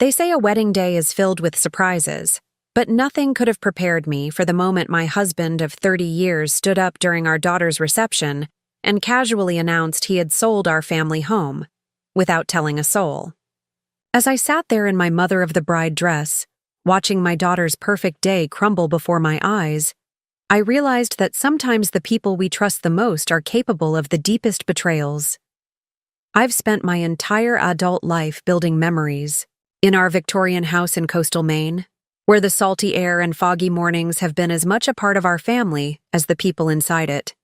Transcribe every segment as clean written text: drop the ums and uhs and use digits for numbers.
They say a wedding day is filled with surprises, but nothing could have prepared me for the moment my husband of 30 years stood up during our daughter's reception and casually announced he had sold our family home, without telling a soul. As I sat there in my mother-of-the-bride dress, watching my daughter's perfect day crumble before my eyes, I realized that sometimes the people we trust the most are capable of the deepest betrayals. I've spent my entire adult life building memories in our Victorian house in coastal Maine, where the salty air and foggy mornings have been as much a part of our family as the people inside it.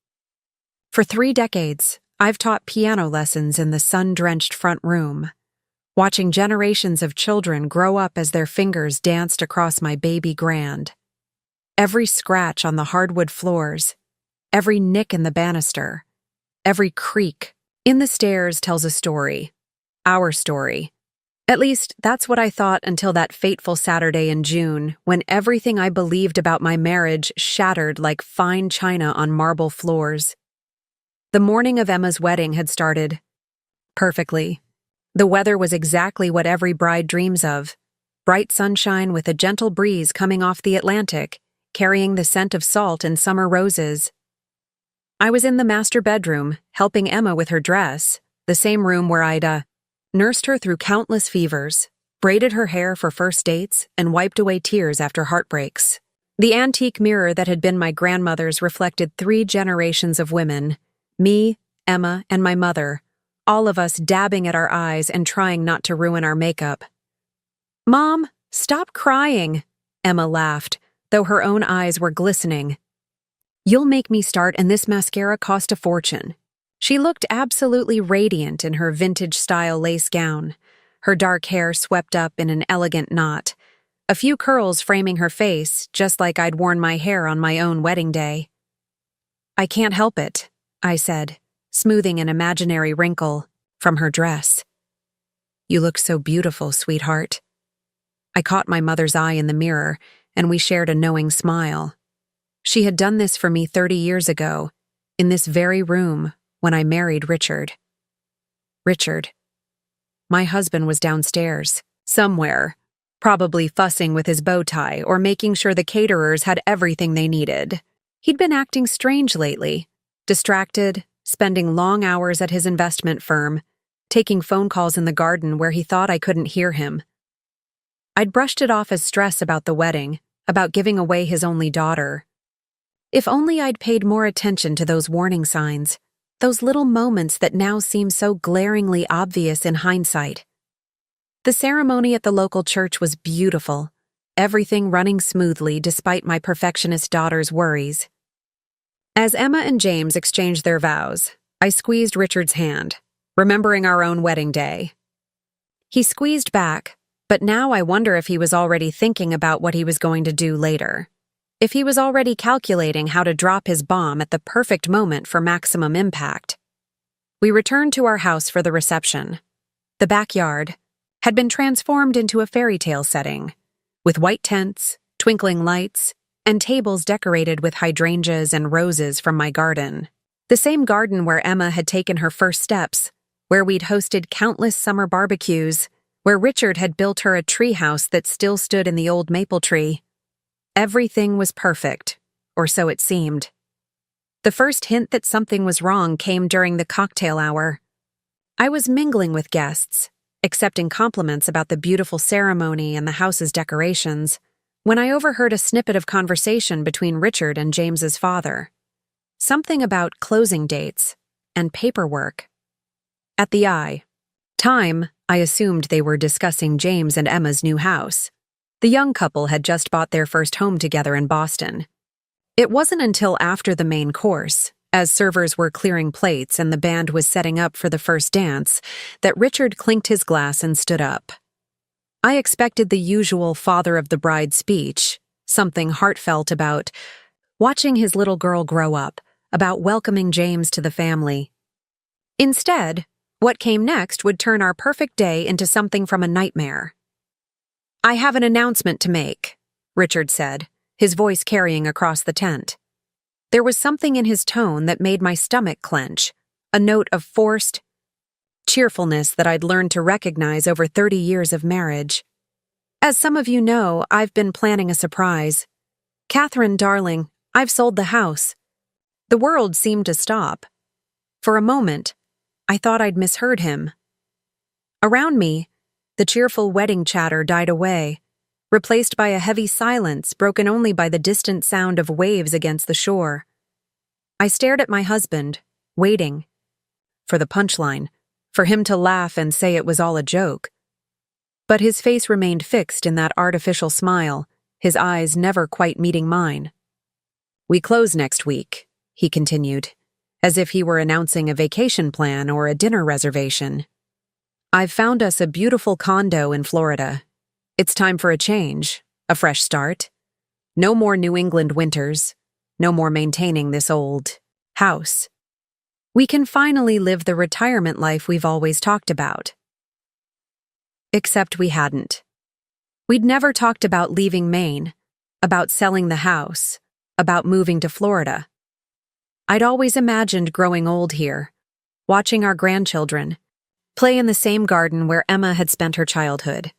For 3 decades, I've taught piano lessons in the sun-drenched front room, watching generations of children grow up as their fingers danced across my baby grand. Every scratch on the hardwood floors, every nick in the banister, every creak in the stairs tells a story. Our story. At least, that's what I thought until that fateful Saturday in June, when everything I believed about my marriage shattered like fine china on marble floors. The morning of Emma's wedding had started perfectly. The weather was exactly what every bride dreams of: bright sunshine with a gentle breeze coming off the Atlantic, carrying the scent of salt and summer roses. I was in the master bedroom, helping Emma with her dress, the same room where I'd nursed her through countless fevers, braided her hair for first dates, and wiped away tears after heartbreaks. The antique mirror that had been my grandmother's reflected 3 generations of women: me, Emma, and my mother, all of us dabbing at our eyes and trying not to ruin our makeup. "Mom, stop crying," Emma laughed, though her own eyes were glistening. "You'll make me start, and this mascara cost a fortune." She looked absolutely radiant in her vintage-style lace gown, her dark hair swept up in an elegant knot, a few curls framing her face, just like I'd worn my hair on my own wedding day. "I can't help it," I said, smoothing an imaginary wrinkle from her dress. "You look so beautiful, sweetheart." I caught my mother's eye in the mirror, and we shared a knowing smile. She had done this for me 30 years ago, in this very room, when I married Richard. Richard. My husband was downstairs, somewhere, probably fussing with his bow tie or making sure the caterers had everything they needed. He'd been acting strange lately, distracted, spending long hours at his investment firm, taking phone calls in the garden where he thought I couldn't hear him. I'd brushed it off as stress about the wedding, about giving away his only daughter. If only I'd paid more attention to those warning signs, those little moments that now seem so glaringly obvious in hindsight. The ceremony at the local church was beautiful, everything running smoothly despite my perfectionist daughter's worries. As Emma and James exchanged their vows, I squeezed Richard's hand, remembering our own wedding day. He squeezed back, but now I wonder if he was already thinking about what he was going to do later. If he was already calculating how to drop his bomb at the perfect moment for maximum impact. We returned to our house for the reception. The backyard had been transformed into a fairy tale setting, with white tents, twinkling lights, and tables decorated with hydrangeas and roses from my garden. The same garden where Emma had taken her first steps, where we'd hosted countless summer barbecues, where Richard had built her a treehouse that still stood in the old maple tree. Everything was perfect, or so it seemed. The first hint that something was wrong came during the cocktail hour. I was mingling with guests, accepting compliments about the beautiful ceremony and the house's decorations, when I overheard a snippet of conversation between Richard and James's father. Something about closing dates and paperwork. At the time, I assumed they were discussing James and Emma's new house. The young couple had just bought their first home together in Boston. It wasn't until after the main course, as servers were clearing plates and the band was setting up for the first dance, that Richard clinked his glass and stood up. I expected the usual father of the bride speech, something heartfelt about watching his little girl grow up, about welcoming James to the family. Instead, what came next would turn our perfect day into something from a nightmare. "I have an announcement to make," Richard said, his voice carrying across the tent. There was something in his tone that made my stomach clench, a note of forced cheerfulness that I'd learned to recognize over 30 years of marriage. As some of you know, I've been planning a surprise. Catherine, darling, I've sold the house. The world seemed to stop. For a moment, I thought I'd misheard him. Around me, the cheerful wedding chatter died away, replaced by a heavy silence broken only by the distant sound of waves against the shore. I stared at my husband, waiting for the punchline, for him to laugh and say it was all a joke. But his face remained fixed in that artificial smile, his eyes never quite meeting mine. "We close next week," he continued, as if he were announcing a vacation plan or a dinner reservation. "I've found us a beautiful condo in Florida. It's time for a change, a fresh start. No more New England winters, no more maintaining this old house. We can finally live the retirement life we've always talked about." Except we hadn't. We'd never talked about leaving Maine, about selling the house, about moving to Florida. I'd always imagined growing old here, watching our grandchildren play in the same garden where Emma had spent her childhood.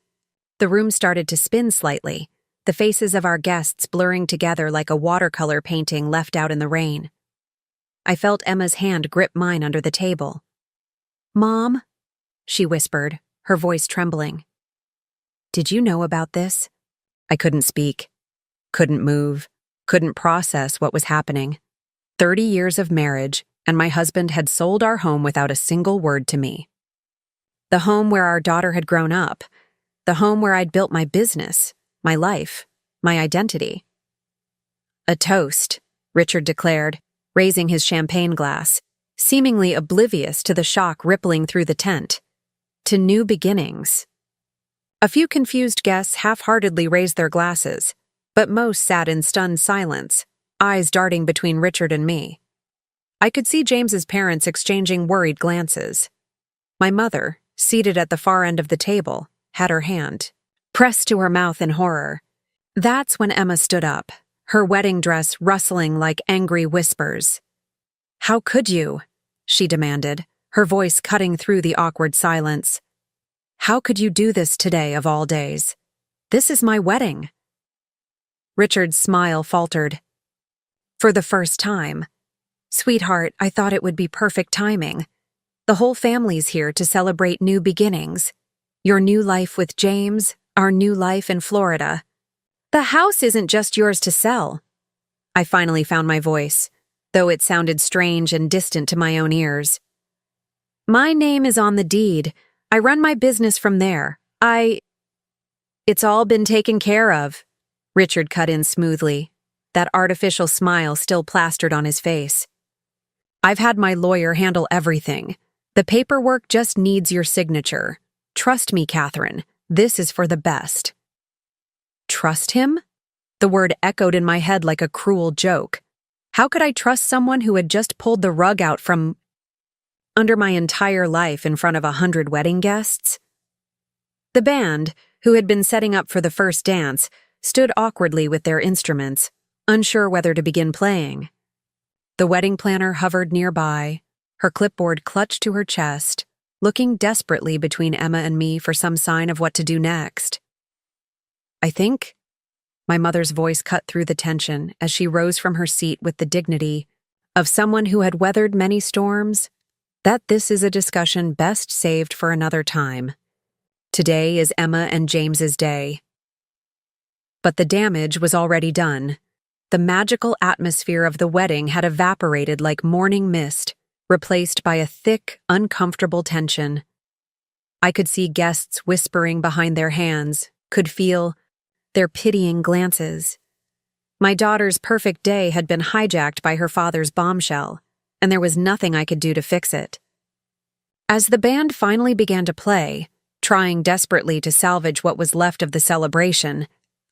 The room started to spin slightly, the faces of our guests blurring together like a watercolor painting left out in the rain. I felt Emma's hand grip mine under the table. "Mom," she whispered, her voice trembling. "Did you know about this?" I couldn't speak, couldn't move, couldn't process what was happening. 30 years of marriage, and my husband had sold our home without a single word to me. The home where our daughter had grown up, the home where I'd built my business, my life, my identity. "A toast," Richard declared, raising his champagne glass, seemingly oblivious to the shock rippling through the tent. "To new beginnings." A few confused guests half-heartedly raised their glasses, but most sat in stunned silence, eyes darting between Richard and me. I could see James's parents exchanging worried glances. My mother, seated at the far end of the table, had her hand pressed to her mouth in horror. That's when Emma stood up, her wedding dress rustling like angry whispers. "How could you?" she demanded, her voice cutting through the awkward silence. "How could you do this today of all days? This is my wedding." Richard's smile faltered. "For the first time. Sweetheart, I thought it would be perfect timing. The whole family's here to celebrate new beginnings. Your new life with James, our new life in Florida. The house isn't just yours to sell." I finally found my voice, though it sounded strange and distant to my own ears. "My name is on the deed. I run my business from there. It's all been taken care of," Richard cut in smoothly, that artificial smile still plastered on his face. "I've had my lawyer handle everything. The paperwork just needs your signature. Trust me, Catherine, this is for the best." Trust him? The word echoed in my head like a cruel joke. How could I trust someone who had just pulled the rug out from under my entire life in front of 100 wedding guests? The band, who had been setting up for the first dance, stood awkwardly with their instruments, unsure whether to begin playing. The wedding planner hovered nearby, her clipboard clutched to her chest, looking desperately between Emma and me for some sign of what to do next. "I think," my mother's voice cut through the tension as she rose from her seat with the dignity of someone who had weathered many storms, "that this is a discussion best saved for another time. Today is Emma and James's day." But the damage was already done. The magical atmosphere of the wedding had evaporated like morning mist, replaced by a thick, uncomfortable tension. I could see guests whispering behind their hands, could feel their pitying glances. My daughter's perfect day had been hijacked by her father's bombshell, and there was nothing I could do to fix it. As the band finally began to play, trying desperately to salvage what was left of the celebration,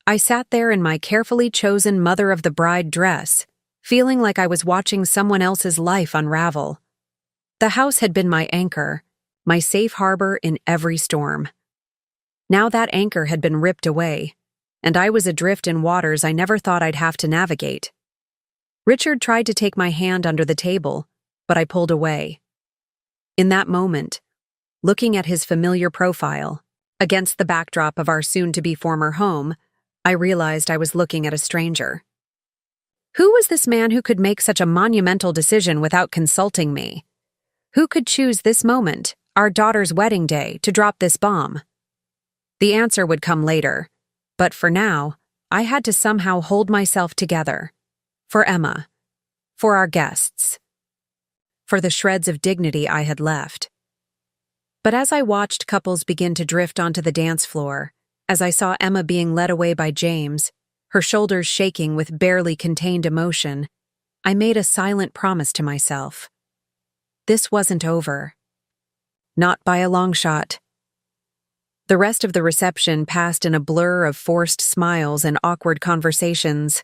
I sat there in my carefully chosen mother-of-the-bride dress, feeling like I was watching someone else's life unravel. The house had been my anchor, my safe harbor in every storm. Now that anchor had been ripped away, and I was adrift in waters I never thought I'd have to navigate. Richard tried to take my hand under the table, but I pulled away. In that moment, looking at his familiar profile, Against the backdrop of our soon-to-be former home, I realized I was looking at a stranger. Who was this man who could make such a monumental decision without consulting me? Who could choose this moment, our daughter's wedding day, to drop this bomb? The answer would come later, but for now, I had to somehow hold myself together. For Emma. For our guests. For the shreds of dignity I had left. But as I watched couples begin to drift onto the dance floor, as I saw Emma being led away by James, her shoulders shaking with barely contained emotion, I made a silent promise to myself. This wasn't over. Not by a long shot. The rest of the reception passed in a blur of forced smiles and awkward conversations.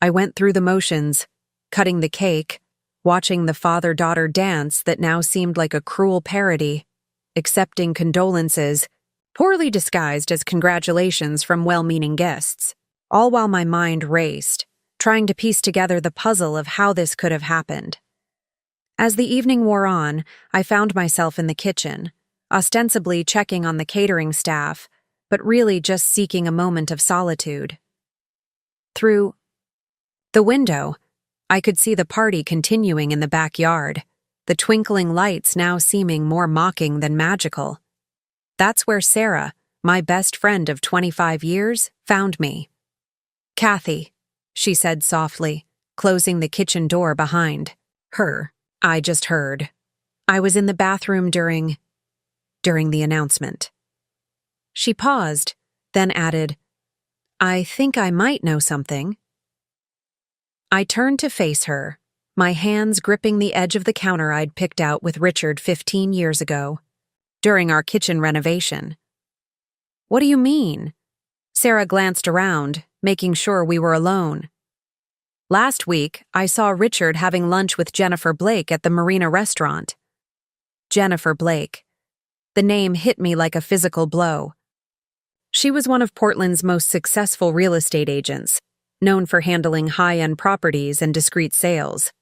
I went through the motions, cutting the cake, watching the father-daughter dance that now seemed like a cruel parody, accepting condolences, poorly disguised as congratulations from well-meaning guests, all while my mind raced, trying to piece together the puzzle of how this could have happened. As the evening wore on, I found myself in the kitchen, ostensibly checking on the catering staff, but really just seeking a moment of solitude. Through the window, I could see the party continuing in the backyard, the twinkling lights now seeming more mocking than magical. That's where Sarah, my best friend of 25 years, found me. "Kathy," she said softly, closing the kitchen door behind her. I just heard. I was in the bathroom during the announcement. She paused, then added, "I think I might know something." I turned to face her, my hands gripping the edge of the counter I'd picked out with Richard 15 years ago, during our kitchen renovation. "What do you mean?" Sarah glanced around, making sure we were alone. "Last week, I saw Richard having lunch with Jennifer Blake at the Marina restaurant." Jennifer Blake. The name hit me like a physical blow. She was one of Portland's most successful real estate agents, known for handling high-end properties and discreet sales.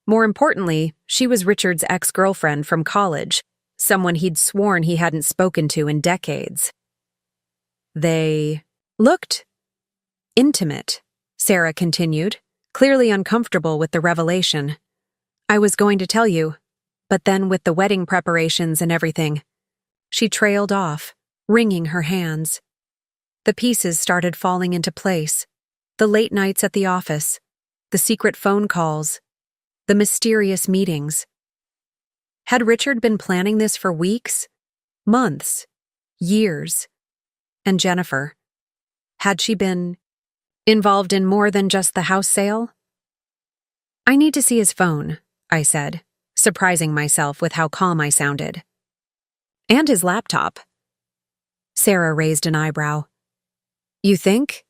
More importantly, she was Richard's ex-girlfriend from college, someone he'd sworn he hadn't spoken to in decades. They looked intimate, Sarah continued, clearly uncomfortable with the revelation. "I was going to tell you, but then with the wedding preparations and everything." She trailed off, wringing her hands. The pieces started falling into place. The late nights at the office, the secret phone calls, the mysterious meetings. Had Richard been planning this for weeks, months, years? And Jennifer, had she been involved in more than just the house sale? "I need to see his phone," I said, surprising myself with how calm I sounded. "And his laptop." Sarah raised an eyebrow. "You think?"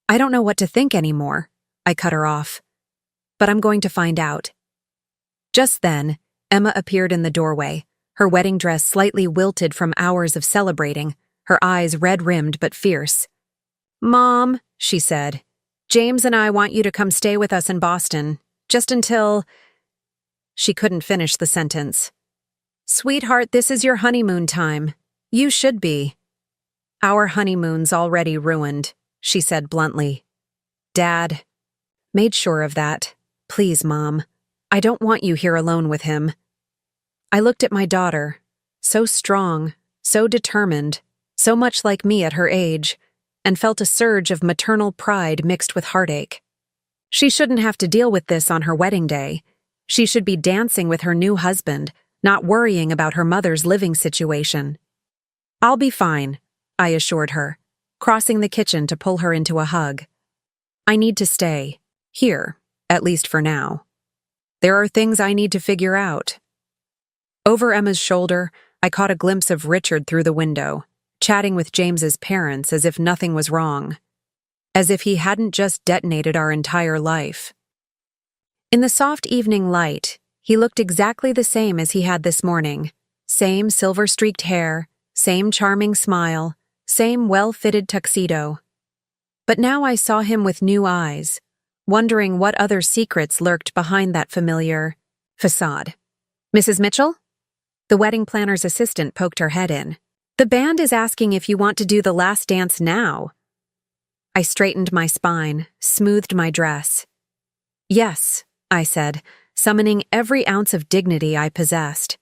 "I don't know what to think anymore," I cut her off. "But I'm going to find out." Just then, Emma appeared in the doorway, her wedding dress slightly wilted from hours of celebrating, her eyes red-rimmed but fierce. "Mom," she said, "James and I want you to come stay with us in Boston, just until—" She couldn't finish the sentence. "Sweetheart, this is your honeymoon time. You should be." "Our honeymoon's already ruined," she said bluntly. "Dad made sure of that. Please, Mom. I don't want you here alone with him." I looked at my daughter, so strong, so determined, so much like me at her age, and felt a surge of maternal pride mixed with heartache. She shouldn't have to deal with this on her wedding day. She should be dancing with her new husband, not worrying about her mother's living situation. "I'll be fine," I assured her, crossing the kitchen to pull her into a hug. "I need to stay, here, at least for now. There are things I need to figure out." Over Emma's shoulder, I caught a glimpse of Richard through the window, chatting with James's parents as if nothing was wrong. As if he hadn't just detonated our entire life. In the soft evening light, he looked exactly the same as he had this morning. Same silver-streaked hair, same charming smile, same well-fitted tuxedo. But now I saw him with new eyes, wondering what other secrets lurked behind that familiar facade. "Mrs. Mitchell?" The wedding planner's assistant poked her head in. The band is asking if you want to do the last dance now. I straightened my spine, smoothed my dress. Yes, I said, summoning every ounce of dignity I possessed.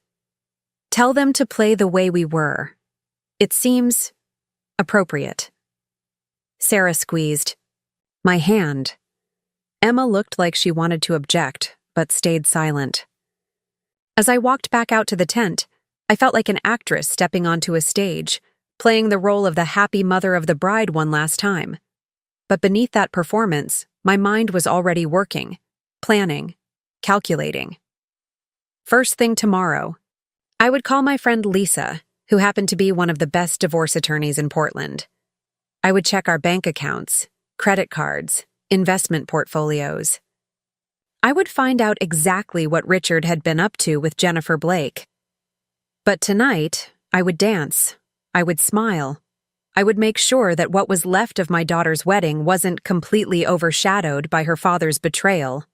Tell them to play the way we were. It seems appropriate. Sarah squeezed my hand. Emma looked like she wanted to object, but stayed silent. As I walked back out to the tent, I felt like an actress stepping onto a stage, playing the role of the happy mother of the bride one last time. But beneath that performance, my mind was already working, planning, calculating. First thing tomorrow, I would call my friend Lisa, who happened to be one of the best divorce attorneys in Portland. I would check our bank accounts, credit cards, investment portfolios. I would find out exactly what Richard had been up to with Jennifer Blake. But tonight, I would dance. I would smile. I would make sure that what was left of my daughter's wedding wasn't completely overshadowed by her father's betrayal.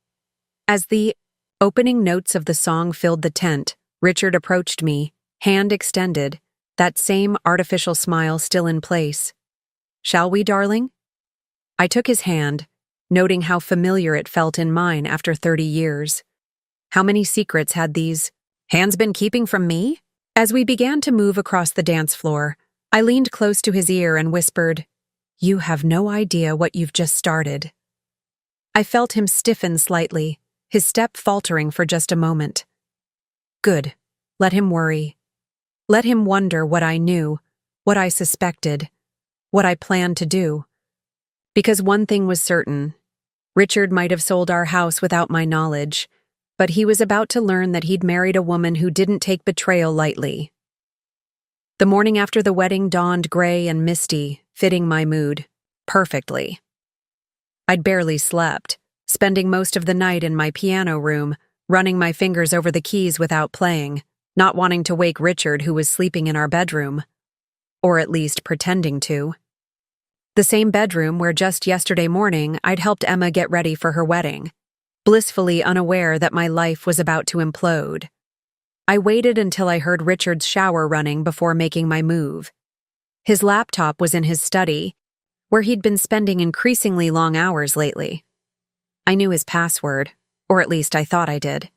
As the opening notes of the song filled the tent, Richard approached me, hand extended, that same artificial smile still in place. "Shall we, darling?" I took his hand, noting how familiar it felt in mine after 30 years. How many secrets had these hands been keeping from me? As we began to move across the dance floor, I leaned close to his ear and whispered, "You have no idea what you've just started." I felt him stiffen slightly, his step faltering for just a moment. Good. Let him worry. Let him wonder what I knew, what I suspected, what I planned to do. Because one thing was certain. Richard might have sold our house without my knowledge, but he was about to learn that he'd married a woman who didn't take betrayal lightly. The morning after the wedding dawned gray and misty, fitting my mood perfectly. I'd barely slept, spending most of the night in my piano room, running my fingers over the keys without playing, not wanting to wake Richard, who was sleeping in our bedroom. Or at least pretending to. The same bedroom where just yesterday morning I'd helped Emma get ready for her wedding, blissfully unaware that my life was about to implode. I waited until I heard Richard's shower running before making my move. His laptop was in his study, where he'd been spending increasingly long hours lately. I knew his password, or at least I thought I did.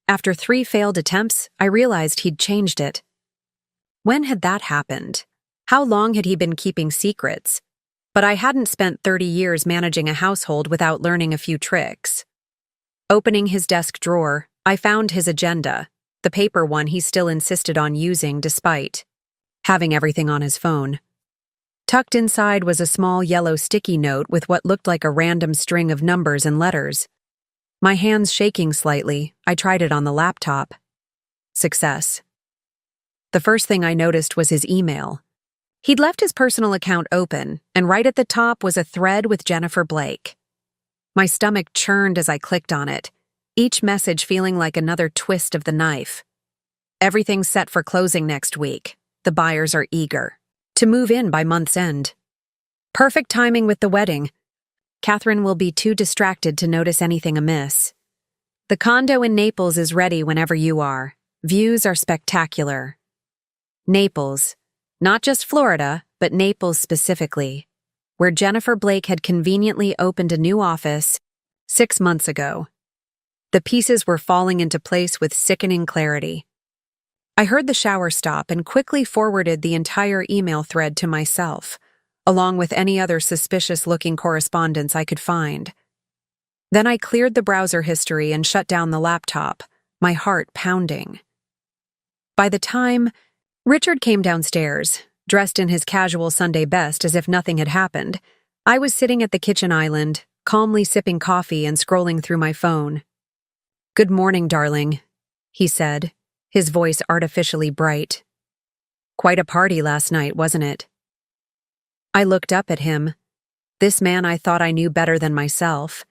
After 3 failed attempts, I realized he'd changed it. When had that happened? How long had he been keeping secrets? But I hadn't spent 30 years managing a household without learning a few tricks. Opening his desk drawer, I found his agenda, the paper one he still insisted on using despite having everything on his phone. Tucked inside was a small yellow sticky note with what looked like a random string of numbers and letters. My hands shaking slightly, I tried it on the laptop. Success. The first thing I noticed was his email. He'd left his personal account open, and right at the top was a thread with Jennifer Blake. My stomach churned as I clicked on it, each message feeling like another twist of the knife. Everything's set for closing next week. The buyers are eager to move in by month's end. Perfect timing with the wedding. Catherine will be too distracted to notice anything amiss. The condo in Naples is ready whenever you are. Views are spectacular. Naples. Not just Florida, but Naples specifically, where Jennifer Blake had conveniently opened a new office 6 months ago. The pieces were falling into place with sickening clarity. I heard the shower stop and quickly forwarded the entire email thread to myself, along with any other suspicious-looking correspondence I could find. Then I cleared the browser history and shut down the laptop, my heart pounding. By the time Richard came downstairs, dressed in his casual Sunday best as if nothing had happened, I was sitting at the kitchen island, calmly sipping coffee and scrolling through my phone. "Good morning, darling," he said, his voice artificially bright. "Quite a party last night, wasn't it?" I looked up at him, this man I thought I knew better than myself,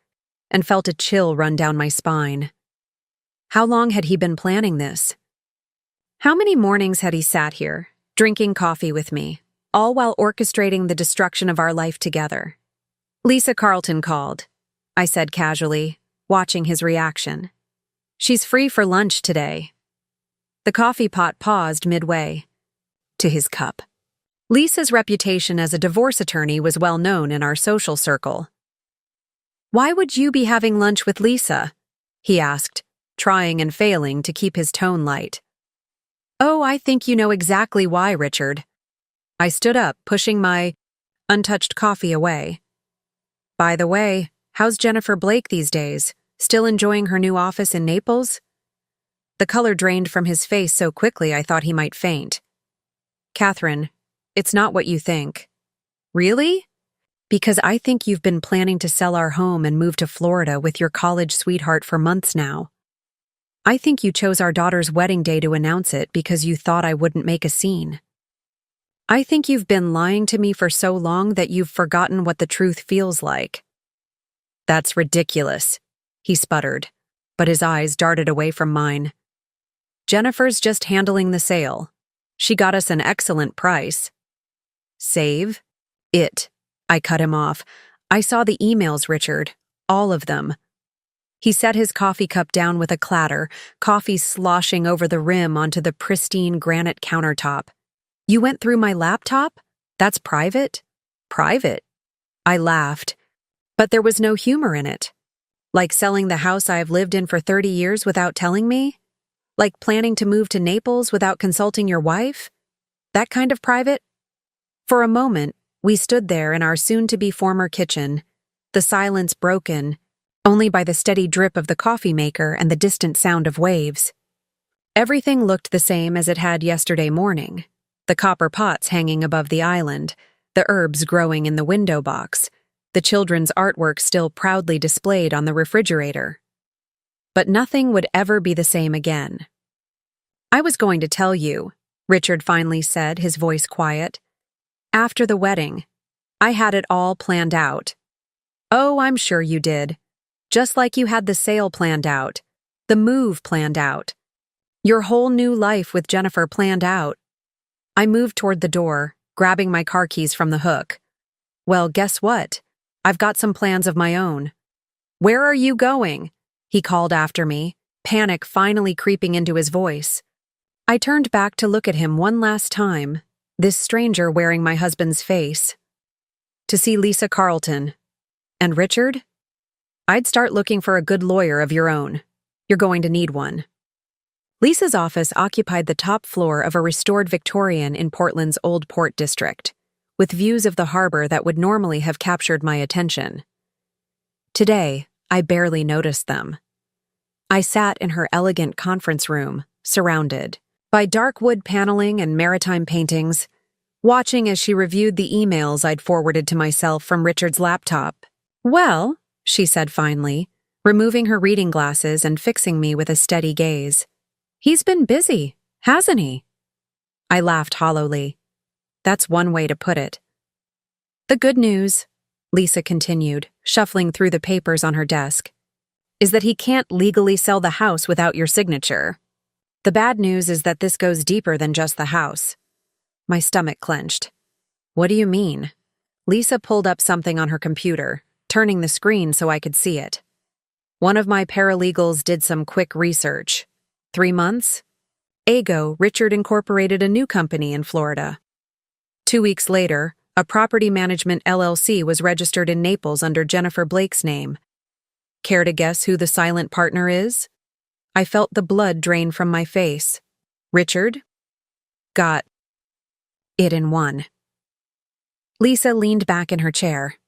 and felt a chill run down my spine. How long had he been planning this? How many mornings had he sat here, drinking coffee with me, all while orchestrating the destruction of our life together? "Lisa Carlton called," I said casually, watching his reaction. "She's free for lunch today." The coffee pot paused midway. To his cup. Lisa's reputation as a divorce attorney was well known in our social circle. "Why would you be having lunch with Lisa?" he asked, trying and failing to keep his tone light. "Oh, I think you know exactly why, Richard." I stood up, pushing my untouched coffee away. "By the way, how's Jennifer Blake these days? Still enjoying her new office in Naples?" The color drained from his face so quickly I thought he might faint. "Catherine, it's not what you think." "Really?" "Because I think you've been planning to sell our home and move to Florida with your college sweetheart for months now. I think you chose our daughter's wedding day to announce it because you thought I wouldn't make a scene. I think you've been lying to me for so long that you've forgotten what the truth feels like." "That's ridiculous," he sputtered, but his eyes darted away from mine. "Jennifer's just handling the sale. She got us an excellent price." "Save it," I cut him off. "I saw the emails, Richard. All of them." He set his coffee cup down with a clatter, coffee sloshing over the rim onto the pristine granite countertop. "You went through my laptop? That's private?" "Private?" I laughed, but there was no humor in it. "Like selling the house I've lived in for 30 years without telling me? Like planning to move to Naples without consulting your wife? That kind of private?" For a moment, we stood there in our soon-to-be former kitchen, the silence broken only by the steady drip of the coffee maker and the distant sound of waves. Everything looked the same as it had yesterday morning. The copper pots hanging above the island, the herbs growing in the window box, the children's artwork still proudly displayed on the refrigerator. But nothing would ever be the same again. "I was going to tell you," Richard finally said, his voice quiet. "After the wedding, I had it all planned out." "Oh, I'm sure you did. Just like you had the sale planned out, the move planned out, your whole new life with Jennifer planned out." I moved toward the door, grabbing my car keys from the hook. "Well, guess what? I've got some plans of my own." "Where are you going?" he called after me, panic finally creeping into his voice. I turned back to look at him one last time, this stranger wearing my husband's face. "To see Lisa Carlton." "And Richard?" "I'd start looking for a good lawyer of your own. You're going to need one." Lisa's office occupied the top floor of a restored Victorian in Portland's Old Port District, with views of the harbor that would normally have captured my attention. Today, I barely noticed them. I sat in her elegant conference room, surrounded by dark wood paneling and maritime paintings, watching as she reviewed the emails I'd forwarded to myself from Richard's laptop. "Well," she said finally, removing her reading glasses and fixing me with a steady gaze, "he's been busy, hasn't he?" I laughed hollowly. That's one way to put it. "The good news," Lisa continued, shuffling through the papers on her desk, "is that he can't legally sell the house without your signature. The bad news is that this goes deeper than just the house." My stomach clenched. "What do you mean?" Lisa pulled up something on her computer, turning the screen so I could see it. "One of my paralegals did some quick research. 3 months ago, Richard incorporated a new company in Florida. 2 weeks later, a property management LLC was registered in Naples under Jennifer Blake's name. Care to guess who the silent partner is?" I felt the blood drain from my face. "Richard?" "Got it in one." Lisa leaned back in her chair.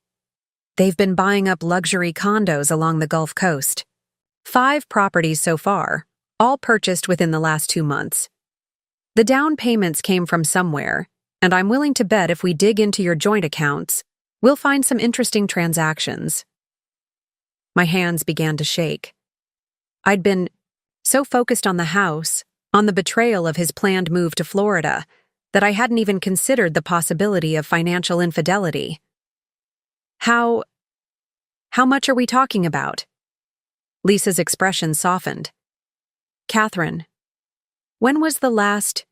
"They've been buying up luxury condos along the Gulf Coast. 5 properties so far, all purchased within the last 2 months. The down payments came from somewhere, and I'm willing to bet if we dig into your joint accounts, we'll find some interesting transactions." My hands began to shake. I'd been so focused on the house, on the betrayal of his planned move to Florida, that I hadn't even considered the possibility of financial infidelity. How much are we talking about?" Lisa's expression softened. "Catherine, when was the last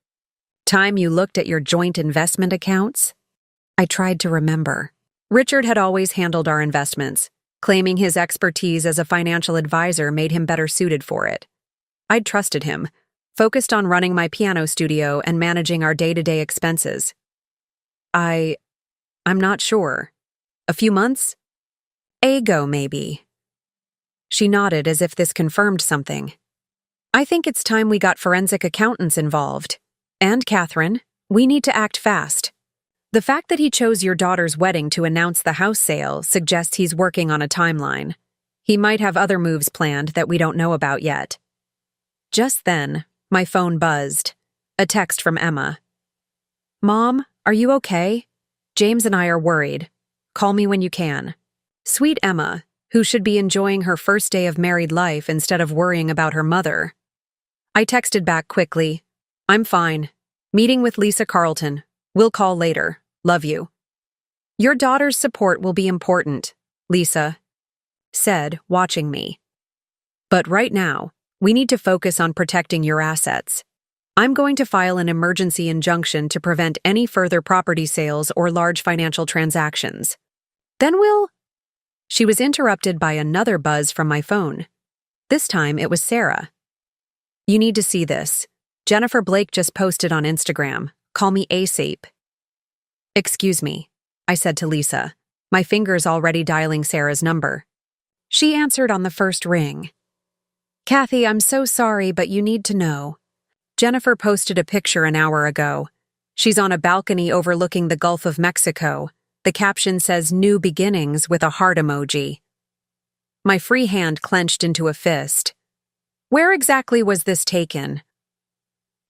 time you looked at your joint investment accounts?" I tried to remember. Richard had always handled our investments, claiming his expertise as a financial advisor made him better suited for it. I'd trusted him, focused on running my piano studio and managing our day-to-day expenses. I'm not sure. A few months? Ago, maybe. She nodded as if this confirmed something. I think it's time we got forensic accountants involved. And, Catherine, we need to act fast. The fact that he chose your daughter's wedding to announce the house sale suggests he's working on a timeline. He might have other moves planned that we don't know about yet. Just then, my phone buzzed. A text from Emma. Mom, are you okay? James and I are worried. Call me when you can. Sweet Emma, who should be enjoying her first day of married life instead of worrying about her mother. I texted back quickly. I'm fine. Meeting with Lisa Carlton. We'll call later. Love you. Your daughter's support will be important, Lisa said, watching me. But right now, we need to focus on protecting your assets. I'm going to file an emergency injunction to prevent any further property sales or large financial transactions. Then She was interrupted by another buzz from my phone. This time it was Sarah. You need to see this. Jennifer Blake just posted on Instagram. Call me ASAP. Excuse me, I said to Lisa, my fingers already dialing Sarah's number. She answered on the first ring. Kathy, I'm so sorry, but you need to know. Jennifer posted a picture an hour ago. She's on a balcony overlooking the Gulf of Mexico. The caption says New Beginnings with a heart emoji. My free hand clenched into a fist. Where exactly was this taken?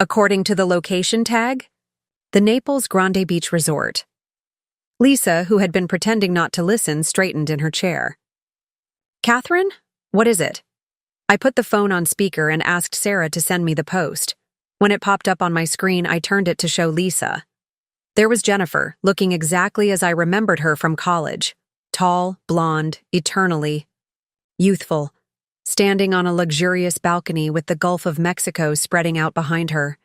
According to the location tag, the Naples Grande Beach Resort. Lisa, who had been pretending not to listen, straightened in her chair. Catherine, what is it? I put the phone on speaker and asked Sarah to send me the post. When it popped up on my screen, I turned it to show Lisa. There was Jennifer, looking exactly as I remembered her from college. Tall, blonde, eternally youthful, standing on a luxurious balcony with the Gulf of Mexico spreading out behind her.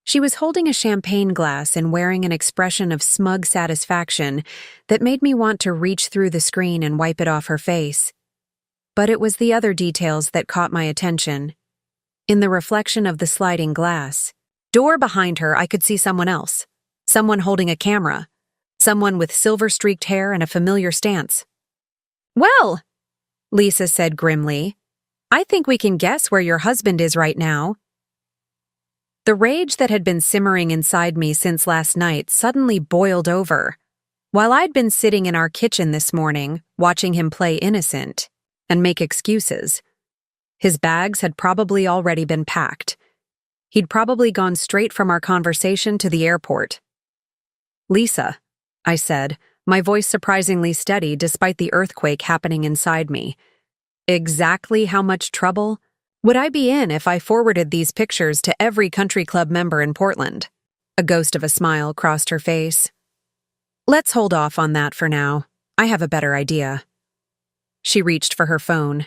She was holding a champagne glass and wearing an expression of smug satisfaction that made me want to reach through the screen and wipe it off her face. But it was the other details that caught my attention. In the reflection of the sliding glass door behind her, I could see someone else. Someone holding a camera. Someone with silver-streaked hair and a familiar stance. Well, Lisa said grimly, I think we can guess where your husband is right now. The rage that had been simmering inside me since last night suddenly boiled over. While I'd been sitting in our kitchen this morning, watching him play innocent and make excuses, his bags had probably already been packed. He'd probably gone straight from our conversation to the airport. Lisa, I said, my voice surprisingly steady despite the earthquake happening inside me. Exactly how much trouble would I be in if I forwarded these pictures to every country club member in Portland? A ghost of a smile crossed her face. Let's hold off on that for now. I have a better idea. She reached for her phone.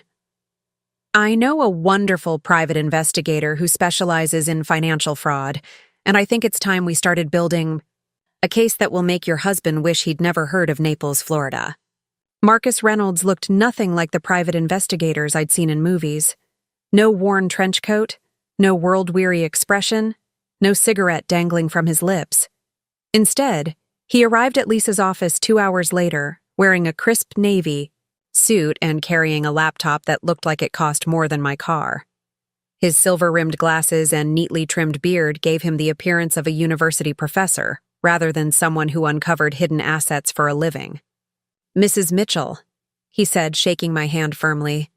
I know a wonderful private investigator who specializes in financial fraud, and I think it's time we started building a case that will make your husband wish he'd never heard of Naples, Florida. Marcus Reynolds looked nothing like the private investigators I'd seen in movies. No worn trench coat, no world-weary expression, no cigarette dangling from his lips. Instead, he arrived at Lisa's office 2 hours later, wearing a crisp navy suit and carrying a laptop that looked like it cost more than my car. His silver-rimmed glasses and neatly trimmed beard gave him the appearance of a university professor, rather than someone who uncovered hidden assets for a living. Mrs. Mitchell, he said, shaking my hand firmly.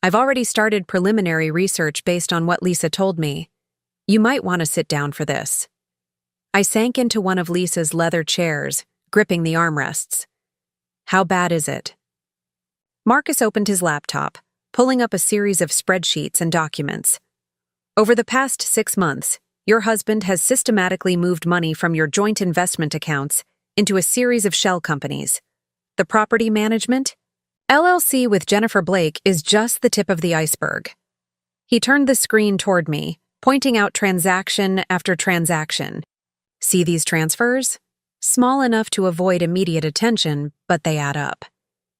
I've already started preliminary research based on what Lisa told me. You might want to sit down for this. I sank into one of Lisa's leather chairs, gripping the armrests. How bad is it? Marcus opened his laptop, pulling up a series of spreadsheets and documents. Over the past 6 months, your husband has systematically moved money from your joint investment accounts into a series of shell companies. The property management LLC with Jennifer Blake is just the tip of the iceberg. He turned the screen toward me, pointing out transaction after transaction. See these transfers? Small enough to avoid immediate attention, but they add up.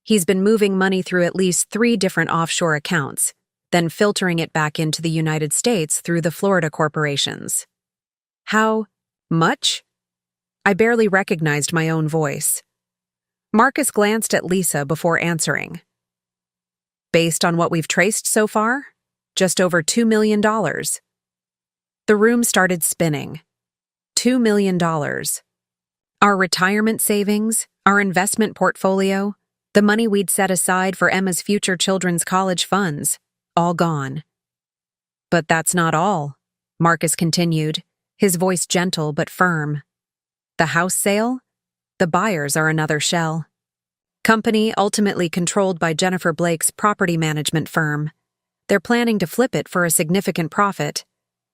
He's been moving money through at least 3 different offshore accounts, then filtering it back into the United States through the Florida corporations. How much? I barely recognized my own voice. Marcus glanced at Lisa before answering. Based on what we've traced so far, just over $2 million. The room started spinning. $2 million. Our retirement savings, our investment portfolio, the money we'd set aside for Emma's future children's college funds, all gone. But that's not all, Marcus continued, his voice gentle but firm. The house sale? The buyers are another shell. Company ultimately controlled by Jennifer Blake's property management firm. They're planning to flip it for a significant profit.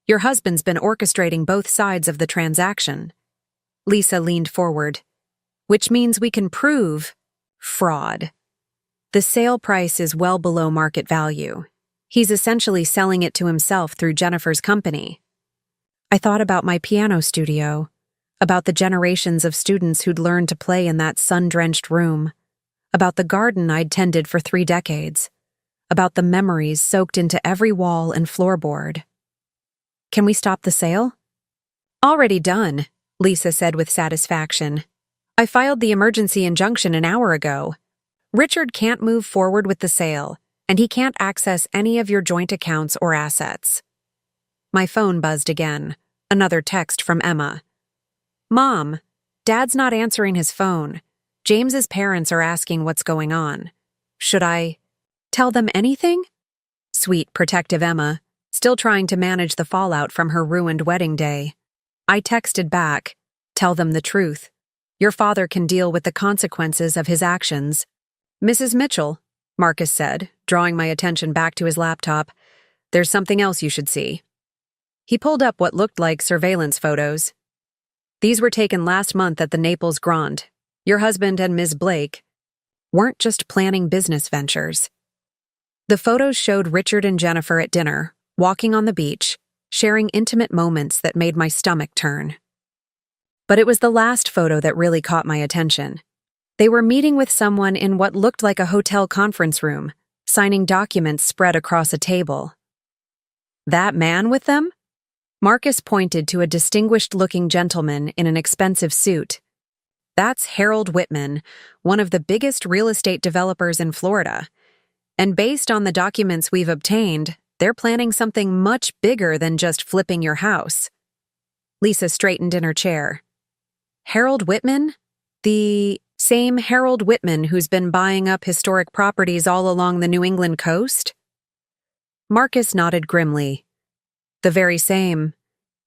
Your husband's been orchestrating both sides of the transaction. Lisa leaned forward. Which means we can prove fraud. The sale price is well below market value. He's essentially selling it to himself through Jennifer's company. I thought about my piano studio, about the generations of students who'd learned to play in that sun-drenched room, about the garden I'd tended for 3 decades, about the memories soaked into every wall and floorboard. Can we stop the sale? Already done, Lisa said with satisfaction. I filed the emergency injunction an hour ago. Richard can't move forward with the sale, and he can't access any of your joint accounts or assets. My phone buzzed again. Another text from Emma. Mom, Dad's not answering his phone. James's parents are asking what's going on. Should I tell them anything? Sweet, protective Emma, still trying to manage the fallout from her ruined wedding day. I texted back, tell them the truth. Your father can deal with the consequences of his actions. Mrs. Mitchell, Marcus said, drawing my attention back to his laptop, there's something else you should see. He pulled up what looked like surveillance photos. These were taken last month at the Naples Grand. Your husband and Ms. Blake weren't just planning business ventures. The photos showed Richard and Jennifer at dinner, walking on the beach, sharing intimate moments that made my stomach turn. But it was the last photo that really caught my attention. They were meeting with someone in what looked like a hotel conference room, signing documents spread across a table. That man with them? Marcus pointed to a distinguished-looking gentleman in an expensive suit. That's Harold Whitman, one of the biggest real estate developers in Florida. And based on the documents we've obtained, they're planning something much bigger than just flipping your house. Lisa straightened in her chair. Harold Whitman? The same Harold Whitman who's been buying up historic properties all along the New England coast? Marcus nodded grimly. The very same.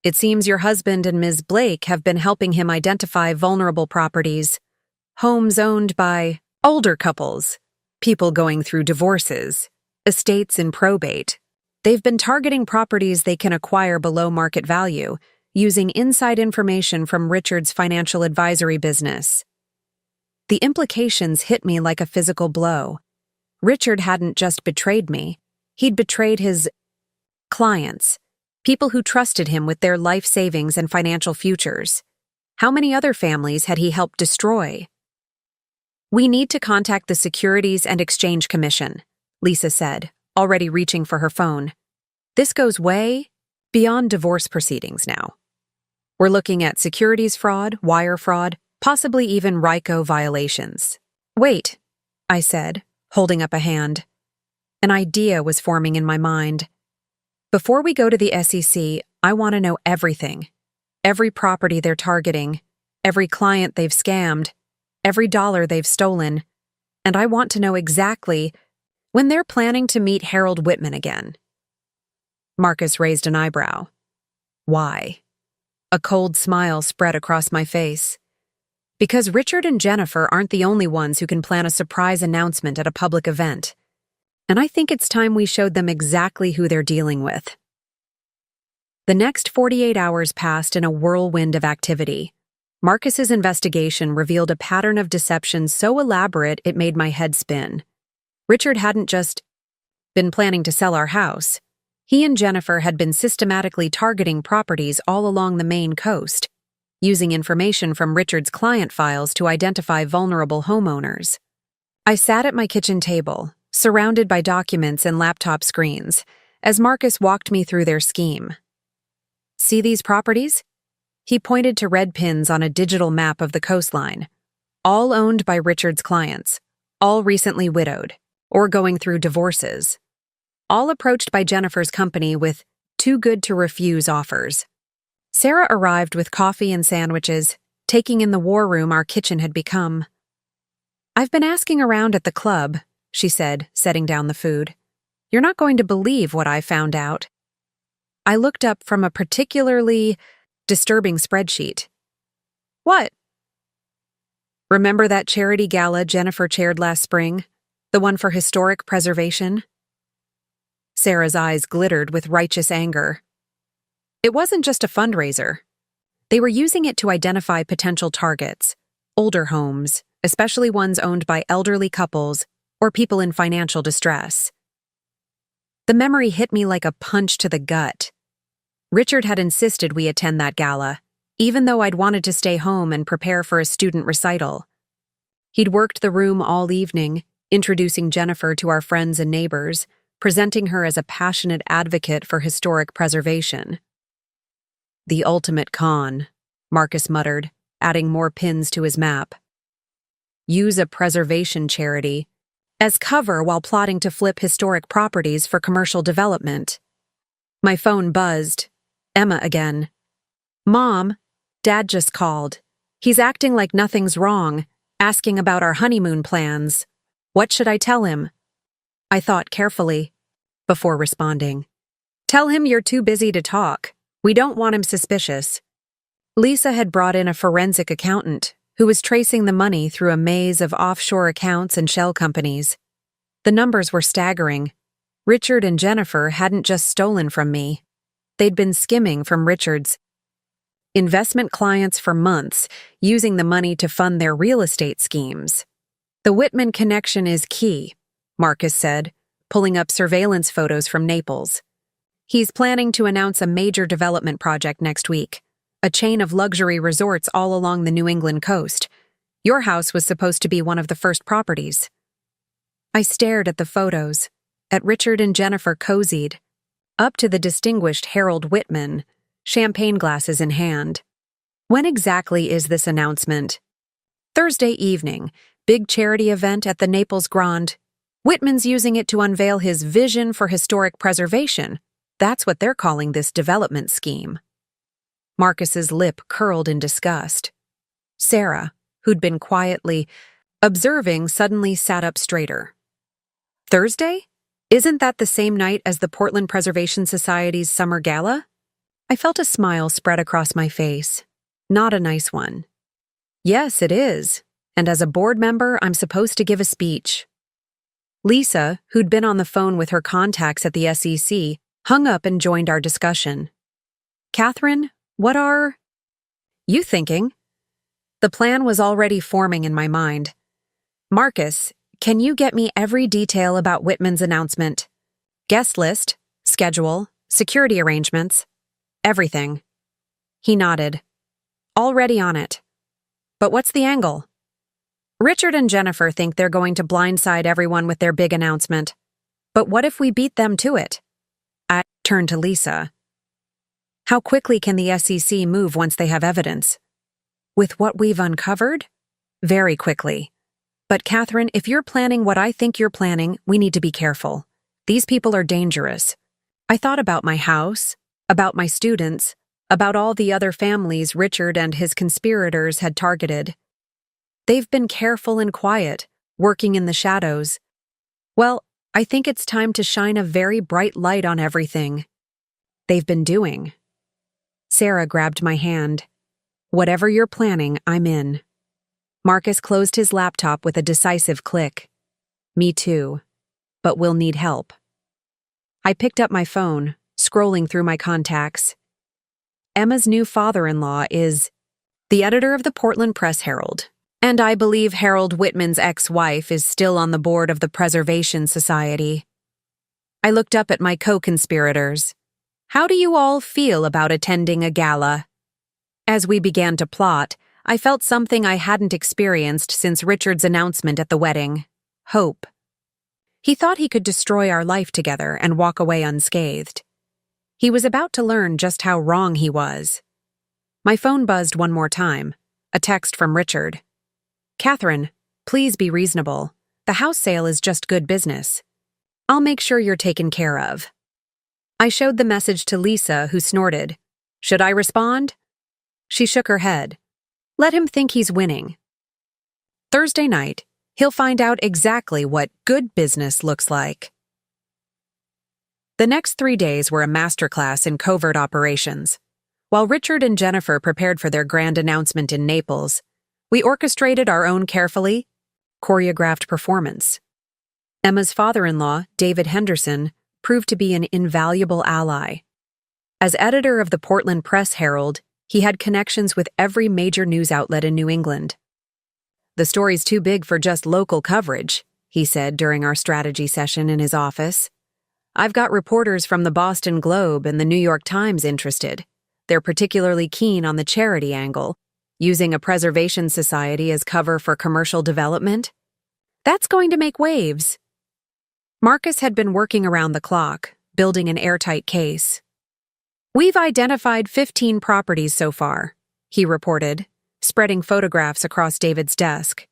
It seems your husband and Ms. Blake have been helping him identify vulnerable properties, homes owned by older couples, people going through divorces, estates in probate. They've been targeting properties they can acquire below market value, using inside information from Richard's financial advisory business. The implications hit me like a physical blow. Richard hadn't just betrayed me, he'd betrayed his clients, people who trusted him with their life savings and financial futures. How many other families had he helped destroy? We need to contact the Securities and Exchange Commission, Lisa said, already reaching for her phone. This goes way beyond divorce proceedings now. We're looking at securities fraud, wire fraud, possibly even RICO violations. Wait, I said, holding up a hand. An idea was forming in my mind. Before we go to the SEC, I want to know everything. Every property they're targeting, every client they've scammed, every dollar they've stolen. And I want to know exactly when they're planning to meet Harold Whitman again. Marcus raised an eyebrow. Why? A cold smile spread across my face. Because Richard and Jennifer aren't the only ones who can plan a surprise announcement at a public event. And I think it's time we showed them exactly who they're dealing with. The next 48 hours passed in a whirlwind of activity. Marcus's investigation revealed a pattern of deception so elaborate it made my head spin. Richard hadn't just been planning to sell our house. He and Jennifer had been systematically targeting properties all along the Maine coast, using information from Richard's client files to identify vulnerable homeowners. I sat at my kitchen table, surrounded by documents and laptop screens, as Marcus walked me through their scheme. See these properties? He pointed to red pins on a digital map of the coastline, all owned by Richard's clients, all recently widowed, or going through divorces, all approached by Jennifer's company with too good to refuse offers. Sarah arrived with coffee and sandwiches, taking in the war room our kitchen had become. "I've been asking around at the club," she said, setting down the food. "You're not going to believe what I found out." I looked up from a particularly disturbing spreadsheet. "What?" "Remember that charity gala Jennifer chaired last spring? The one for historic preservation?" Sarah's eyes glittered with righteous anger. "It wasn't just a fundraiser. They were using it to identify potential targets, older homes, especially ones owned by elderly couples or people in financial distress." The memory hit me like a punch to the gut. Richard had insisted we attend that gala, even though I'd wanted to stay home and prepare for a student recital. He'd worked the room all evening, introducing Jennifer to our friends and neighbors, presenting her as a passionate advocate for historic preservation. "The ultimate con," Marcus muttered, adding more pins to his map. "Use a preservation charity as cover while plotting to flip historic properties for commercial development." My phone buzzed. Emma again. "Mom, Dad just called. He's acting like nothing's wrong, asking about our honeymoon plans. What should I tell him?" I thought carefully before responding. "Tell him you're too busy to talk. We don't want him suspicious." Lisa had brought in a forensic accountant who was tracing the money through a maze of offshore accounts and shell companies. The numbers were staggering. Richard and Jennifer hadn't just stolen from me. They'd been skimming from Richard's investment clients for months, using the money to fund their real estate schemes. "The Whitman connection is key," Marcus said, pulling up surveillance photos from Naples. "He's planning to announce a major development project next week, a chain of luxury resorts all along the New England coast. Your house was supposed to be one of the first properties." I stared at the photos, at Richard and Jennifer cozied, up to the distinguished Harold Whitman, champagne glasses in hand. "When exactly is this announcement?" "Thursday evening, big charity event at the Naples Grand. Whitman's using it to unveil his vision for historic preservation. That's what they're calling this development scheme." Marcus's lip curled in disgust. Sarah, who'd been quietly observing, suddenly sat up straighter. "Thursday? Isn't that the same night as the Portland Preservation Society's summer gala?" I felt a smile spread across my face. Not a nice one. "Yes, it is. And as a board member, I'm supposed to give a speech." Lisa, who'd been on the phone with her contacts at the SEC, hung up and joined our discussion. "Catherine, what are you thinking?" The plan was already forming in my mind. "Marcus, can you get me every detail about Whitman's announcement? Guest list, schedule, security arrangements, everything." He nodded. "Already on it. But what's the angle?" "Richard and Jennifer think they're going to blindside everyone with their big announcement. But what if we beat them to it?" I turned to Lisa. "How quickly can the SEC move once they have evidence?" "With what we've uncovered?" "Very quickly. But Catherine, if you're planning what I think you're planning, we need to be careful. These people are dangerous." I thought about my house, about my students, about all the other families Richard and his conspirators had targeted. They've been careful and quiet, working in the shadows. Well, I think it's time to shine a very bright light on everything they've been doing. Sarah grabbed my hand. "Whatever you're planning, I'm in." Marcus closed his laptop with a decisive click. "Me too. But we'll need help." I picked up my phone, scrolling through my contacts. Emma's new father-in-law is the editor of the Portland Press-Herald, and I believe Harold Whitman's ex-wife is still on the board of the Preservation Society. I looked up at my co-conspirators. "How do you all feel about attending a gala?" As we began to plot, I felt something I hadn't experienced since Richard's announcement at the wedding: hope. He thought he could destroy our life together and walk away unscathed. He was about to learn just how wrong he was. My phone buzzed one more time. A text from Richard. Catherine, please be reasonable. The house sale is just good business. I'll make sure you're taken care of. I showed the message to Lisa, who snorted. Should I respond? She shook her head. Let him think he's winning. Thursday night, he'll find out exactly what good business looks like. The next 3 days were a masterclass in covert operations. While Richard and Jennifer prepared for their grand announcement in Naples, we orchestrated our own carefully choreographed performance. Emma's father-in-law, David Henderson, proved to be an invaluable ally. As editor of the Portland Press-Herald, he had connections with every major news outlet in New England. The story's too big for just local coverage, he said during our strategy session in his office. I've got reporters from the Boston Globe and the New York Times interested. They're particularly keen on the charity angle, using a preservation society as cover for commercial development. That's going to make waves. Marcus had been working around the clock, building an airtight case. We've identified 15 properties so far, he reported, spreading photographs across David's desk.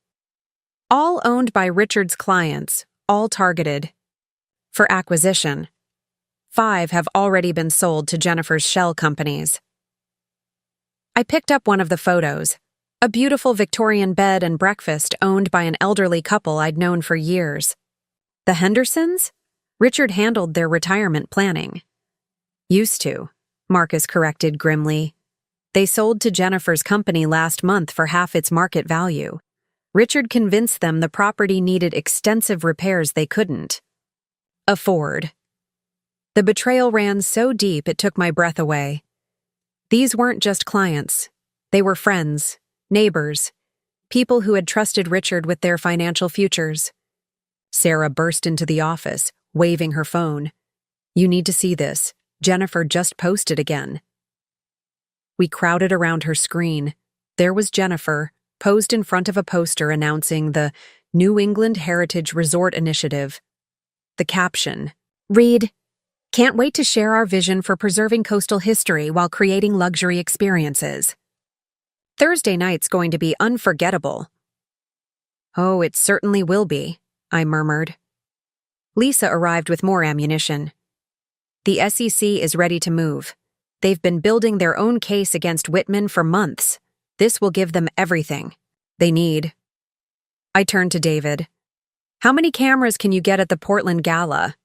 All owned by Richard's clients, all targeted for acquisition. 5 have already been sold to Jennifer's shell companies. I picked up one of the photos, a beautiful Victorian bed and breakfast owned by an elderly couple I'd known for years. The Hendersons? Richard handled their retirement planning. Used to, Marcus corrected grimly. They sold to Jennifer's company last month for half its market value. Richard convinced them the property needed extensive repairs they couldn't afford. The betrayal ran so deep it took my breath away. These weren't just clients. They were friends, neighbors, people who had trusted Richard with their financial futures. Sarah burst into the office, waving her phone. You need to see this. Jennifer just posted again. We crowded around her screen. There was Jennifer, posed in front of a poster announcing the New England Heritage Resort Initiative. The caption, read, "Can't wait to share our vision for preserving coastal history while creating luxury experiences. Thursday night's going to be unforgettable." Oh, it certainly will be, I murmured. Lisa arrived with more ammunition. The SEC is ready to move. They've been building their own case against Whitman for months. This will give them everything they need. I turned to David. How many cameras can you get at the Portland Gala?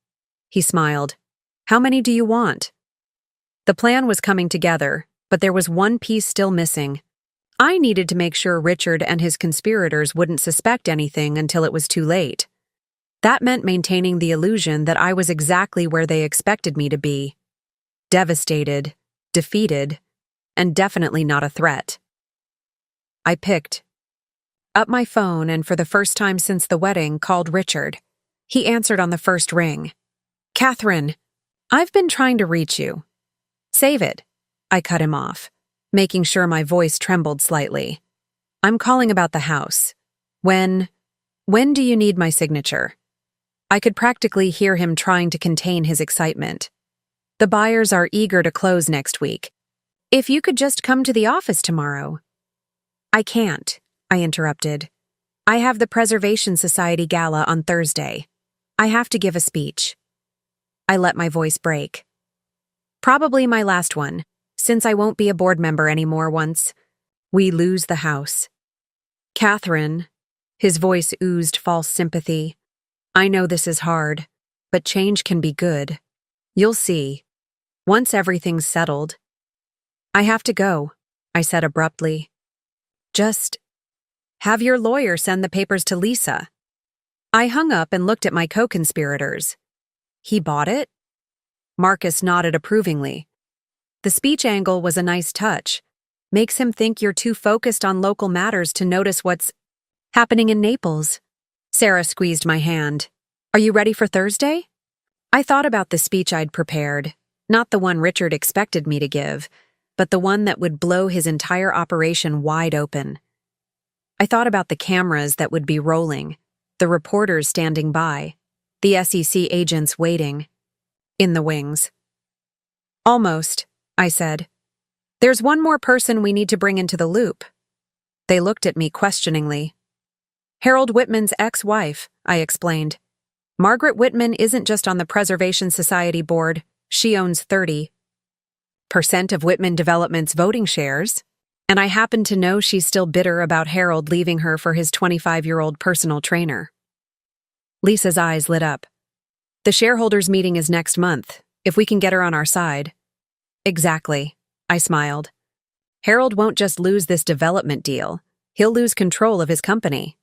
He smiled. How many do you want? The plan was coming together, but there was one piece still missing. I needed to make sure Richard and his conspirators wouldn't suspect anything until it was too late. That meant maintaining the illusion that I was exactly where they expected me to be. Devastated, defeated, and definitely not a threat. I picked up my phone and for the first time since the wedding called Richard. He answered on the first ring. Catherine, I've been trying to reach you. Save it. I cut him off, making sure my voice trembled slightly. I'm calling about the house. When do you need my signature? I could practically hear him trying to contain his excitement. The buyers are eager to close next week. If you could just come to the office tomorrow. I can't, I interrupted. I have the Preservation Society Gala on Thursday. I have to give a speech. I let my voice break. Probably my last one, since I won't be a board member anymore once we lose the house. Catherine, his voice oozed false sympathy. I know this is hard, but change can be good. You'll see. Once everything's settled. I have to go, I said abruptly. Just have your lawyer send the papers to Lisa. I hung up and looked at my co-conspirators. He bought it? Marcus nodded approvingly. The speech angle was a nice touch. Makes him think you're too focused on local matters to notice what's happening in Naples. Sarah squeezed my hand. Are you ready for Thursday? I thought about the speech I'd prepared, not the one Richard expected me to give, but the one that would blow his entire operation wide open. I thought about the cameras that would be rolling, the reporters standing by, the SEC agents waiting. In the wings. Almost, I said. There's one more person we need to bring into the loop. They looked at me questioningly. Harold Whitman's ex-wife, I explained. Margaret Whitman isn't just on the Preservation Society board, she owns 30% of Whitman Development's voting shares, and I happen to know she's still bitter about Harold leaving her for his 25-year-old personal trainer. Lisa's eyes lit up. The shareholders' meeting is next month, if we can get her on our side. Exactly, I smiled. Harold won't just lose this development deal, he'll lose control of his company.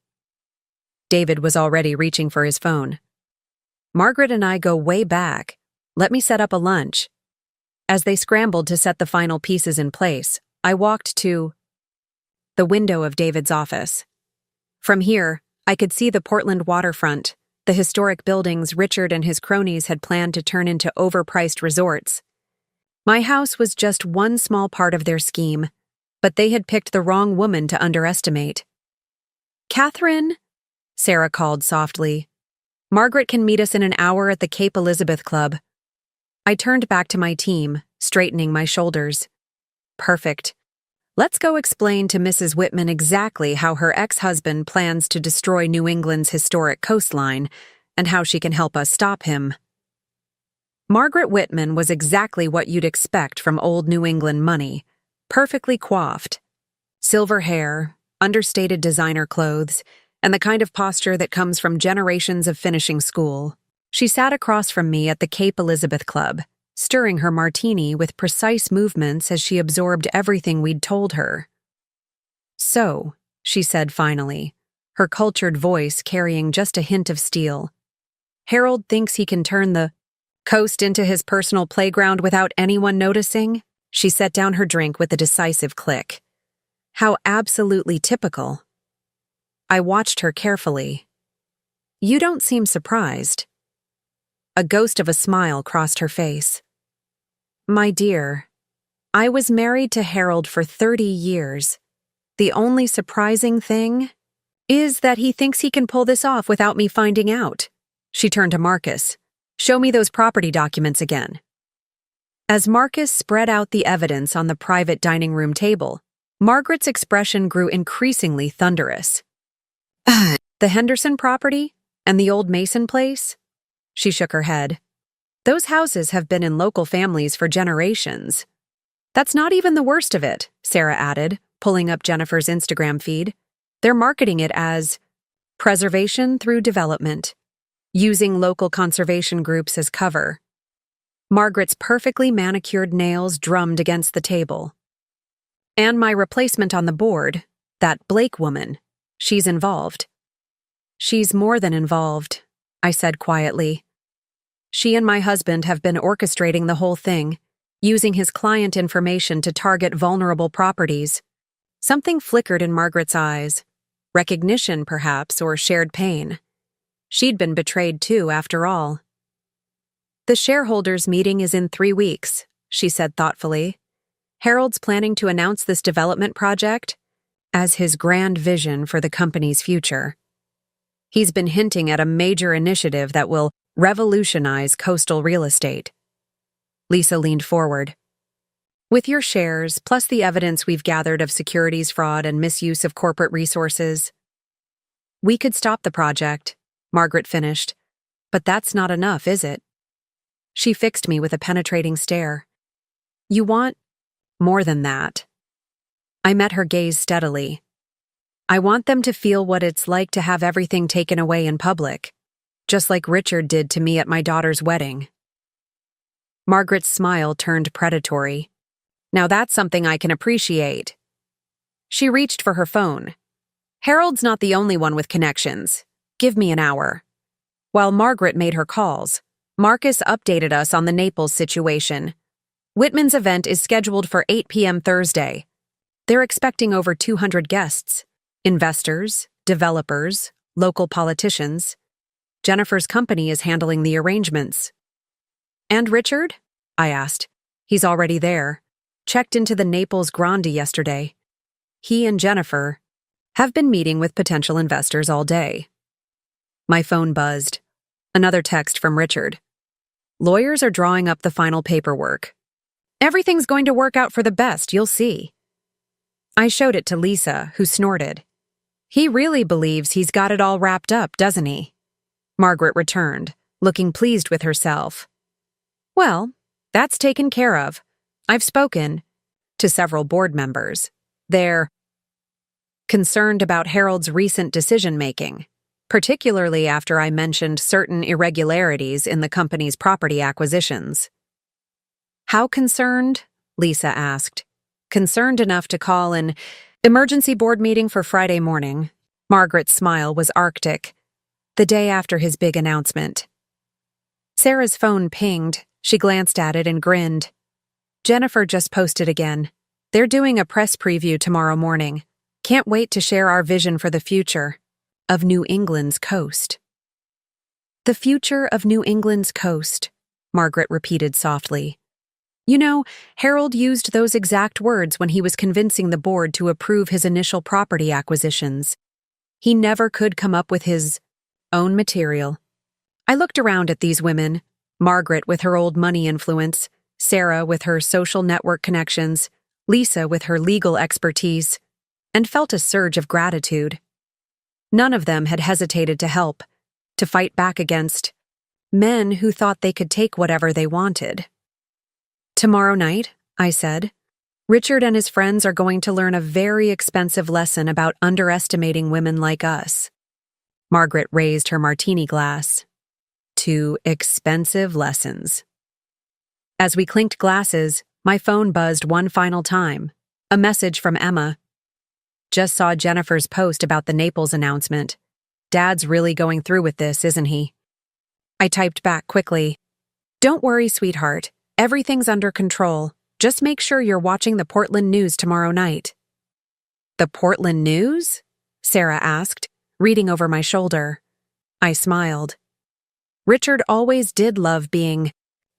David was already reaching for his phone. Margaret and I go way back. Let me set up a lunch. As they scrambled to set the final pieces in place, I walked to the window of David's office. From here, I could see the Portland waterfront, the historic buildings Richard and his cronies had planned to turn into overpriced resorts. My house was just one small part of their scheme, but they had picked the wrong woman to underestimate. Catherine, Sarah called softly. Margaret can meet us in an hour at the Cape Elizabeth Club. I turned back to my team, straightening my shoulders. Perfect. Let's go explain to Mrs. Whitman exactly how her ex-husband plans to destroy New England's historic coastline and how she can help us stop him. Margaret Whitman was exactly what you'd expect from old New England money, perfectly coiffed. Silver hair, understated designer clothes, and the kind of posture that comes from generations of finishing school. She sat across from me at the Cape Elizabeth Club, stirring her martini with precise movements as she absorbed everything we'd told her. So, she said finally, her cultured voice carrying just a hint of steel. Harold thinks he can turn the coast into his personal playground without anyone noticing? She set down her drink with a decisive click. How absolutely typical. I watched her carefully. You don't seem surprised. A ghost of a smile crossed her face. My dear, I was married to Harold for 30 years. The only surprising thing is that he thinks he can pull this off without me finding out. She turned to Marcus. Show me those property documents again. As Marcus spread out the evidence on the private dining room table, Margaret's expression grew increasingly thunderous. The Henderson property? And the old Mason place? She shook her head. Those houses have been in local families for generations. That's not even the worst of it, Sarah added, pulling up Jennifer's Instagram feed. They're marketing it as preservation through development, using local conservation groups as cover. Margaret's perfectly manicured nails drummed against the table. And my replacement on the board, that Blake woman, she's involved. She's more than involved, I said quietly. She and my husband have been orchestrating the whole thing, using his client information to target vulnerable properties. Something flickered in Margaret's eyes. Recognition, perhaps, or shared pain. She'd been betrayed too, after all. The shareholders' meeting is in 3 weeks, she said thoughtfully. Harold's planning to announce this development project as his grand vision for the company's future. He's been hinting at a major initiative that will revolutionize coastal real estate. Lisa leaned forward. With your shares, plus the evidence we've gathered of securities fraud and misuse of corporate resources, we could stop the project, Margaret finished. But that's not enough, is it? She fixed me with a penetrating stare. You want more than that. I met her gaze steadily. I want them to feel what it's like to have everything taken away in public, just like Richard did to me at my daughter's wedding. Margaret's smile turned predatory. Now that's something I can appreciate. She reached for her phone. Harold's not the only one with connections. Give me an hour. While Margaret made her calls, Marcus updated us on the Naples situation. Whitman's event is scheduled for 8 p.m. Thursday. They're expecting over 200 guests. Investors, developers, local politicians. Jennifer's company is handling the arrangements. And Richard? I asked. He's already there. Checked into the Naples Grande yesterday. He and Jennifer have been meeting with potential investors all day. My phone buzzed. Another text from Richard. Lawyers are drawing up the final paperwork. Everything's going to work out for the best, you'll see. I showed it to Lisa, who snorted. He really believes he's got it all wrapped up, doesn't he? Margaret returned, looking pleased with herself. Well, that's taken care of. I've spoken to several board members. They're concerned about Harold's recent decision-making, particularly after I mentioned certain irregularities in the company's property acquisitions. How concerned? Lisa asked. Concerned enough to call an emergency board meeting for Friday morning. Margaret's smile was arctic. The day after his big announcement. Sarah's phone pinged. She glanced at it and grinned. Jennifer just posted again. They're doing a press preview tomorrow morning. Can't wait to share our vision for the future of New England's coast. The future of New England's coast, Margaret repeated softly. You know, Harold used those exact words when he was convincing the board to approve his initial property acquisitions. He never could come up with his own material. I looked around at these women, Margaret with her old money influence, Sarah with her social network connections, Lisa with her legal expertise, and felt a surge of gratitude. None of them had hesitated to help, to fight back against men who thought they could take whatever they wanted. Tomorrow night, I said, Richard and his friends are going to learn a very expensive lesson about underestimating women like us. Margaret raised her martini glass. 2 expensive lessons. As we clinked glasses, my phone buzzed one final time. A message from Emma. Just saw Jennifer's post about the Naples announcement. Dad's really going through with this, isn't he? I typed back quickly. Don't worry, sweetheart. Everything's under control. Just make sure you're watching the Portland news tomorrow night. The Portland news? Sarah asked, reading over my shoulder. I smiled. Richard always did love being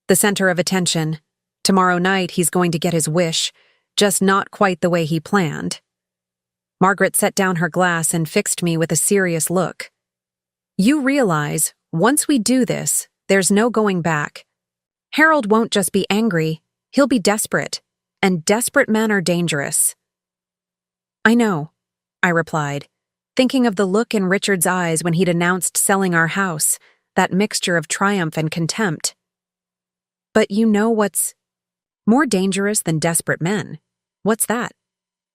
the center of attention. Tomorrow night he's going to get his wish, just not quite the way he planned. Margaret set down her glass and fixed me with a serious look. You realize, once we do this, there's no going back. Harold won't just be angry, he'll be desperate, and desperate men are dangerous. I know, I replied, thinking of the look in Richard's eyes when he'd announced selling our house, that mixture of triumph and contempt. But you know what's more dangerous than desperate men? What's that?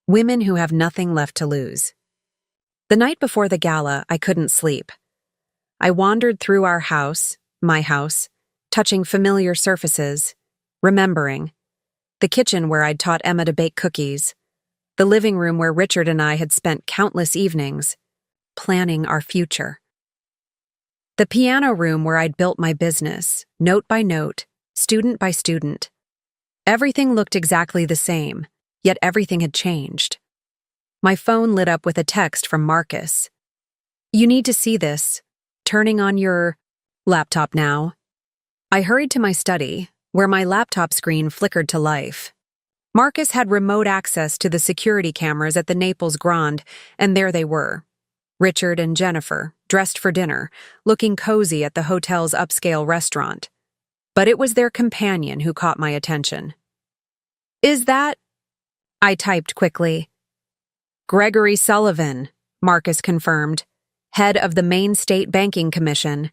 Women who have nothing left to lose. The night before the gala, I couldn't sleep. I wandered through our house, my house, touching familiar surfaces, remembering. The kitchen where I'd taught Emma to bake cookies. The living room where Richard and I had spent countless evenings, planning our future. The piano room where I'd built my business, note by note, student by student. Everything looked exactly the same, yet everything had changed. My phone lit up with a text from Marcus. You need to see this. Turning on your laptop now. I hurried to my study, where my laptop screen flickered to life. Marcus had remote access to the security cameras at the Naples Grand, and there they were. Richard and Jennifer, dressed for dinner, looking cozy at the hotel's upscale restaurant. But it was their companion who caught my attention. Is that? I typed quickly. Gregory Sullivan, Marcus confirmed, head of the Maine State Banking Commission.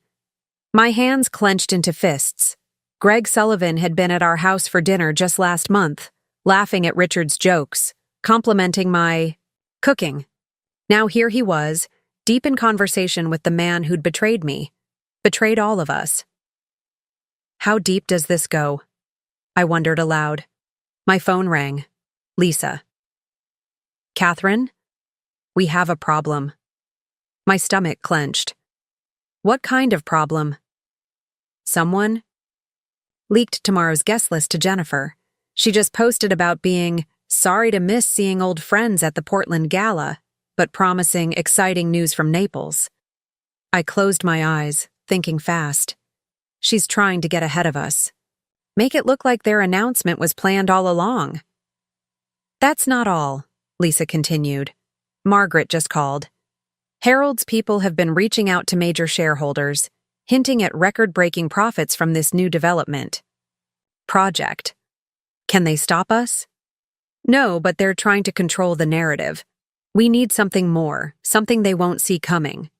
My hands clenched into fists. Greg Sullivan had been at our house for dinner just last month, laughing at Richard's jokes, complimenting my cooking. Now here he was, deep in conversation with the man who'd betrayed me, betrayed all of us. How deep does this go? I wondered aloud. My phone rang. Lisa. Catherine? We have a problem. My stomach clenched. What kind of problem? Someone leaked tomorrow's guest list to Jennifer. She just posted about being sorry to miss seeing old friends at the Portland Gala, but promising exciting news from Naples. I closed my eyes, thinking fast. She's trying to get ahead of us. Make it look like their announcement was planned all along. That's not all, Lisa continued. Margaret just called. Harold's people have been reaching out to major shareholders, hinting at record-breaking profits from this new development. Project. Can they stop us? No, but they're trying to control the narrative. We need something more, something they won't see coming.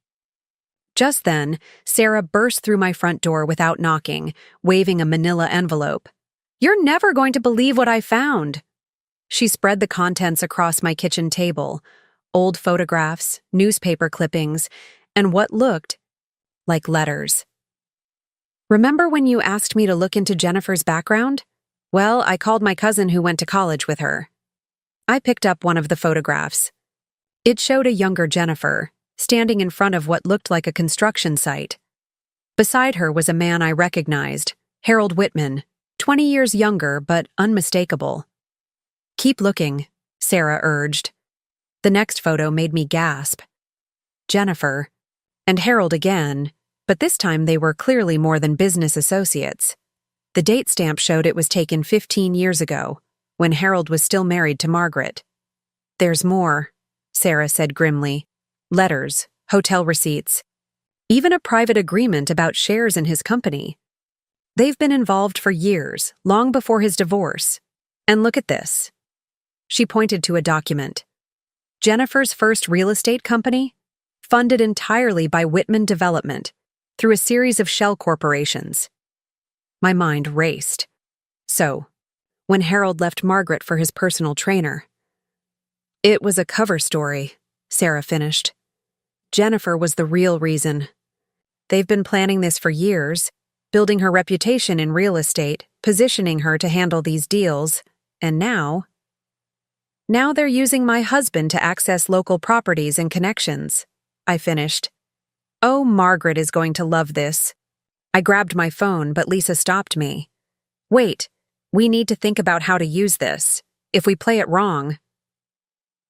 Just then, Sarah burst through my front door without knocking, waving a manila envelope. "You're never going to believe what I found." She spread the contents across my kitchen table, old photographs, newspaper clippings, and what looked like letters. "Remember when you asked me to look into Jennifer's background? Well, I called my cousin who went to college with her." I picked up one of the photographs. It showed a younger Jennifer, standing in front of what looked like a construction site. Beside her was a man I recognized, Harold Whitman, 20 years younger but unmistakable. "Keep looking," Sarah urged. The next photo made me gasp. Jennifer, and Harold again, but this time they were clearly more than business associates. The date stamp showed it was taken 15 years ago, when Harold was still married to Margaret. "There's more," Sarah said grimly. "Letters, hotel receipts, even a private agreement about shares in his company. They've been involved for years, long before his divorce. And look at this." She pointed to a document. Jennifer's first real estate company, funded entirely by Whitman Development through a series of shell corporations. My mind raced. So, when Harold left Margaret for his personal trainer. "It was a cover story," Sarah finished. "Jennifer was the real reason. They've been planning this for years, building her reputation in real estate, positioning her to handle these deals, and now they're using my husband to access local properties and connections," I finished. "Oh, Margaret is going to love this." I grabbed my phone, but Lisa stopped me. "Wait, we need to think about how to use this. If we play it wrong—"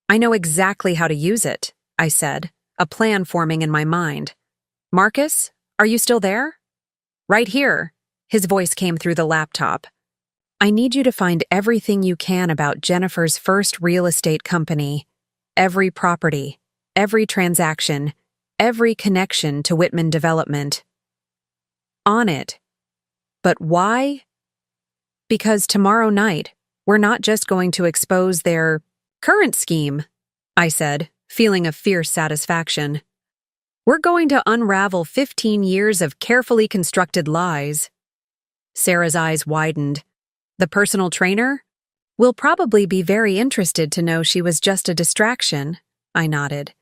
"I know exactly how to use it," I said, a plan forming in my mind. "Marcus, are you still there?" "Right here," his voice came through the laptop. "I need you to find everything you can about Jennifer's first real estate company. Every property, every transaction, every connection to Whitman Development. On it. But why? Because tomorrow night, we're not just going to expose their current scheme," I said, feeling a fierce satisfaction. "We're going to unravel 15 years of carefully constructed lies." Sarah's eyes widened. "The personal trainer? Will probably be very interested to know she was just a distraction," I nodded.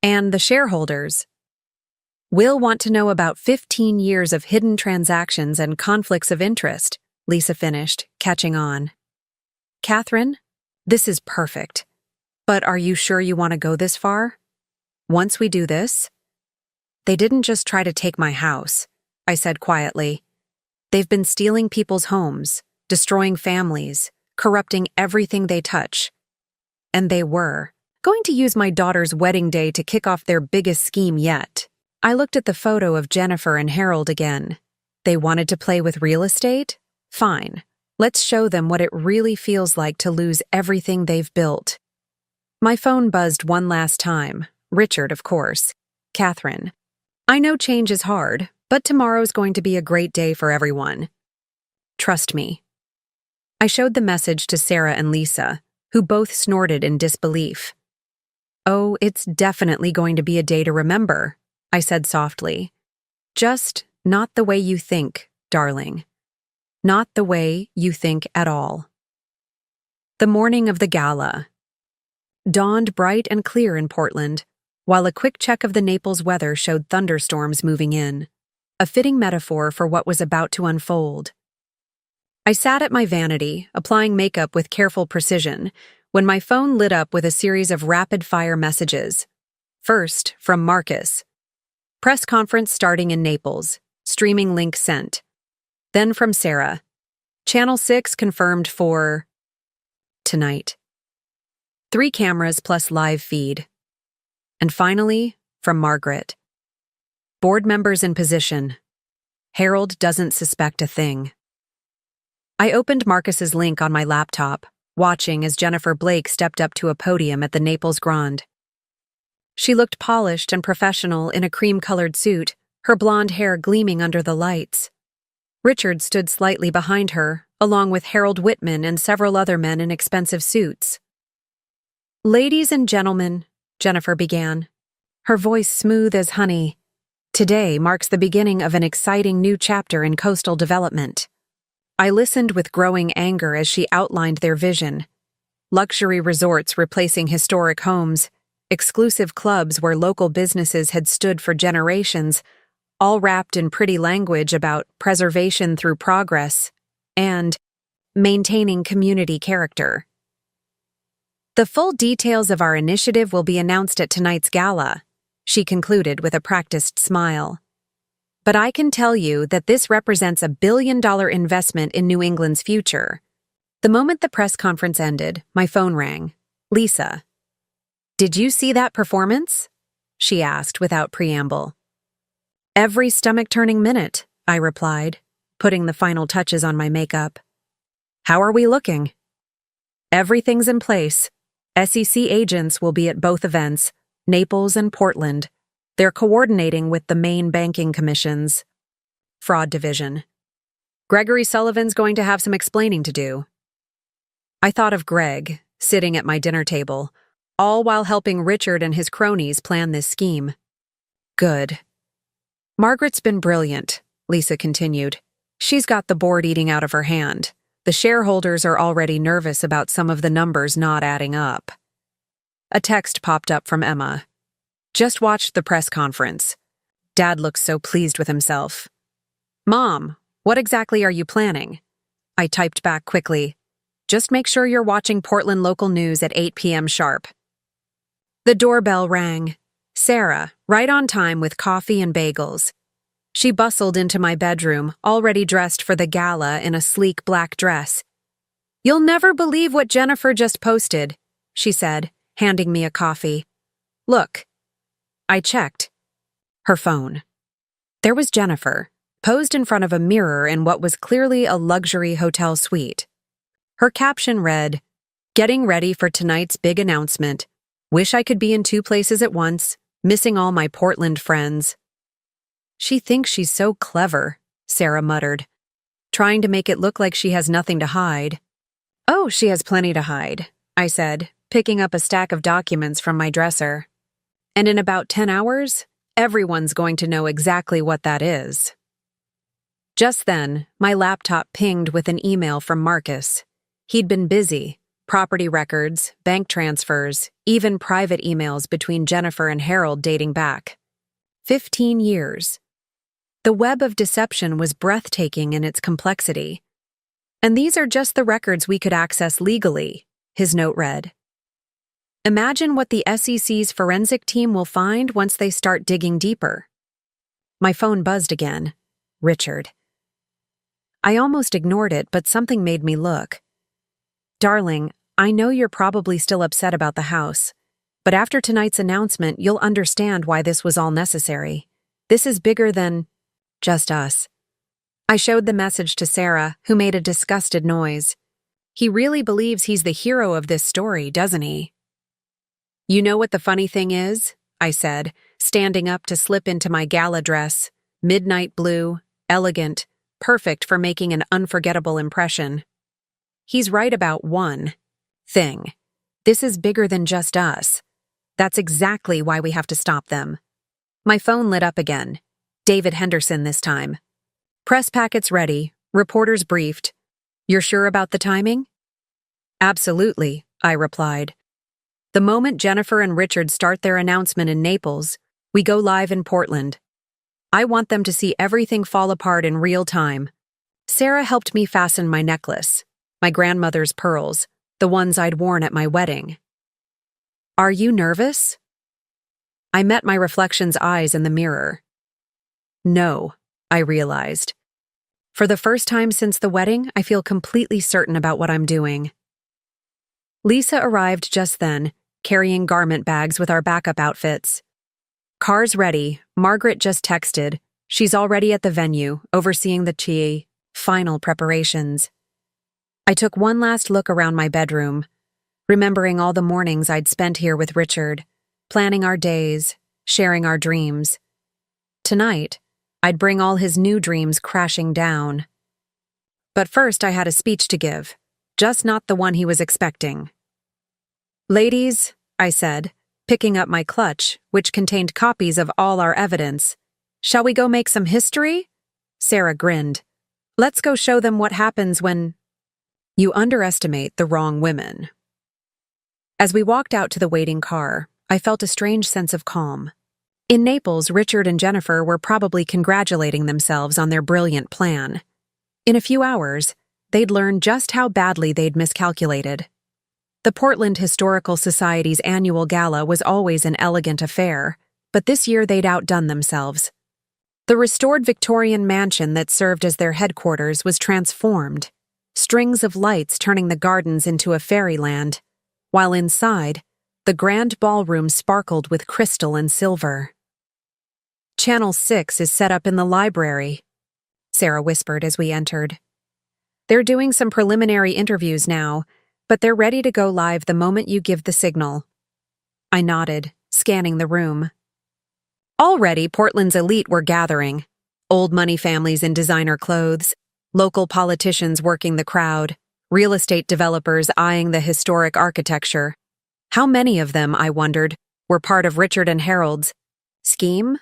"And the shareholders? We'll want to know about 15 years of hidden transactions and conflicts of interest," Lisa finished, catching on. "Catherine, this is perfect. But are you sure you want to go this far? Once we do this—" "They didn't just try to take my house," I said quietly. "They've been stealing people's homes, destroying families, corrupting everything they touch. And they were going to use my daughter's wedding day to kick off their biggest scheme yet." I looked at the photo of Jennifer and Harold again. They wanted to play with real estate? Fine. Let's show them what it really feels like to lose everything they've built. My phone buzzed one last time. Richard, of course. "Catherine, I know change is hard, but tomorrow's going to be a great day for everyone. Trust me." I showed the message to Sarah and Lisa, who both snorted in disbelief. "Oh, it's definitely going to be a day to remember," I said softly. "Just not the way you think, darling. Not the way you think at all." The morning of the gala dawned bright and clear in Portland, while a quick check of the Naples weather showed thunderstorms moving in, a fitting metaphor for what was about to unfold. I sat at my vanity, applying makeup with careful precision, when my phone lit up with a series of rapid-fire messages. First, from Marcus. "Press conference starting in Naples. Streaming link sent." Then from Sarah. "Channel 6 confirmed for tonight. 3 cameras plus live feed." And finally, from Margaret. "Board members in position. Harold doesn't suspect a thing." I opened Marcus's link on my laptop, watching as Jennifer Blake stepped up to a podium at the Naples Grand. She looked polished and professional in a cream-colored suit, her blonde hair gleaming under the lights. Richard stood slightly behind her, along with Harold Whitman and several other men in expensive suits. "Ladies and gentlemen," Jennifer began, her voice smooth as honey, "today marks the beginning of an exciting new chapter in coastal development." I listened with growing anger as she outlined their vision. Luxury resorts replacing historic homes, exclusive clubs where local businesses had stood for generations, all wrapped in pretty language about preservation through progress and maintaining community character. "The full details of our initiative will be announced at tonight's gala," she concluded with a practiced smile. "But I can tell you that this represents $1 billion investment in New England's future." The moment the press conference ended, my phone rang. "Lisa." "Did you see that performance?" she asked without preamble. "Every stomach-turning minute," I replied, putting the final touches on my makeup. "How are we looking?" "Everything's in place. SEC agents will be at both events, Naples and Portland. They're coordinating with the Maine banking commissions. Fraud division. Gregory Sullivan's going to have some explaining to do." I thought of Greg, sitting at my dinner table, all while helping Richard and his cronies plan this scheme. Good. "Margaret's been brilliant," Lisa continued. "She's got the board eating out of her hand. The shareholders are already nervous about some of the numbers not adding up." A text popped up from Emma. "Just watched the press conference. Dad looks so pleased with himself." "Mom, what exactly are you planning?" I typed back quickly. "Just make sure you're watching Portland local news at 8 p.m. sharp." The doorbell rang. Sarah, right on time with coffee and bagels. She bustled into my bedroom, already dressed for the gala in a sleek black dress. "You'll never believe what Jennifer just posted," she said, handing me a coffee. "Look." I checked. Her phone. There was Jennifer, posed in front of a mirror in what was clearly a luxury hotel suite. Her caption read, "Getting ready for tonight's big announcement. Wish I could be in 2 places at once. Missing all my Portland friends." "She thinks she's so clever," Sarah muttered, trying to make it look like she has nothing to hide. "Oh, she has plenty to hide," I said, picking up a stack of documents from my dresser. "And in about 10 hours, everyone's going to know exactly what that is." Just then, my laptop pinged with an email from Marcus. He'd been busy. Property records, bank transfers, even private emails between Jennifer and Harold dating back 15 years. The web of deception was breathtaking in its complexity. "And these are just the records we could access legally," his note read. "Imagine what the SEC's forensic team will find once they start digging deeper." My phone buzzed again. Richard. I almost ignored it, but something made me look. "Darling, I know you're probably still upset about the house, but after tonight's announcement, you'll understand why this was all necessary. This is bigger than just us." I showed the message to Sarah, who made a disgusted noise. "He really believes he's the hero of this story, doesn't he?" "You know what the funny thing is?" I said, standing up to slip into my gala dress, midnight blue, elegant, perfect for making an unforgettable impression. "He's right about one thing. This is bigger than just us. That's exactly why we have to stop them." My phone lit up again. David Henderson this time. "Press packets ready. Reporters briefed. You're sure about the timing?" "Absolutely," I replied. "The moment Jennifer and Richard start their announcement in Naples, we go live in Portland. I want them to see everything fall apart in real time." Sarah helped me fasten my necklace, my grandmother's pearls, the ones I'd worn at my wedding. "Are you nervous?" I met my reflection's eyes in the mirror. "No," I realized. "For the first time since the wedding, I feel completely certain about what I'm doing." Lisa arrived just then, carrying garment bags with our backup outfits. "Car's ready. Margaret just texted. She's already at the venue, overseeing the final preparations." I took one last look around my bedroom, remembering all the mornings I'd spent here with Richard, planning our days, sharing our dreams. Tonight, I'd bring all his new dreams crashing down. But first I had a speech to give, just not the one he was expecting. "Ladies," I said, picking up my clutch, which contained copies of all our evidence. "Shall we go make some history?" Sarah grinned. "Let's go show them what happens when—" "You underestimate the wrong women." As we walked out to the waiting car, I felt a strange sense of calm. In Naples, Richard and Jennifer were probably congratulating themselves on their brilliant plan. In a few hours, they'd learn just how badly they'd miscalculated. The Portland Historical Society's annual gala was always an elegant affair, but this year they'd outdone themselves. The restored Victorian mansion that served as their headquarters was transformed, strings of lights turning the gardens into a fairyland, while inside, the grand ballroom sparkled with crystal and silver. "Channel 6 is set up in the library," Sarah whispered as we entered. "They're doing some preliminary interviews now, but they're ready to go live the moment you give the signal." I nodded, scanning the room. Already, Portland's elite were gathering. Old money families in designer clothes, local politicians working the crowd, real estate developers eyeing the historic architecture. How many of them, I wondered, were part of Richard and Harold's scheme?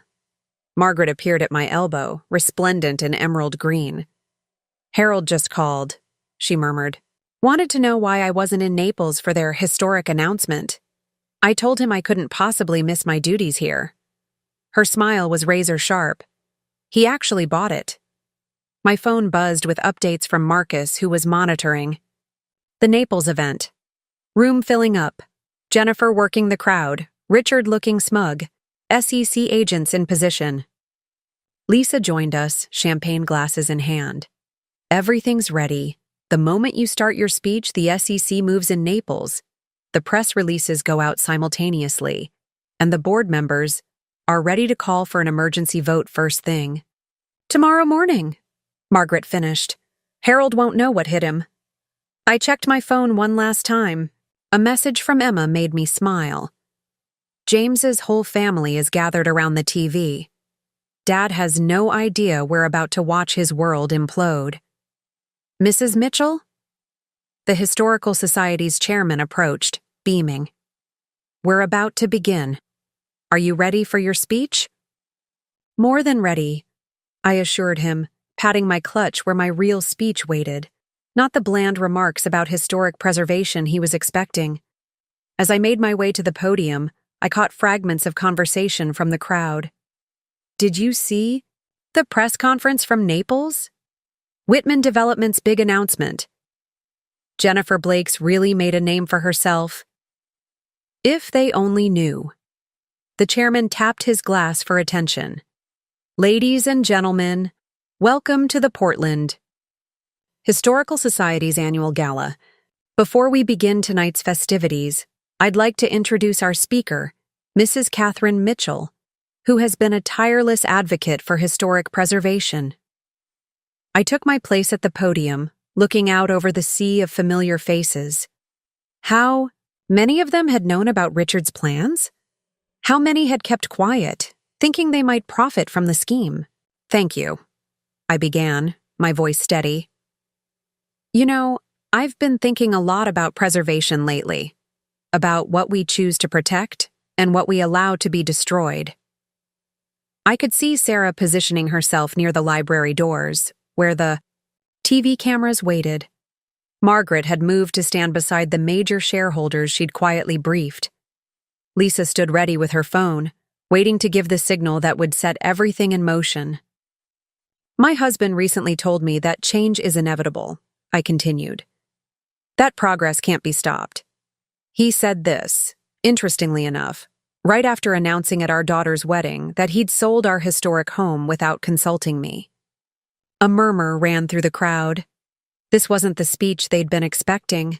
Margaret appeared at my elbow, resplendent in emerald green. "Harold just called," she murmured. "Wanted to know why I wasn't in Naples for their historic announcement. I told him I couldn't possibly miss my duties here." Her smile was razor-sharp. "He actually bought it." My phone buzzed with updates from Marcus, who was monitoring. The Naples event. Room filling up. Jennifer working the crowd, Richard looking smug, SEC agents in position. Lisa joined us, champagne glasses in hand. "Everything's ready. The moment you start your speech, the SEC moves in Naples. The press releases go out simultaneously, and the board members are ready to call for an emergency vote first thing." "Tomorrow morning," Margaret finished. "Harold won't know what hit him." I checked my phone one last time. A message from Emma made me smile. "James's whole family is gathered around the TV. Dad has no idea we're about to watch his world implode." "Mrs. Mitchell?" The Historical Society's chairman approached, beaming. "We're about to begin. Are you ready for your speech?" "More than ready," I assured him, patting my clutch where my real speech waited, not the bland remarks about historic preservation he was expecting. As I made my way to the podium, I caught fragments of conversation from the crowd. "Did you see the press conference from Naples? Whitman Development's big announcement. Jennifer Blake's really made a name for herself." If they only knew. The chairman tapped his glass for attention. "Ladies and gentlemen, welcome to the Portland Historical Society's annual gala. Before we begin tonight's festivities, I'd like to introduce our speaker, Mrs. Catherine Mitchell, who has been a tireless advocate for historic preservation." I took my place at the podium, looking out over the sea of familiar faces. How many of them had known about Richard's plans? How many had kept quiet, thinking they might profit from the scheme? "Thank you," I began, my voice steady. "You know, I've been thinking a lot about preservation lately, about what we choose to protect and what we allow to be destroyed." I could see Sarah positioning herself near the library doors, where the TV cameras waited. Margaret had moved to stand beside the major shareholders she'd quietly briefed. Lisa stood ready with her phone, waiting to give the signal that would set everything in motion. "My husband recently told me that change is inevitable," I continued. "That progress can't be stopped. He said this, interestingly enough, right after announcing at our daughter's wedding that he'd sold our historic home without consulting me." A murmur ran through the crowd. This wasn't the speech they'd been expecting.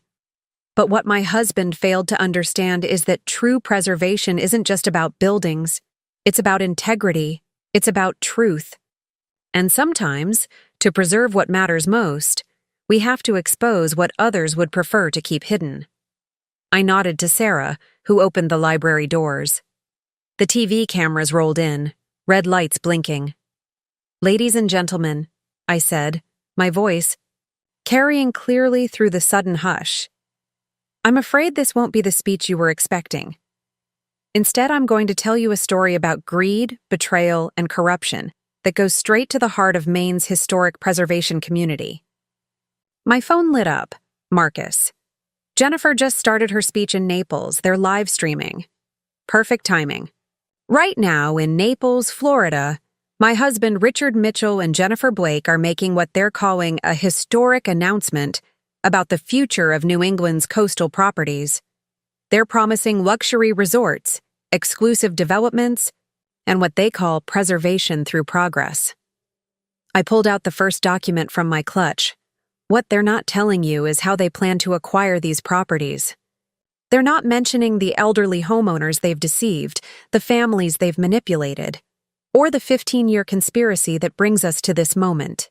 But what my husband failed to understand is that true preservation isn't just about buildings. It's about integrity. It's about truth. And sometimes, to preserve what matters most, we have to expose what others would prefer to keep hidden. I nodded to Sarah, who opened the library doors. The TV cameras rolled in, red lights blinking. Ladies and gentlemen, I said, my voice carrying clearly through the sudden hush. I'm afraid this won't be the speech you were expecting. Instead, I'm going to tell you a story about greed, betrayal, and corruption that goes straight to the heart of Maine's historic preservation community. My phone lit up. Marcus. Jennifer just started her speech in Naples. They're live streaming. Perfect timing. Right now, in Naples, Florida, my husband Richard Mitchell and Jennifer Blake are making what they're calling a historic announcement about the future of New England's coastal properties. They're promising luxury resorts, exclusive developments, and what they call preservation through progress. I pulled out the first document from my clutch. What they're not telling you is how they plan to acquire these properties. They're not mentioning the elderly homeowners they've deceived, the families they've manipulated, or the 15-year conspiracy that brings us to this moment.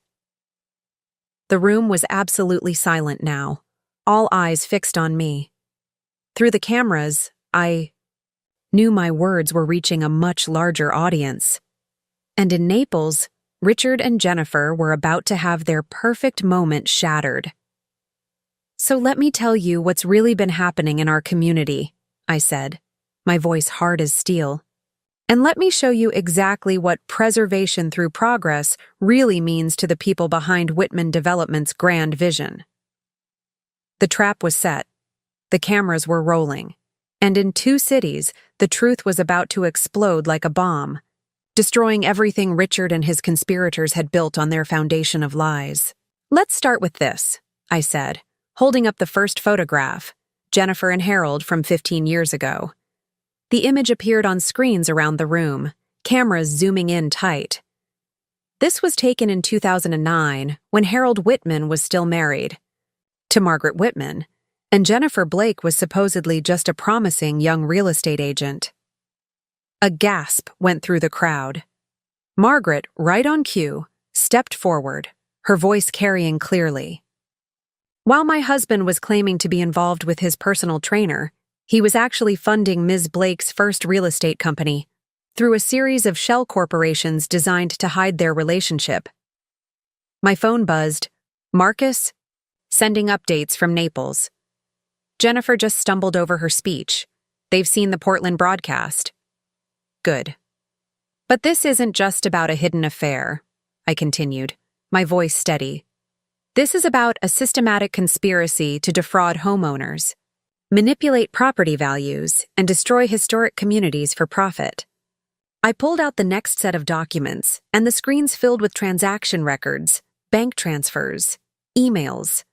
The room was absolutely silent now, all eyes fixed on me. Through the cameras, I knew my words were reaching a much larger audience. And in Naples, Richard and Jennifer were about to have their perfect moment shattered. So let me tell you what's really been happening in our community, I said, my voice hard as steel. And let me show you exactly what preservation through progress really means to the people behind Whitman Development's grand vision. The trap was set. The cameras were rolling. And in 2 cities, the truth was about to explode like a bomb, destroying everything Richard and his conspirators had built on their foundation of lies. Let's start with this, I said, holding up the first photograph, Jennifer and Harold from 15 years ago. The image appeared on screens around the room, cameras zooming in tight. This was taken in 2009, when Harold Whitman was still married to Margaret Whitman, and Jennifer Blake was supposedly just a promising young real estate agent. A gasp went through the crowd. Margaret, right on cue, stepped forward, her voice carrying clearly. While my husband was claiming to be involved with his personal trainer, he was actually funding Ms. Blake's first real estate company through a series of shell corporations designed to hide their relationship. My phone buzzed. Marcus? Sending updates from Naples. Jennifer just stumbled over her speech. They've seen the Portland broadcast. Good. But this isn't just about a hidden affair, I continued, my voice steady. This is about a systematic conspiracy to defraud homeowners, manipulate property values, and destroy historic communities for profit. I pulled out the next set of documents, and the screens filled with transaction records, bank transfers, emails.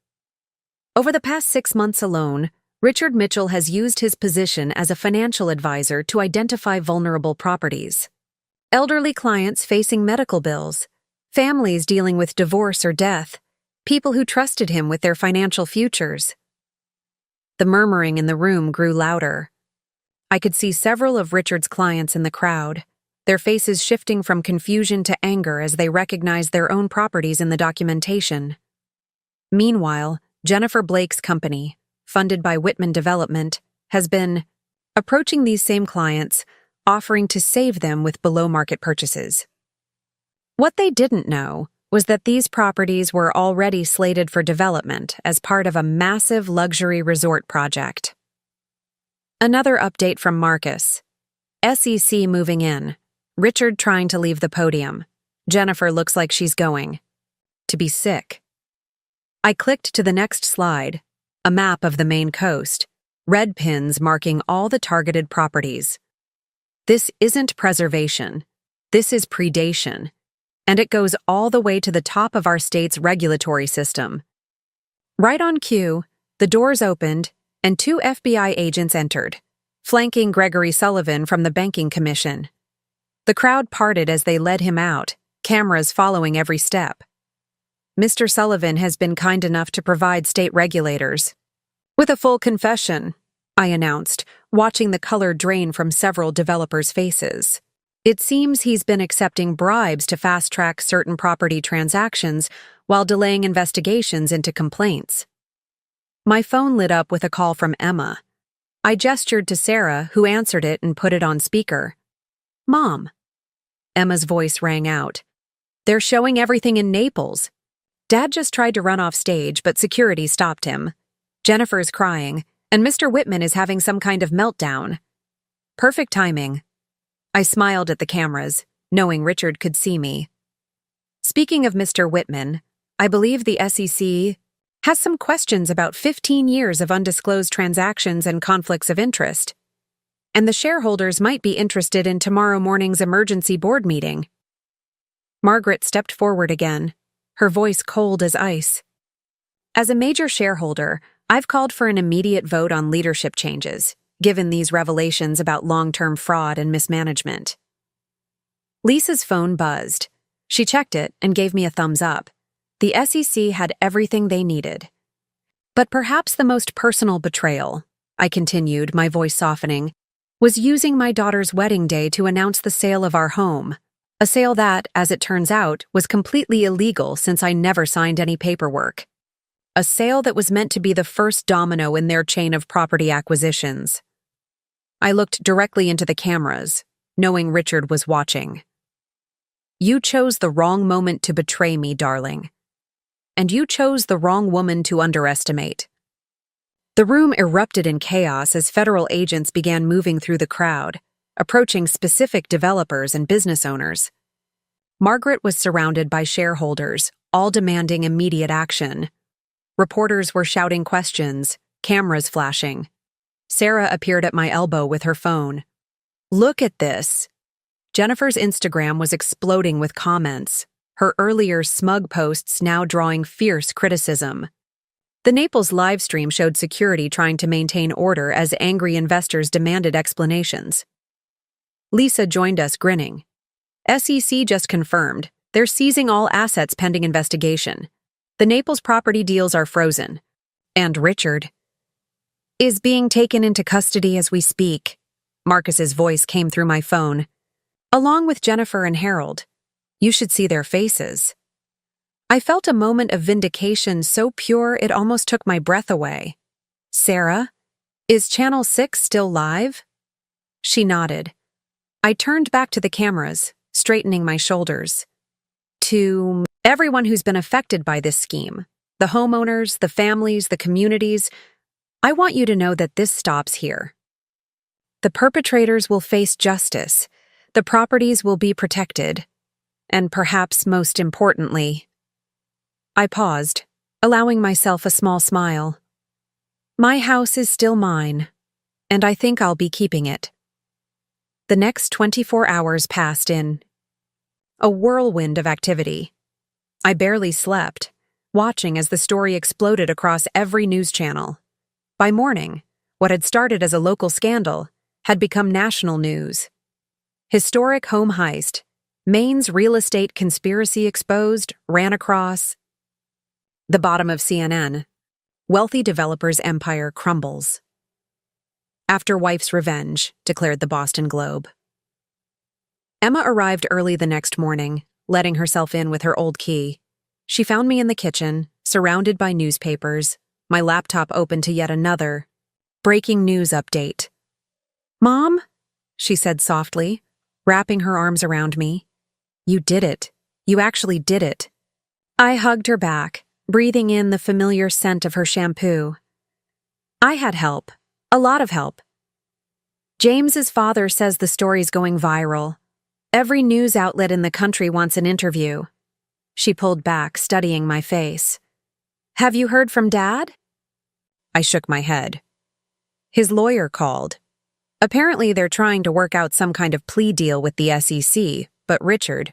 Over the past 6 months alone, Richard Mitchell has used his position as a financial advisor to identify vulnerable properties. Elderly clients facing medical bills, families dealing with divorce or death, people who trusted him with their financial futures. The murmuring in the room grew louder. I could see several of Richard's clients in the crowd, their faces shifting from confusion to anger as they recognized their own properties in the documentation. Meanwhile, Jennifer Blake's company, funded by Whitman Development, has been approaching these same clients, offering to save them with below-market purchases. What they didn't know was that these properties were already slated for development as part of a massive luxury resort project. Another update from Marcus. SEC moving in. Richard trying to leave the podium. Jennifer looks like she's going to be sick. I clicked to the next slide, a map of the Maine coast, red pins marking all the targeted properties. This isn't preservation. This is predation. And it goes all the way to the top of our state's regulatory system. Right on cue, the doors opened, and 2 FBI agents entered, flanking Gregory Sullivan from the Banking Commission. The crowd parted as they led him out, cameras following every step. Mr. Sullivan has been kind enough to provide state regulators with a full confession, I announced, watching the color drain from several developers' faces. It seems he's been accepting bribes to fast-track certain property transactions while delaying investigations into complaints. My phone lit up with a call from Emma. I gestured to Sarah, who answered it and put it on speaker. Mom. Emma's voice rang out. They're showing everything in Naples. Dad just tried to run off stage, but security stopped him. Jennifer's crying, and Mr. Whitman is having some kind of meltdown. Perfect timing. I smiled at the cameras, knowing Richard could see me. Speaking of Mr. Whitman, I believe the SEC has some questions about 15 years of undisclosed transactions and conflicts of interest. And the shareholders might be interested in tomorrow morning's emergency board meeting. Margaret stepped forward again, her voice cold as ice. As a major shareholder, I've called for an immediate vote on leadership changes, given these revelations about long-term fraud and mismanagement. Lisa's phone buzzed. She checked it and gave me a thumbs up. The SEC had everything they needed. But perhaps the most personal betrayal, I continued, my voice softening, was using my daughter's wedding day to announce the sale of our home. A sale that, as it turns out, was completely illegal since I never signed any paperwork. A sale that was meant to be the first domino in their chain of property acquisitions. I looked directly into the cameras, knowing Richard was watching. You chose the wrong moment to betray me, darling. And you chose the wrong woman to underestimate. The room erupted in chaos as federal agents began moving through the crowd, approaching specific developers and business owners. Margaret was surrounded by shareholders, all demanding immediate action. Reporters were shouting questions, cameras flashing. Sarah appeared at my elbow with her phone. Look at this. Jennifer's Instagram was exploding with comments, her earlier smug posts now drawing fierce criticism. The Naples livestream showed security trying to maintain order as angry investors demanded explanations. Lisa joined us, grinning. SEC just confirmed they're seizing all assets pending investigation. The Naples property deals are frozen. And Richard is being taken into custody as we speak. Marcus's voice came through my phone. Along with Jennifer and Harold. You should see their faces. I felt a moment of vindication so pure it almost took my breath away. Sarah, is Channel 6 still live? She nodded. I turned back to the cameras, straightening my shoulders. To everyone who's been affected by this scheme, the homeowners, the families, the communities, I want you to know that this stops here. The perpetrators will face justice, the properties will be protected, and perhaps most importantly, I paused, allowing myself a small smile. My house is still mine, and I think I'll be keeping it. The next 24 hours passed in a whirlwind of activity. I barely slept, watching as the story exploded across every news channel. By morning, what had started as a local scandal had become national news. Historic home heist, Maine's real estate conspiracy exposed, ran across the bottom of CNN. Wealthy developer's empire crumbles. After wife's revenge, declared the Boston Globe. Emma arrived early the next morning, letting herself in with her old key. She found me in the kitchen, surrounded by newspapers, my laptop open to yet another breaking news update. Mom, she said softly, wrapping her arms around me. You did it. You actually did it. I hugged her back, breathing in the familiar scent of her shampoo. I had help. A lot of help. James's father says the story's going viral. Every news outlet in the country wants an interview. She pulled back, studying my face. Have you heard from Dad? I shook my head. His lawyer called. Apparently they're trying to work out some kind of plea deal with the SEC, but Richard...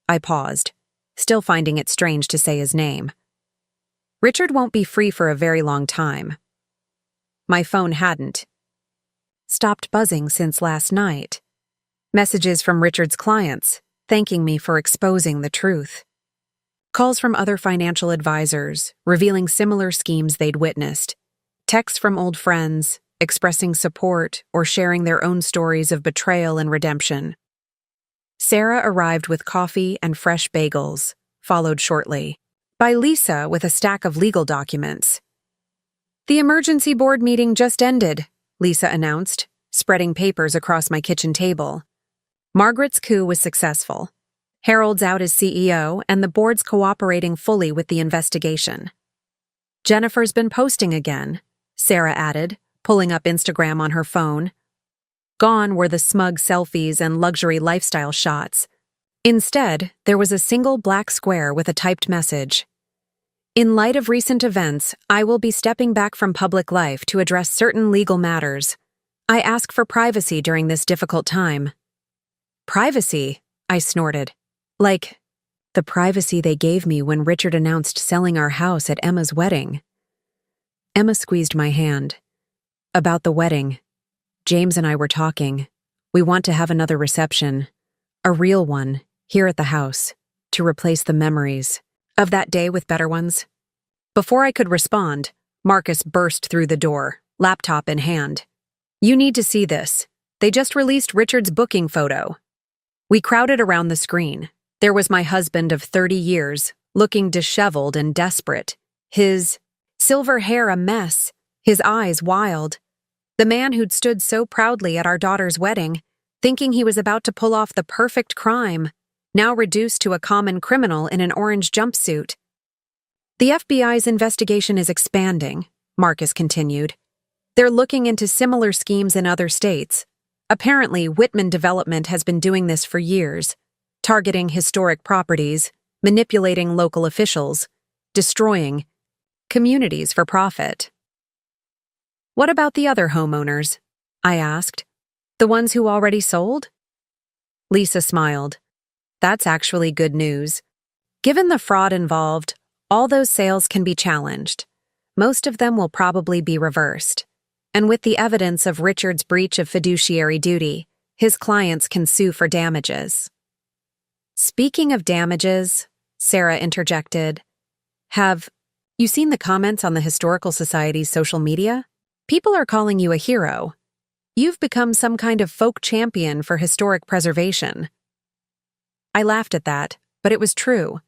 I paused, still finding it strange to say his name. Richard won't be free for a very long time. My phone hadn't stopped buzzing since last night. Messages from Richard's clients, thanking me for exposing the truth. Calls from other financial advisors, revealing similar schemes they'd witnessed. Texts from old friends, expressing support or sharing their own stories of betrayal and redemption. Sarah arrived with coffee and fresh bagels, followed shortly by Lisa with a stack of legal documents. The emergency board meeting just ended, Lisa announced, spreading papers across my kitchen table. Margaret's coup was successful. Harold's out as CEO, and the board's cooperating fully with the investigation. Jennifer's been posting again, Sarah added, pulling up Instagram on her phone. Gone were the smug selfies and luxury lifestyle shots. Instead, there was a single black square with a typed message. In light of recent events, I will be stepping back from public life to address certain legal matters. I ask for privacy during this difficult time. Privacy? I snorted. Like, the privacy they gave me when Richard announced selling our house at Emma's wedding. Emma squeezed my hand. About the wedding. James and I were talking. We want to have another reception. A real one, here at the house, to replace the memories of that day with better ones. Before I could respond, Marcus burst through the door, laptop in hand. You need to see this. They just released Richard's booking photo. We crowded around the screen. There was my husband of 30 years, looking disheveled and desperate. His silver hair a mess, his eyes wild. The man who'd stood so proudly at our daughter's wedding, thinking he was about to pull off the perfect crime, now reduced to a common criminal in an orange jumpsuit. The FBI's investigation is expanding, Marcus continued. They're looking into similar schemes in other states. Apparently, Whitman Development has been doing this for years, targeting historic properties, manipulating local officials, destroying communities for profit. What about the other homeowners? I asked. The ones who already sold? Lisa smiled. That's actually good news. Given the fraud involved, all those sales can be challenged. Most of them will probably be reversed. And with the evidence of Richard's breach of fiduciary duty, his clients can sue for damages. Speaking of damages, Sarah interjected, have you seen the comments on the Historical Society's social media? People are calling you a hero. You've become some kind of folk champion for historic preservation. I laughed at that, but it was true.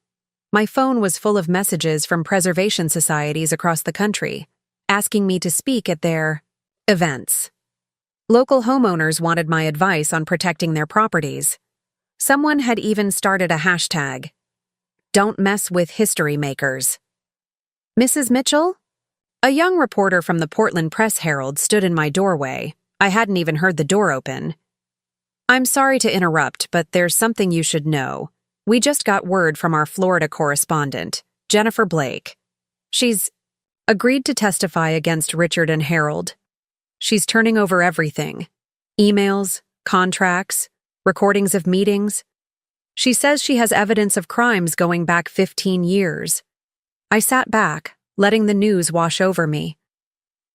My phone was full of messages from preservation societies across the country, asking me to speak at their events. Local homeowners wanted my advice on protecting their properties. Someone had even started a hashtag, "Don't mess with history makers." Mrs. Mitchell? A young reporter from the Portland Press-Herald stood in my doorway. I hadn't even heard the door open. I'm sorry to interrupt, but there's something you should know. We just got word from our Florida correspondent, Jennifer Blake. She's agreed to testify against Richard and Harold. She's turning over everything. Emails, contracts, recordings of meetings. She says she has evidence of crimes going back 15 years. I sat back, letting the news wash over me.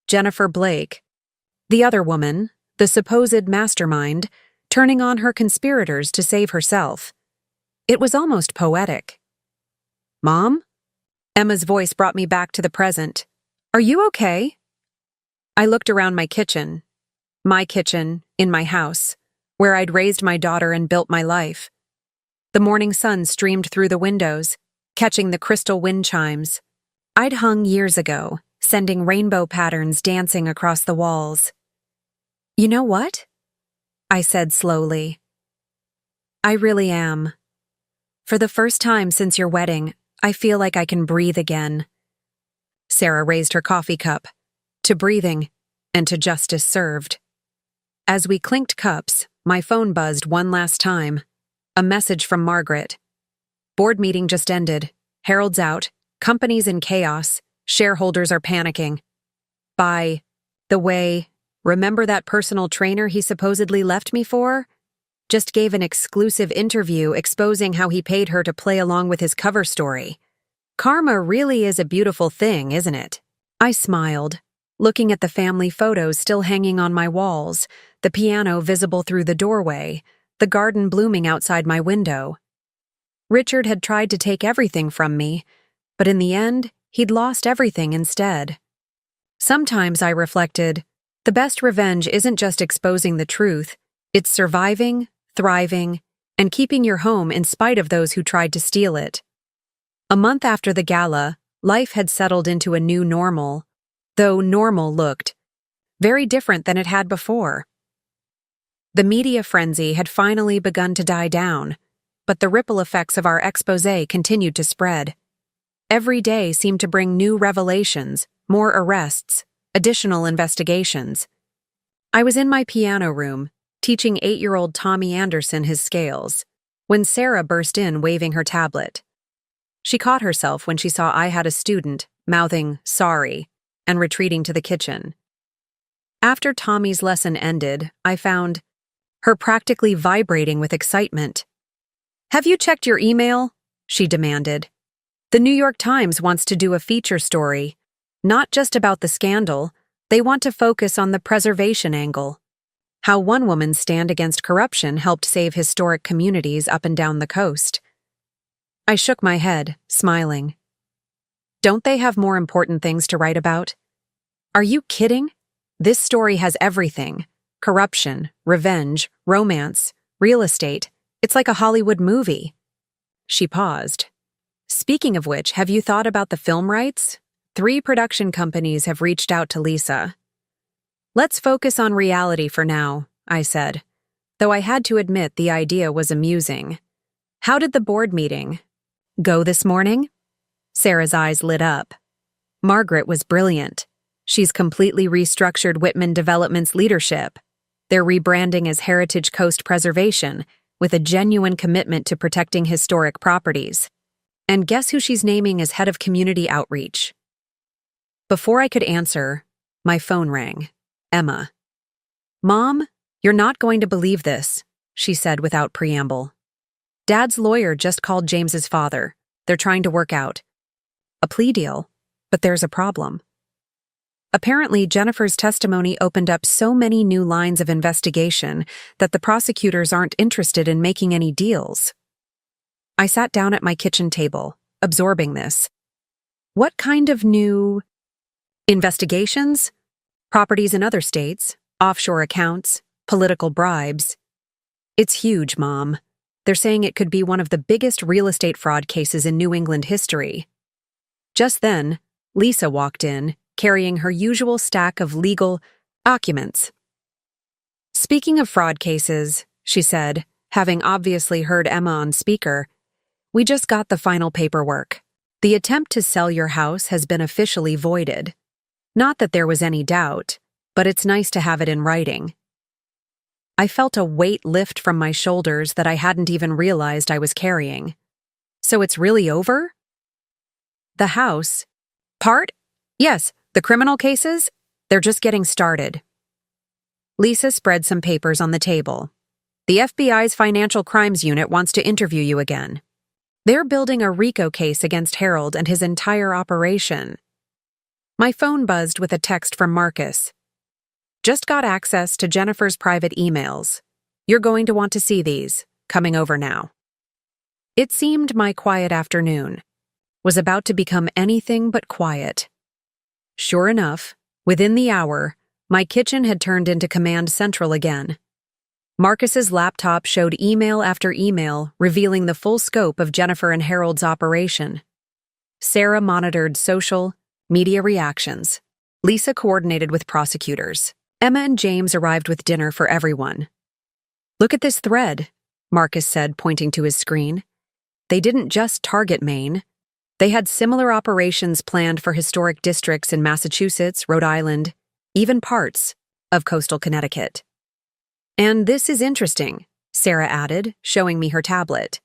Jennifer Blake, the other woman, the supposed mastermind, turning on her conspirators to save herself. It was almost poetic. Mom? Emma's voice brought me back to the present. Are you okay? I looked around my kitchen, in my house, where I'd raised my daughter and built my life. The morning sun streamed through the windows, catching the crystal wind chimes. I'd hung years ago, sending rainbow patterns dancing across the walls. You know what? I said slowly. I really am. For the first time since your wedding, I feel like I can breathe again. Sarah raised her coffee cup, to breathing, and to justice served. As we clinked cups, my phone buzzed one last time. A message from Margaret. Board meeting just ended. Harold's out. Company's in chaos. Shareholders are panicking. By the way, remember that personal trainer he supposedly left me for? Just gave an exclusive interview exposing how he paid her to play along with his cover story. Karma really is a beautiful thing, isn't it? I smiled, looking at the family photos still hanging on my walls, the piano visible through the doorway, the garden blooming outside my window. Richard had tried to take everything from me, but in the end, he'd lost everything instead. Sometimes I reflected, the best revenge isn't just exposing the truth, it's surviving, thriving, and keeping your home in spite of those who tried to steal it. A month after the gala, life had settled into a new normal, though normal looked very different than it had before. The media frenzy had finally begun to die down. but the ripple effects of our exposé continued to spread. Every day seemed to bring new revelations, more arrests, additional investigations. I was in my piano room, teaching 8-year-old Tommy Anderson his scales, when Sarah burst in waving her tablet. She caught herself when she saw I had a student, mouthing, "sorry," and retreating to the kitchen. After Tommy's lesson ended, I found her practically vibrating with excitement. "Have you checked your email?" she demanded. "The New York Times wants to do a feature story, not just about the scandal. They want to focus on the preservation angle. How one woman's stand against corruption helped save historic communities up and down the coast." I shook my head, smiling. Don't they have more important things to write about? Are you kidding? This story has everything. Corruption, revenge, romance, real estate. It's like a Hollywood movie. She paused. "Speaking of which, have you thought about the film rights? 3 production companies have reached out to Lisa." "Let's focus on reality for now," I said, though I had to admit the idea was amusing. "How did the board meeting go this morning?" Sarah's eyes lit up. Margaret was brilliant. She's completely restructured Whitman Development's leadership. They're rebranding as Heritage Coast Preservation, with a genuine commitment to protecting historic properties. And guess who she's naming as head of community outreach? Before I could answer, my phone rang. Emma. "Mom, you're not going to believe this," she said without preamble. "Dad's lawyer just called James's father. They're trying to work out a plea deal, but there's a problem." Apparently, Jennifer's testimony opened up so many new lines of investigation that the prosecutors aren't interested in making any deals. I sat down at my kitchen table, absorbing this. What kind of new investigations? Properties in other states, offshore accounts, political bribes. It's huge, Mom. They're saying it could be one of the biggest real estate fraud cases in New England history. Just then, Lisa walked in, carrying her usual stack of legal documents. "Speaking of fraud cases," she said, having obviously heard Emma on speaker, "we just got the final paperwork. The attempt to sell your house has been officially voided. Not that there was any doubt, but it's nice to have it in writing." I felt a weight lift from my shoulders that I hadn't even realized I was carrying. "So it's really over?" "The house part? Yes, the criminal cases? They're just getting started." Lisa spread some papers on the table. "The FBI's Financial Crimes Unit wants to interview you again. They're building a RICO case against Harold and his entire operation." My phone buzzed with a text from Marcus. "Just got access to Jennifer's private emails. You're going to want to see these. Coming over now." It seemed my quiet afternoon was about to become anything but quiet. Sure enough, within the hour, my kitchen had turned into command central again. Marcus's laptop showed email after email revealing the full scope of Jennifer and Harold's operation. Sarah monitored social media reactions. Lisa coordinated with prosecutors. Emma and James arrived with dinner for everyone. "Look at this thread," Marcus said, pointing to his screen. "They didn't just target Maine. They had similar operations planned for historic districts in Massachusetts, Rhode Island, even parts of coastal Connecticut." "And this is interesting," Sarah added, showing me her tablet.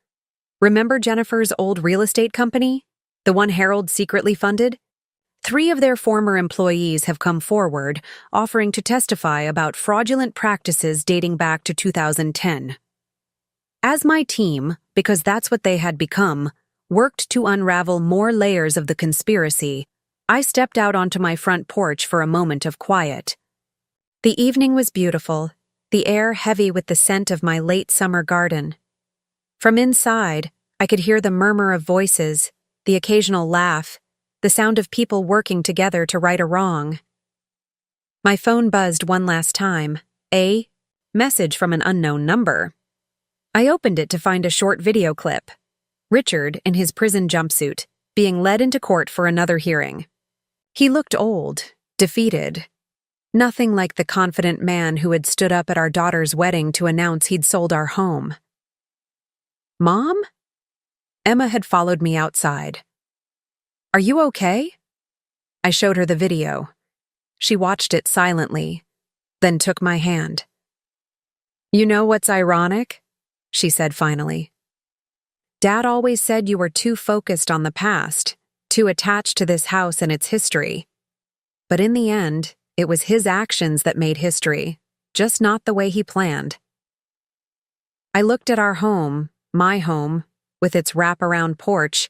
"Remember Jennifer's old real estate company? The one Harold secretly funded? 3 of their former employees have come forward, offering to testify about fraudulent practices dating back to 2010. As my team, because that's what they had become, worked to unravel more layers of the conspiracy, I stepped out onto my front porch for a moment of quiet. The evening was beautiful, the air heavy with the scent of my late summer garden. From inside, I could hear the murmur of voices, the occasional laugh, the sound of people working together to right a wrong. My phone buzzed one last time, a message from an unknown number. I opened it to find a short video clip. Richard, in his prison jumpsuit, being led into court for another hearing. He looked old, defeated. Nothing like the confident man who had stood up at our daughter's wedding to announce he'd sold our home. Mom? Emma had followed me outside. Are you okay? I showed her the video. She watched it silently, then took my hand. You know what's ironic? She said finally. Dad always said you were too focused on the past, too attached to this house and its history. But in the end, it was his actions that made history, just not the way he planned. I looked at our home, my home, with its wraparound porch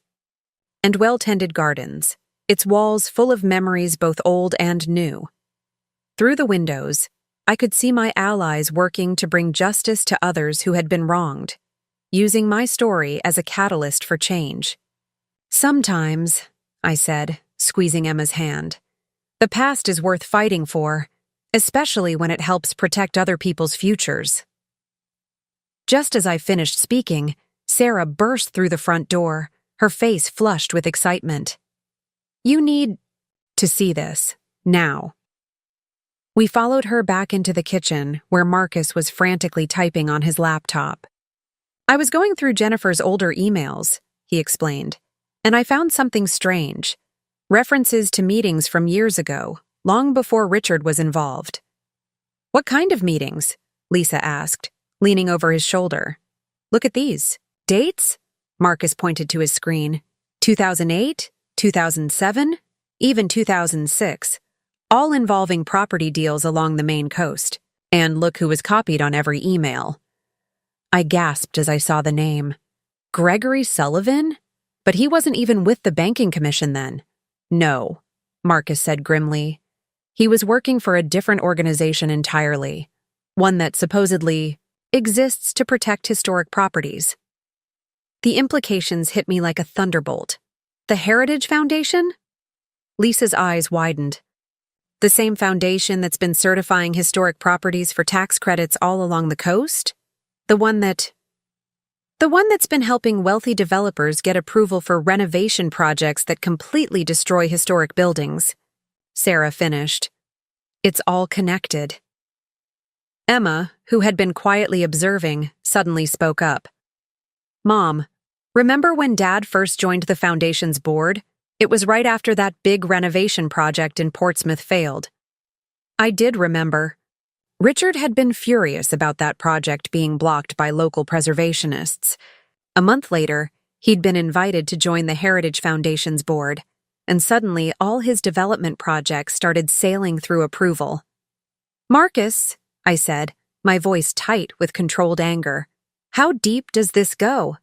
and well-tended gardens, its walls full of memories both old and new. Through the windows, I could see my allies working to bring justice to others who had been wronged, using my story as a catalyst for change. Sometimes, I said, squeezing Emma's hand, the past is worth fighting for, especially when it helps protect other people's futures. Just as I finished speaking, Sarah burst through the front door, her face flushed with excitement. You need to see this, now. We followed her back into the kitchen, where Marcus was frantically typing on his laptop. I was going through Jennifer's older emails, he explained, and I found something strange. References to meetings from years ago, long before Richard was involved. What kind of meetings? Lisa asked, leaning over his shoulder. Look at these. Dates? Marcus pointed to his screen. 2008, 2007, even 2006. All involving property deals along the Maine coast. And look who was copied on every email. I gasped as I saw the name. Gregory Sullivan? But he wasn't even with the banking commission then. No, Marcus said grimly. He was working for a different organization entirely, one that supposedly exists to protect historic properties. The implications hit me like a thunderbolt. The Heritage Foundation? Lisa's eyes widened. The same foundation that's been certifying historic properties for tax credits all along the coast? The one that's been helping wealthy developers get approval for renovation projects that completely destroy historic buildings. Sarah finished. It's all connected. Emma, who had been quietly observing, suddenly spoke up. Mom, remember when Dad first joined the foundation's board? It was right after that big renovation project in Portsmouth failed. I did remember. Richard had been furious about that project being blocked by local preservationists. A month later, he'd been invited to join the Heritage Foundation's board, and suddenly all his development projects started sailing through approval. Marcus, I said, my voice tight with controlled anger, how deep does this go?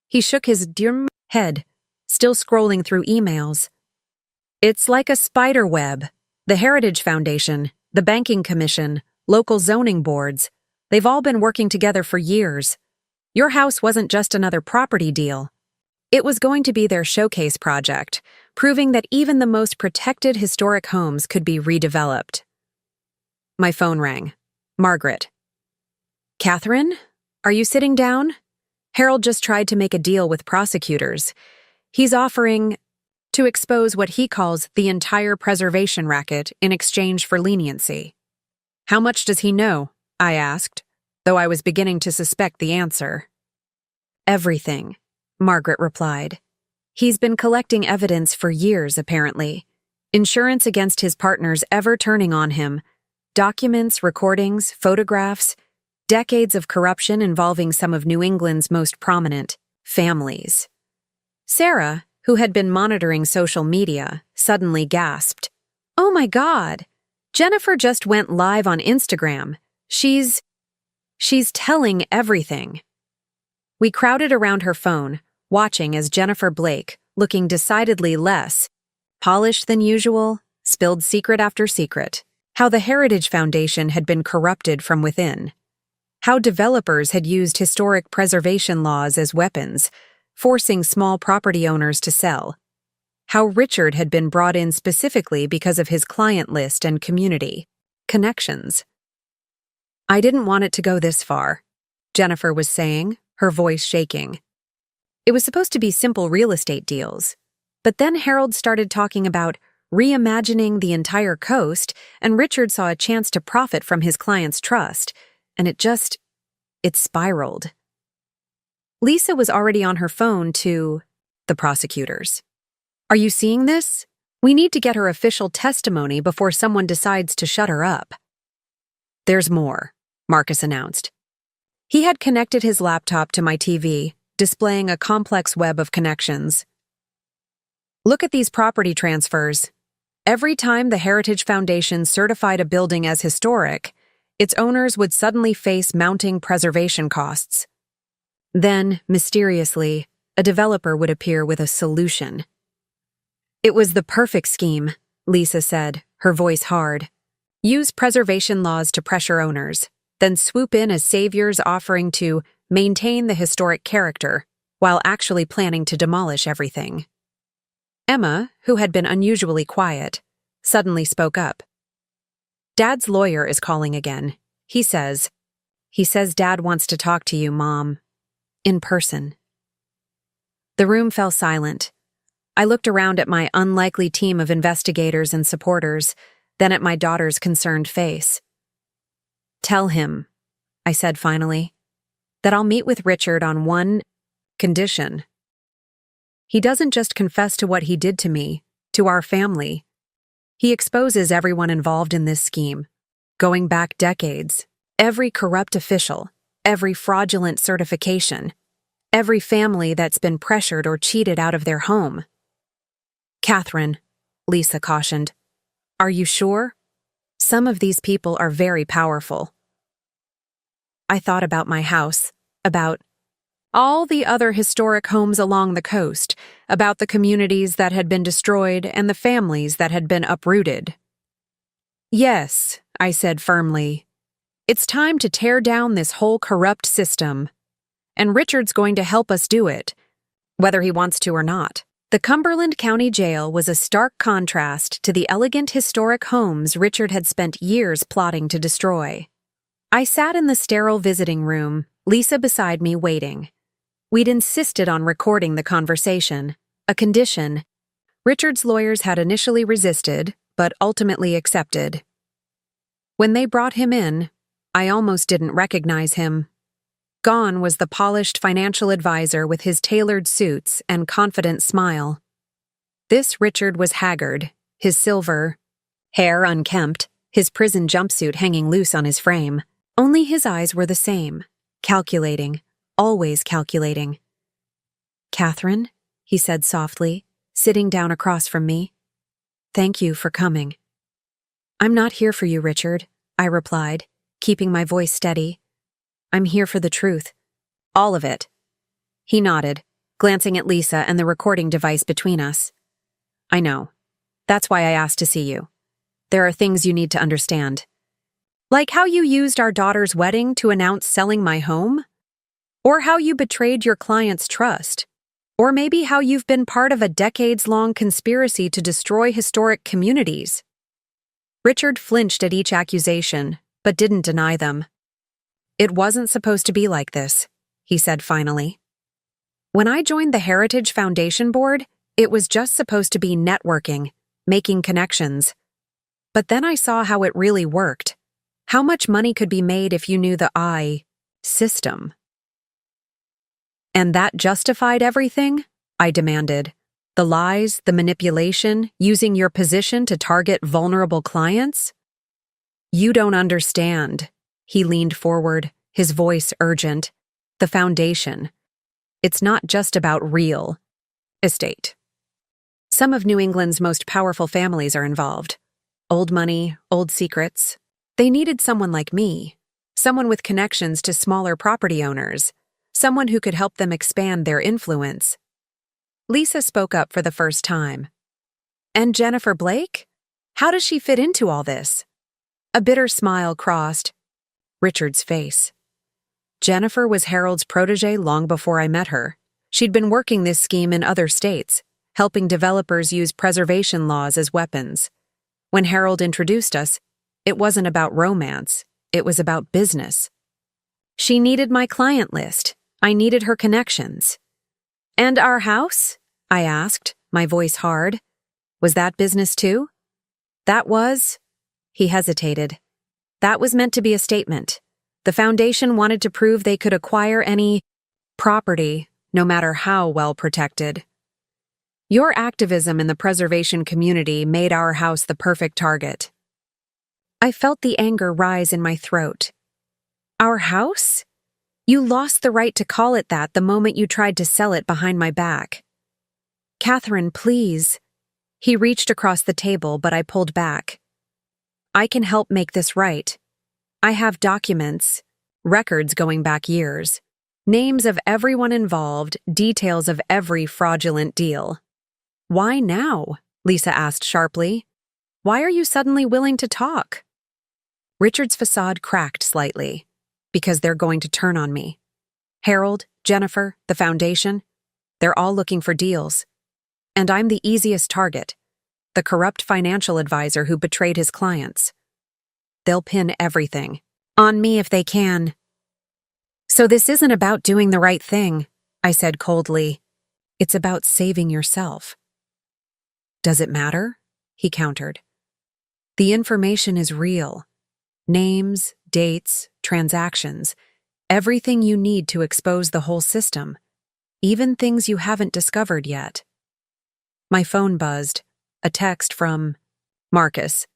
He shook his dim head, still scrolling through emails. It's like a spider web. The Heritage Foundation, the Banking Commission, local zoning boards, they've all been working together for years. Your house wasn't just another property deal. It was going to be their showcase project, proving that even the most protected historic homes could be redeveloped. My phone rang. Margaret. Catherine, are you sitting down? Harold just tried to make a deal with prosecutors. He's offering to expose what he calls the entire preservation racket in exchange for leniency. How much does he know? I asked, though I was beginning to suspect the answer. Everything, Margaret replied. He's been collecting evidence for years, apparently. Insurance against his partners ever turning on him. Documents, recordings, photographs, decades of corruption involving some of New England's most prominent families. Sarah, who had been monitoring social media, suddenly gasped. Oh my God! Jennifer just went live on Instagram. She's telling everything. We crowded around her phone, watching as Jennifer Blake, looking decidedly less polished than usual, spilled secret after secret. How the Heritage Foundation had been corrupted from within. How developers had used historic preservation laws as weapons, forcing small property owners to sell. How Richard had been brought in specifically because of his client list and community connections. I didn't want it to go this far, Jennifer was saying, her voice shaking. It was supposed to be simple real estate deals, but then Harold started talking about reimagining the entire coast, and Richard saw a chance to profit from his client's trust, and it spiraled. Lisa was already on her phone to the prosecutors. "Are you seeing this? We need to get her official testimony before someone decides to shut her up." "There's more," Marcus announced. He had connected his laptop to my TV, displaying a complex web of connections. "Look at these property transfers. Every time the Heritage Foundation certified a building as historic, its owners would suddenly face mounting preservation costs. Then, mysteriously, a developer would appear with a solution." "It was the perfect scheme," Lisa said, her voice hard. "Use preservation laws to pressure owners, then swoop in as saviors offering to maintain the historic character while actually planning to demolish everything." Emma, who had been unusually quiet, suddenly spoke up. "Dad's lawyer is calling again. He says Dad wants to talk to you, Mom. In person." The room fell silent. I looked around at my unlikely team of investigators and supporters, then at my daughter's concerned face. "Tell him," I said finally, "that I'll meet with Richard on one condition. He doesn't just confess to what he did to me, to our family. He exposes everyone involved in this scheme, going back decades, every corrupt official, every fraudulent certification, every family that's been pressured or cheated out of their home." "Catherine," Lisa cautioned, "are you sure? Some of these people are very powerful." I thought about my house, about all the other historic homes along the coast, about the communities that had been destroyed and the families that had been uprooted. "Yes," I said firmly, "it's time to tear down this whole corrupt system. And Richard's going to help us do it, whether he wants to or not." The Cumberland County Jail was a stark contrast to the elegant historic homes Richard had spent years plotting to destroy. I sat in the sterile visiting room, Lisa beside me waiting. We'd insisted on recording the conversation, a condition Richard's lawyers had initially resisted, but ultimately accepted. When they brought him in, I almost didn't recognize him. Gone was the polished financial advisor with his tailored suits and confident smile. This Richard was haggard, his silver hair unkempt, his prison jumpsuit hanging loose on his frame. Only his eyes were the same, calculating, always calculating. "Catherine," he said softly, sitting down across from me. "Thank you for coming." "I'm not here for you, Richard," I replied, keeping my voice steady. "I'm here for the truth. All of it." He nodded, glancing at Lisa and the recording device between us. "I know. That's why I asked to see you. There are things you need to understand. Like how you used our daughter's wedding to announce selling my home? Or how you betrayed your client's trust? Or maybe how you've been part of a decades-long conspiracy to destroy historic communities?" Richard flinched at each accusation, but didn't deny them. "It wasn't supposed to be like this," he said finally. "When I joined the Heritage Foundation Board, it was just supposed to be networking, making connections. But then I saw how it really worked, how much money could be made if you knew the system." "And that justified everything?" I demanded. "The lies, the manipulation, using your position to target vulnerable clients?" "You don't understand." He leaned forward, his voice urgent. "The foundation. It's not just about real estate. Some of New England's most powerful families are involved. Old money, old secrets. They needed someone like me, someone with connections to smaller property owners, someone who could help them expand their influence." Lisa spoke up for the first time. "And Jennifer Blake? How does she fit into all this?" A bitter smile crossed Richard's face. "Jennifer was Harold's protege long before I met her. She'd been working this scheme in other states, helping developers use preservation laws as weapons. When Harold introduced us, it wasn't about romance, it was about business. She needed my client list. I needed her connections." "And our house?" I asked, my voice hard. "Was that business too?" "That was..." He hesitated. "That was meant to be a statement. The foundation wanted to prove they could acquire any property, no matter how well protected. Your activism in the preservation community made our house the perfect target. I felt the anger rise in my throat. Our house? You lost the right to call it that the moment you tried to sell it behind my back. Catherine, please. He reached across the table, but I pulled back. I can help make this right. I have documents, records going back years, names of everyone involved, details of every fraudulent deal. Why now? Lisa asked sharply. Why are you suddenly willing to talk? Richard's facade cracked slightly. Because they're going to turn on me. Harold, Jennifer, the foundation, they're all looking for deals. And I'm the easiest target, the corrupt financial advisor who betrayed his clients. They'll pin everything on me if they can. So this isn't about doing the right thing, I said coldly. It's about saving yourself. Does it matter? He countered. The information is real. Names, dates, transactions, everything you need to expose the whole system, even things you haven't discovered yet. My phone buzzed, a text from Marcus.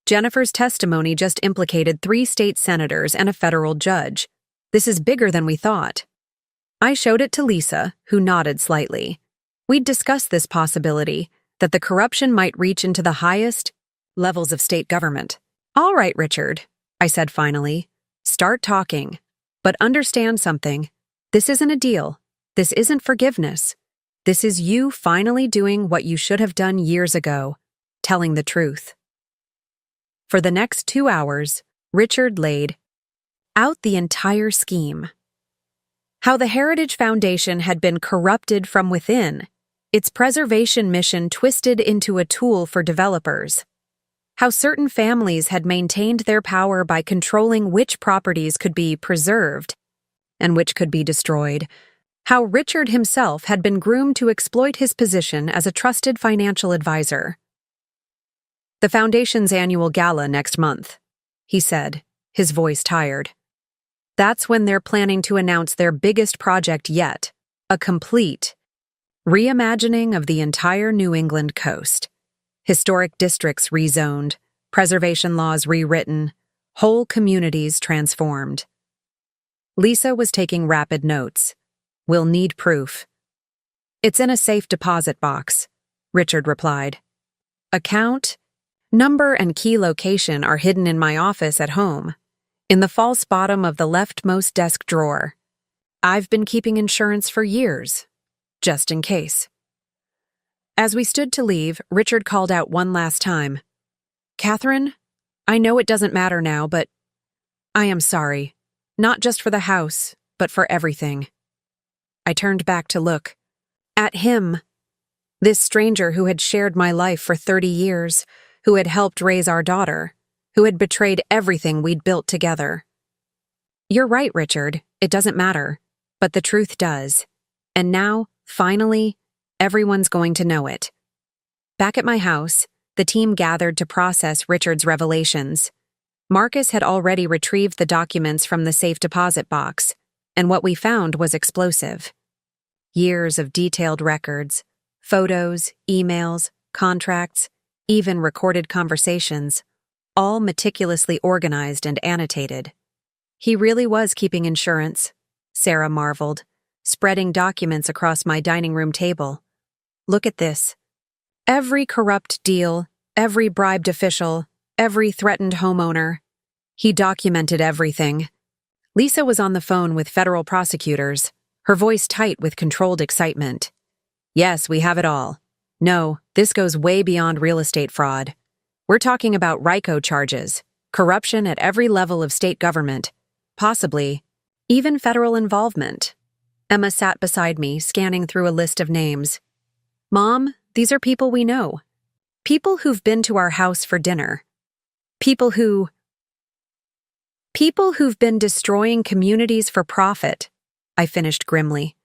Jennifer's testimony just implicated 3 state senators and a federal judge. This is bigger than we thought. I showed it to Lisa, who nodded slightly. We'd discussed this possibility, that the corruption might reach into the highest levels of state government. All right, Richard, I said finally. Start talking. But understand something. This isn't a deal. This isn't forgiveness. This is you finally doing what you should have done years ago, telling the truth. For the next 2 hours, Richard laid out the entire scheme. How the Heritage Foundation had been corrupted from within, its preservation mission twisted into a tool for developers. How certain families had maintained their power by controlling which properties could be preserved and which could be destroyed. How Richard himself had been groomed to exploit his position as a trusted financial advisor. The Foundation's annual gala next month, he said, his voice tired. That's when they're planning to announce their biggest project yet, a complete reimagining of the entire New England coast. Historic districts rezoned, preservation laws rewritten, whole communities transformed. Lisa was taking rapid notes. We'll need proof. It's in a safe deposit box, Richard replied. Account, number, and key location are hidden in my office at home, in the false bottom of the leftmost desk drawer. I've been keeping insurance for years, just in case. As we stood to leave, Richard called out one last time. Catherine, I know it doesn't matter now, but I am sorry. Not just for the house, but for everything. I turned back to look. At him. This stranger who had shared my life for 30 years, who had helped raise our daughter, who had betrayed everything we'd built together. You're right, Richard. It doesn't matter. But the truth does. And now, finally, everyone's going to know it. Back at my house, the team gathered to process Richard's revelations. Marcus had already retrieved the documents from the safe deposit box, and what we found was explosive. Years of detailed records, photos, emails, contracts, even recorded conversations, all meticulously organized and annotated. He really was keeping insurance, Sarah marveled, spreading documents across my dining room table. Look at this. Every corrupt deal, every bribed official, every threatened homeowner. He documented everything. Lisa was on the phone with federal prosecutors, her voice tight with controlled excitement. Yes, we have it all. No, this goes way beyond real estate fraud. We're talking about RICO charges, corruption at every level of state government, possibly even federal involvement. Emma sat beside me, scanning through a list of names. Mom, these are people we know. People who've been to our house for dinner. People who've been destroying communities for profit, I finished grimly.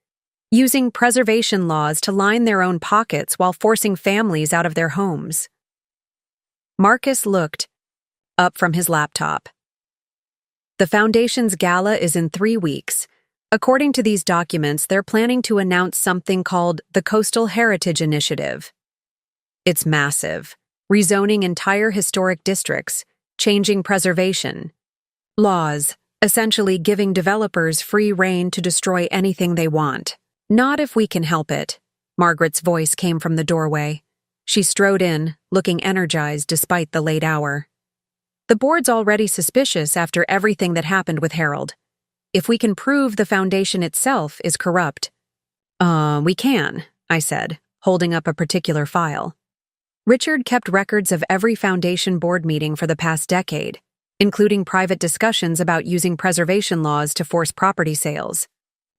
Using preservation laws to line their own pockets while forcing families out of their homes. Marcus looked up from his laptop. The Foundation's gala is in 3 weeks, According to these documents, they're planning to announce something called the Coastal Heritage Initiative. It's massive, rezoning entire historic districts, changing preservation laws, essentially giving developers free rein to destroy anything they want. Not if we can help it. Margaret's voice came from the doorway. She strode in, looking energized despite the late hour. The board's already suspicious after everything that happened with Harold. If we can prove the foundation itself is corrupt. We can, I said, holding up a particular file. Richard kept records of every foundation board meeting for the past decade, including private discussions about using preservation laws to force property sales.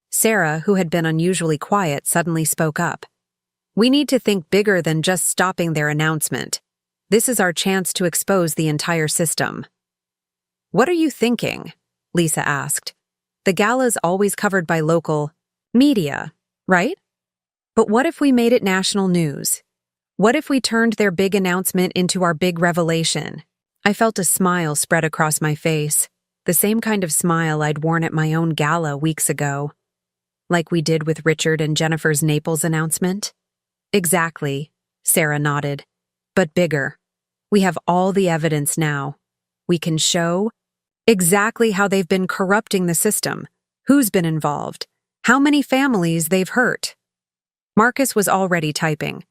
Sarah, who had been unusually quiet, suddenly spoke up. We need to think bigger than just stopping their announcement. This is our chance to expose the entire system. What are you thinking? Lisa asked. The gala's always covered by local media, right? But what if we made it national news? What if we turned their big announcement into our big revelation? I felt a smile spread across my face, the same kind of smile I'd worn at my own gala weeks ago. Like we did with Richard and Jennifer's Naples announcement? Exactly, Sarah nodded. But bigger. We have all the evidence now. We can show exactly how they've been corrupting the system, who's been involved, how many families they've hurt. Marcus was already typing.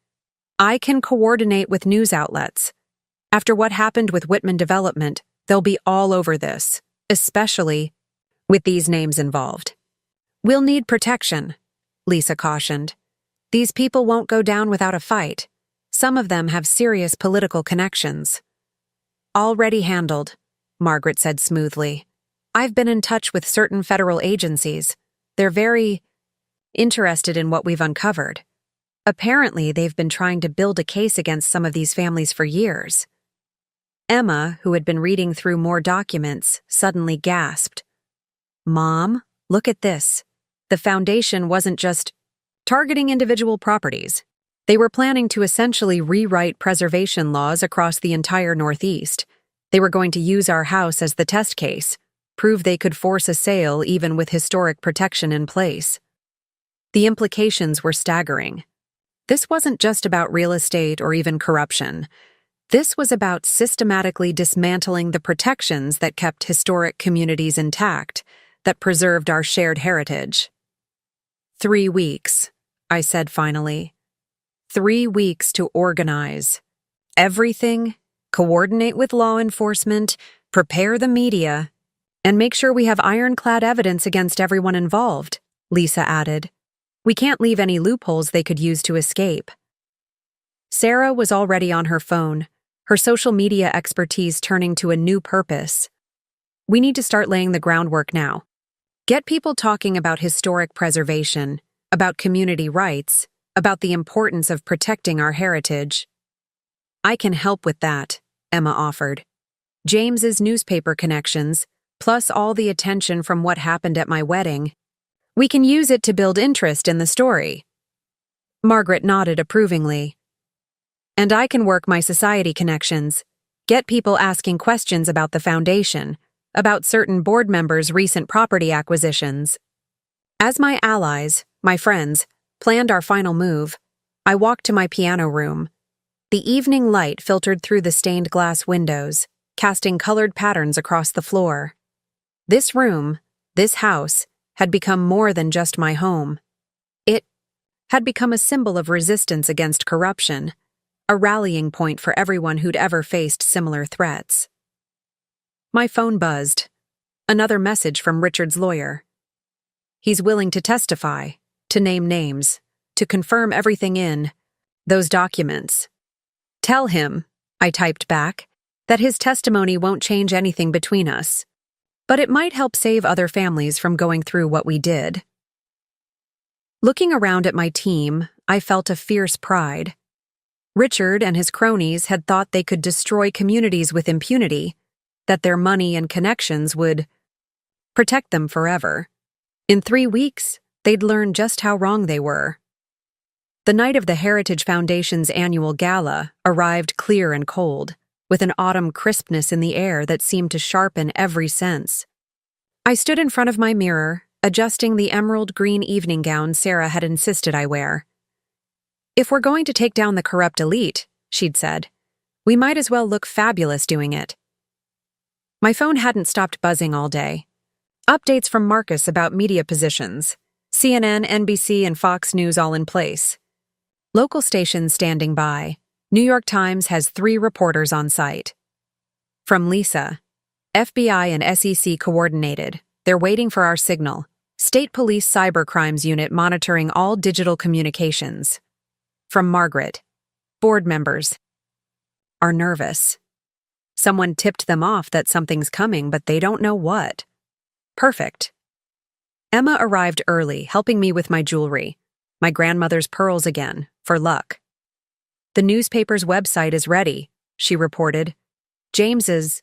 I can coordinate with news outlets. After what happened with Whitman Development, they'll be all over this, especially with these names involved. We'll need protection, Lisa cautioned. These people won't go down without a fight. Some of them have serious political connections. Already handled, Margaret said smoothly. I've been in touch with certain federal agencies. They're very interested in what we've uncovered. Apparently, they've been trying to build a case against some of these families for years. Emma, who had been reading through more documents, suddenly gasped. Mom, look at this. The foundation wasn't just targeting individual properties. They were planning to essentially rewrite preservation laws across the entire Northeast. They were going to use our house as the test case, prove they could force a sale even with historic protection in place. The implications were staggering. This wasn't just about real estate or even corruption. This was about systematically dismantling the protections that kept historic communities intact, that preserved our shared heritage. 3 weeks, I said finally. 3 weeks to organize everything, coordinate with law enforcement, prepare the media, and make sure we have ironclad evidence against everyone involved, Lisa added. We can't leave any loopholes they could use to escape. Sarah was already on her phone, her social media expertise turning to a new purpose. We need to start laying the groundwork now. Get people talking about historic preservation, about community rights, about the importance of protecting our heritage. I can help with that, Emma offered. James's newspaper connections, plus all the attention from what happened at my wedding. We can use it to build interest in the story. Margaret nodded approvingly. And I can work my society connections, get people asking questions about the foundation, about certain board members' recent property acquisitions. As my allies, my friends, planned our final move, I walked to my piano room. The evening light filtered through the stained glass windows, casting colored patterns across the floor. This room, this house, had become more than just my home. It had become a symbol of resistance against corruption, a rallying point for everyone who'd ever faced similar threats. My phone buzzed. Another message from Richard's lawyer. He's willing to testify, to name names, to confirm everything in those documents. Tell him, I typed back, that his testimony won't change anything between us, but it might help save other families from going through what we did. Looking around at my team, I felt a fierce pride. Richard and his cronies had thought they could destroy communities with impunity, that their money and connections would protect them forever. In 3 weeks, they'd learn just how wrong they were. The night of the Heritage Foundation's annual gala arrived clear and cold, with an autumn crispness in the air that seemed to sharpen every sense. I stood in front of my mirror, adjusting the emerald green evening gown Sarah had insisted I wear. "If we're going to take down the corrupt elite," she'd said, "we might as well look fabulous doing it." My phone hadn't stopped buzzing all day. Updates from Marcus about media positions. CNN, NBC, and Fox News all in place. Local stations standing by. New York Times has 3 reporters on site. From Lisa. FBI and SEC coordinated. They're waiting for our signal. State Police Cybercrimes Unit monitoring all digital communications. From Margaret. Board members are nervous. Someone tipped them off that something's coming, but they don't know what. Perfect. Emma arrived early, helping me with my jewelry. My grandmother's pearls again, for luck. "The newspaper's website is ready," she reported. "James's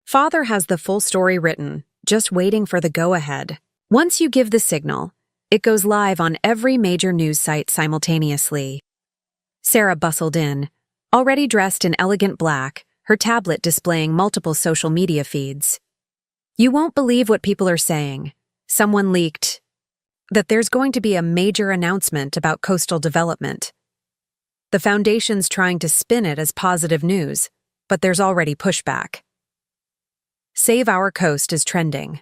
father has the full story written, just waiting for the go-ahead. Once you give the signal, it goes live on every major news site simultaneously." Sarah bustled in, already dressed in elegant black, her tablet displaying multiple social media feeds. "You won't believe what people are saying. Someone leaked that there's going to be a major announcement about coastal development. The foundation's trying to spin it as positive news, but there's already pushback. Save Our Coast is trending."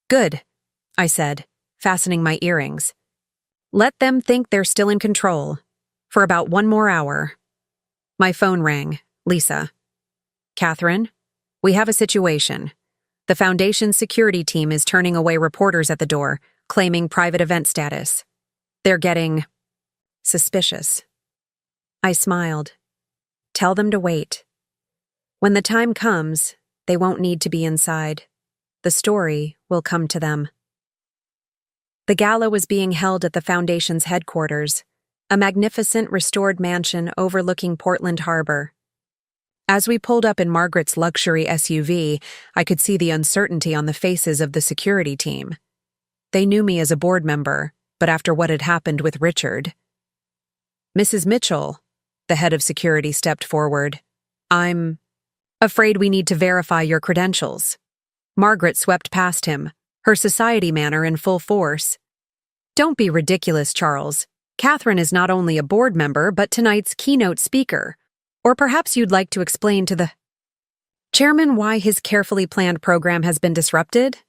"Good," I said, fastening my earrings. "Let them think they're still in control. For about 1 more hour." My phone rang. Lisa. "Catherine, we have a situation. The Foundation's security team is turning away reporters at the door, claiming private event status. They're getting suspicious." I smiled. "Tell them to wait. When the time comes, they won't need to be inside. The story will come to them." The gala was being held at the Foundation's headquarters, a magnificent restored mansion overlooking Portland Harbor. As we pulled up in Margaret's luxury SUV, I could see the uncertainty on the faces of the security team. They knew me as a board member, but after what had happened with Richard. "Mrs. Mitchell," the head of security stepped forward. "I'm afraid we need to verify your credentials." Margaret swept past him, her society manner in full force. "Don't be ridiculous, Charles. Catherine is not only a board member, but tonight's keynote speaker. Or perhaps you'd like to explain to the chairman why his carefully planned program has been disrupted?"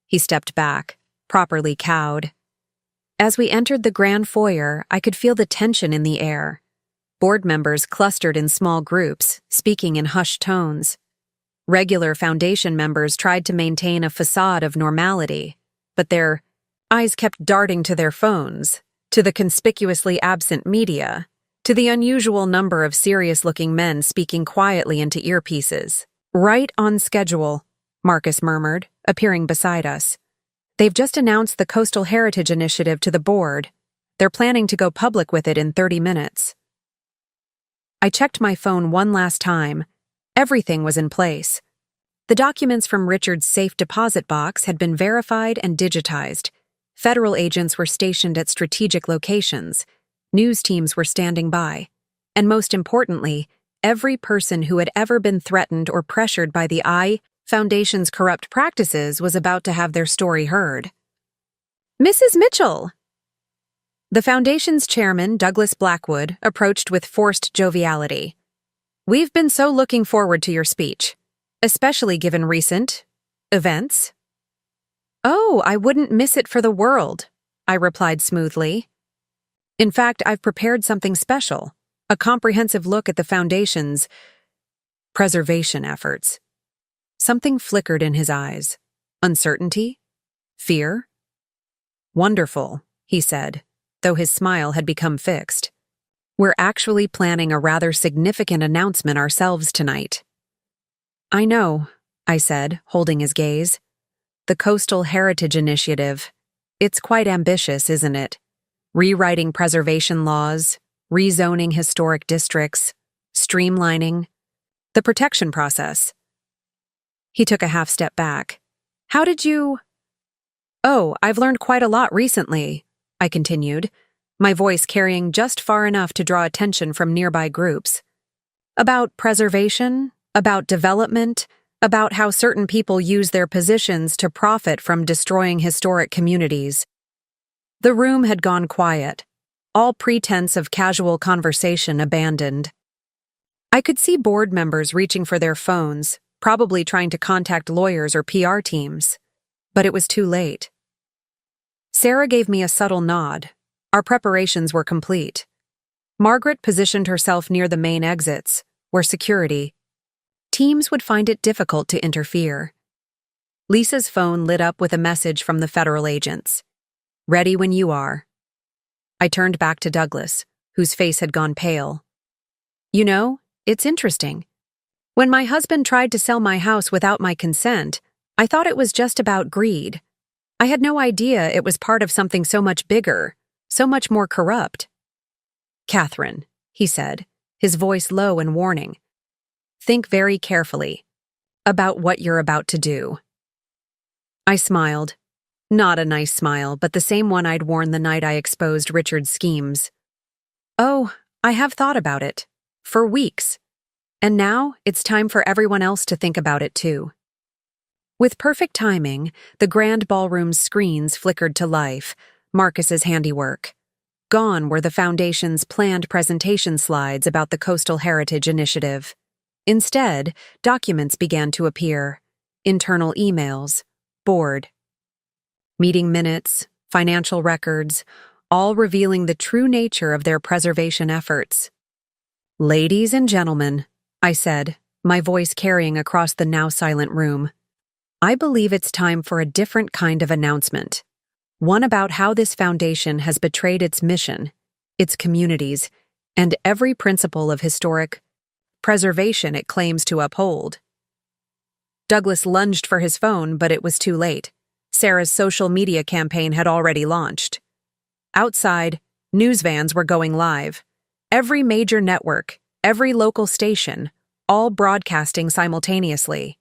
He stepped back, properly cowed. As we entered the grand foyer, I could feel the tension in the air. Board members clustered in small groups, speaking in hushed tones. Regular Foundation members tried to maintain a facade of normality, but their eyes kept darting to their phones, to the conspicuously absent media, to the unusual number of serious-looking men speaking quietly into earpieces. "Right on schedule," Marcus murmured, appearing beside us. "They've just announced the Coastal Heritage Initiative to the board. They're planning to go public with it in 30 minutes. I checked my phone one last time. Everything was in place. The documents from Richard's safe deposit box had been verified and digitized. Federal agents were stationed at strategic locations. News teams were standing by. And most importantly, every person who had ever been threatened or pressured by the Foundation's corrupt practices was about to have their story heard. "Mrs. Mitchell!" The Foundation's chairman, Douglas Blackwood, approached with forced joviality. "We've been so looking forward to your speech, especially given recent events." "Oh, I wouldn't miss it for the world," I replied smoothly. "In fact, I've prepared something special, a comprehensive look at the Foundation's preservation efforts." Something flickered in his eyes. Uncertainty? Fear? "Wonderful," he said, though his smile had become fixed. "We're actually planning a rather significant announcement ourselves tonight." "I know," I said, holding his gaze. "The Coastal Heritage Initiative. It's quite ambitious, isn't it? Rewriting preservation laws, rezoning historic districts, streamlining the protection process." He took a half step back. "How did you—" "Oh, I've learned quite a lot recently," I continued, my voice carrying just far enough to draw attention from nearby groups. "About preservation, about development, about how certain people use their positions to profit from destroying historic communities. The room had gone quiet, all pretense of casual conversation abandoned. I could see board members reaching for their phones, probably trying to contact lawyers or PR teams. But it was too late. Sarah gave me a subtle nod. Our preparations were complete. Margaret positioned herself near the main exits, where security. Teams would find it difficult to interfere. Lisa's phone lit up with a message from the federal agents. "Ready when you are." I turned back to Douglas, whose face had gone pale. "You know, it's interesting. When my husband tried to sell my house without my consent, I thought it was just about greed. I had no idea it was part of something so much bigger, so much more corrupt." "Catherine," he said, his voice low and warning, "think very carefully about what you're about to do." I smiled. Not a nice smile, but the same one I'd worn the night I exposed Richard's schemes. "Oh, I have thought about it. For weeks. And now it's time for everyone else to think about it too." With perfect timing, the grand ballroom's screens flickered to life, Marcus's handiwork. Gone were the Foundation's planned presentation slides about the Coastal Heritage Initiative. Instead, documents began to appear. Internal emails, board, meeting minutes, financial records, all revealing the true nature of their preservation efforts. "Ladies and gentlemen," I said, my voice carrying across the now silent room, "I believe it's time for a different kind of announcement. One about how this foundation has betrayed its mission, its communities, and every principle of historic preservation it claims to uphold." Douglas lunged for his phone, but it was too late. Sarah's social media campaign had already launched. Outside, news vans were going live. Every major network, every local station, all broadcasting simultaneously.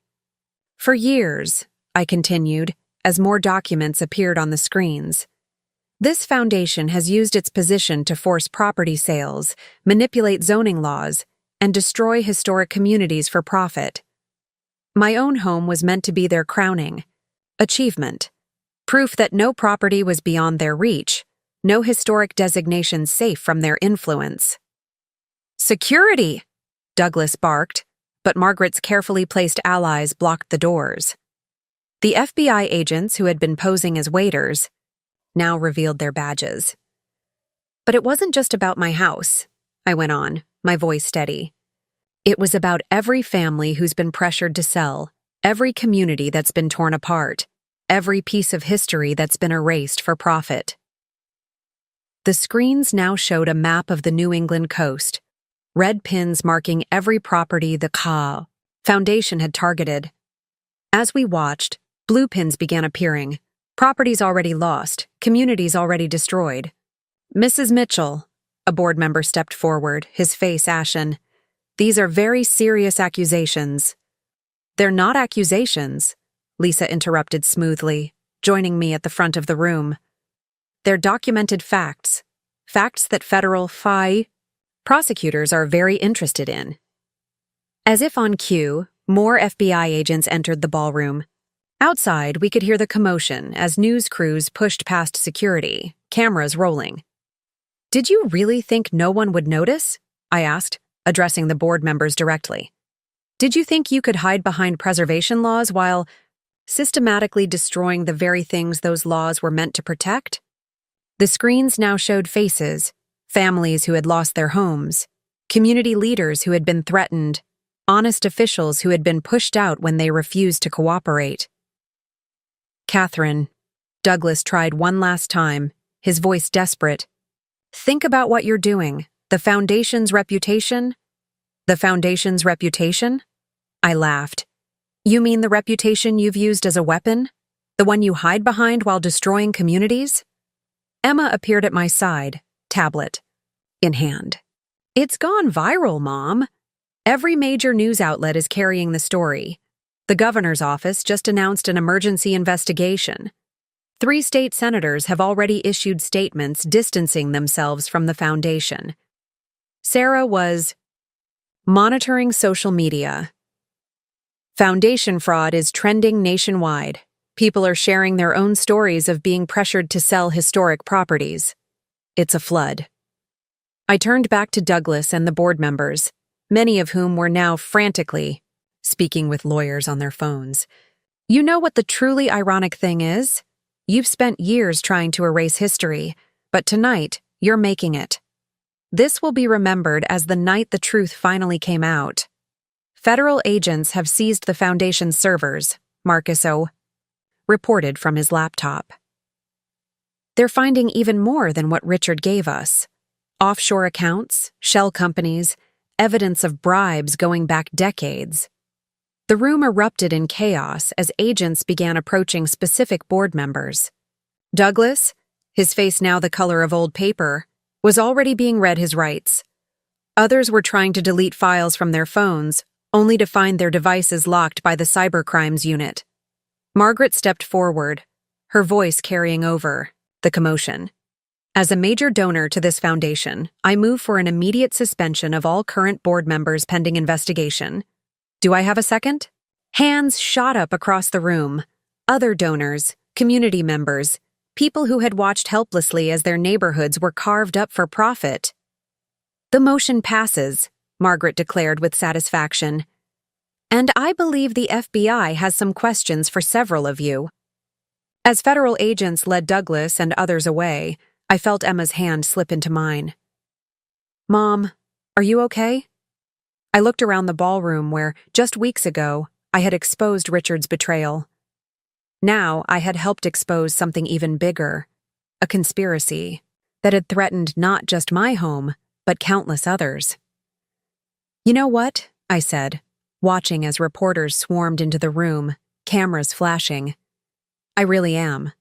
"For years," I continued, as more documents appeared on the screens, "this foundation has used its position to force property sales, manipulate zoning laws, and destroy historic communities for profit. My own home was meant to be their crowning achievement, proof that no property was beyond their reach, no historic designation safe from their influence." "Security!" Douglas barked, but Margaret's carefully placed allies blocked the doors. The FBI agents who had been posing as waiters now revealed their badges. "But it wasn't just about my house," I went on, my voice steady. "It was about every family who's been pressured to sell, every community that's been torn apart, every piece of history that's been erased for profit." The screens now showed a map of the New England coast, red pins marking every property the Foundation had targeted. As we watched, blue pins began appearing, properties already lost, communities already destroyed. "Mrs. Mitchell," a board member stepped forward, his face ashen, "these are very serious accusations." "They're not accusations," Lisa interrupted smoothly, joining me at the front of the room. "They're documented facts, facts that federal prosecutors are very interested in." As if on cue, more FBI agents entered the ballroom. Outside, we could hear the commotion as news crews pushed past security, cameras rolling. "Did you really think no one would notice?" I asked, addressing the board members directly. "Did you think you could hide behind preservation laws while systematically destroying the very things those laws were meant to protect?" The screens now showed faces, families who had lost their homes, community leaders who had been threatened, honest officials who had been pushed out when they refused to cooperate. "Catherine," Douglas tried one last time, his voice desperate, "think about what you're doing. The Foundation's reputation?" "The Foundation's reputation?" I laughed. "You mean the reputation you've used as a weapon? The one you hide behind while destroying communities?" Emma appeared at my side, tablet in hand. "It's gone viral, Mom. Every major news outlet is carrying the story. The governor's office just announced an emergency investigation. 3 state senators have already issued statements distancing themselves from the foundation." Sarah was monitoring social media. Foundation fraud is trending nationwide. People are sharing their own stories of being pressured to sell historic properties. It's a flood. I turned back to Douglas and the board members, many of whom were now frantically speaking with lawyers on their phones. You know what the truly ironic thing is? You've spent years trying to erase history, but tonight, you're making it. This will be remembered as the night the truth finally came out. Federal agents have seized the Foundation's servers, Marcus O. reported from his laptop. They're finding even more than what Richard gave us. Offshore accounts, shell companies, evidence of bribes going back decades. The room erupted in chaos as agents began approaching specific board members. Douglas, his face now the color of old paper, was already being read his rights. Others were trying to delete files from their phones, only to find their devices locked by the cybercrimes unit. Margaret stepped forward, her voice carrying over the commotion. As a major donor to this foundation, I move for an immediate suspension of all current board members pending investigation. Do I have a second? Hands shot up across the room. Other donors, community members, people who had watched helplessly as their neighborhoods were carved up for profit. The motion passes, Margaret declared with satisfaction. And I believe the FBI has some questions for several of you. As federal agents led Douglas and others away, I felt Emma's hand slip into mine. Mom, are you okay? I looked around the ballroom where, just weeks ago, I had exposed Richard's betrayal. Now I had helped expose something even bigger, a conspiracy that had threatened not just my home, but countless others. You know what? I said, watching as reporters swarmed into the room, cameras flashing. I really am.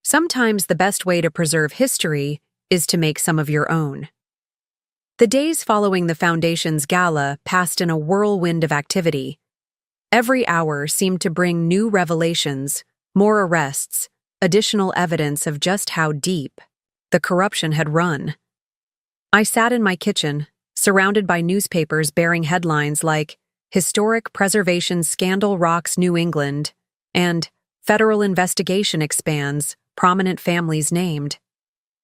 Sometimes the best way to preserve history is to make some of your own. The days following the Foundation's gala passed in a whirlwind of activity. Every hour seemed to bring new revelations, more arrests, additional evidence of just how deep the corruption had run. I sat in my kitchen, surrounded by newspapers bearing headlines like Historic Preservation Scandal Rocks New England and Federal Investigation Expands, Prominent Families Named.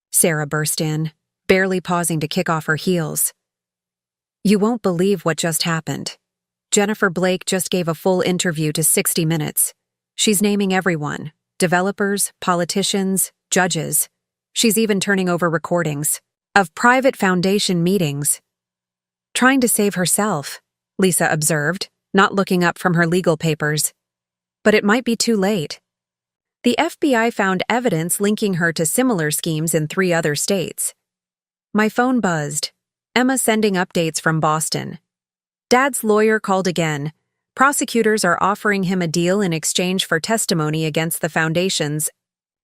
Sarah burst in, barely pausing to kick off her heels. You won't believe what just happened. Jennifer Blake just gave a full interview to 60 Minutes. She's naming everyone, developers, politicians, judges. She's even turning over recordings of private Foundation meetings. Trying to save herself, Lisa observed, not looking up from her legal papers. But it might be too late. The FBI found evidence linking her to similar schemes in 3 other states. My phone buzzed. Emma sending updates from Boston. Dad's lawyer called again. Prosecutors are offering him a deal in exchange for testimony against the Foundation's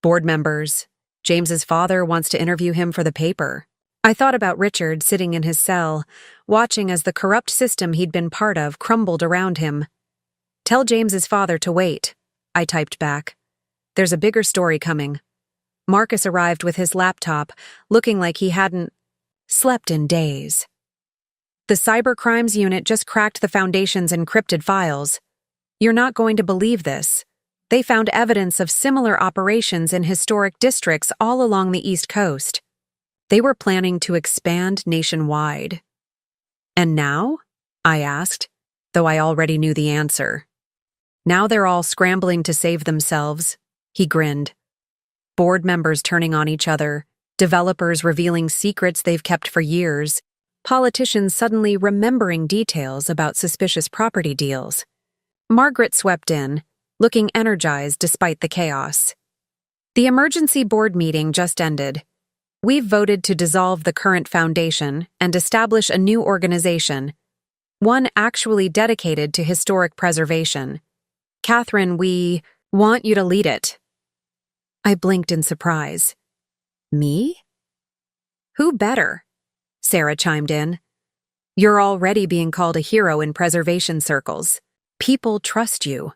board members. James's father wants to interview him for the paper. I thought about Richard sitting in his cell, watching as the corrupt system he'd been part of crumbled around him. Tell James's father to wait, I typed back. There's a bigger story coming. Marcus arrived with his laptop, looking like he hadn't slept in days. The cybercrimes unit just cracked the Foundation's encrypted files. You're not going to believe this. They found evidence of similar operations in historic districts all along the East Coast. They were planning to expand nationwide. And now? I asked, though I already knew the answer. Now they're all scrambling to save themselves, he grinned. Board members turning on each other, developers revealing secrets they've kept for years, politicians suddenly remembering details about suspicious property deals. Margaret swept in, looking energized despite the chaos. The emergency board meeting just ended. We've voted to dissolve the current foundation and establish a new organization, one actually dedicated to historic preservation. Catherine, we want you to lead it. I blinked in surprise. Me? Who better? Sarah chimed in. You're already being called a hero in preservation circles. People trust you.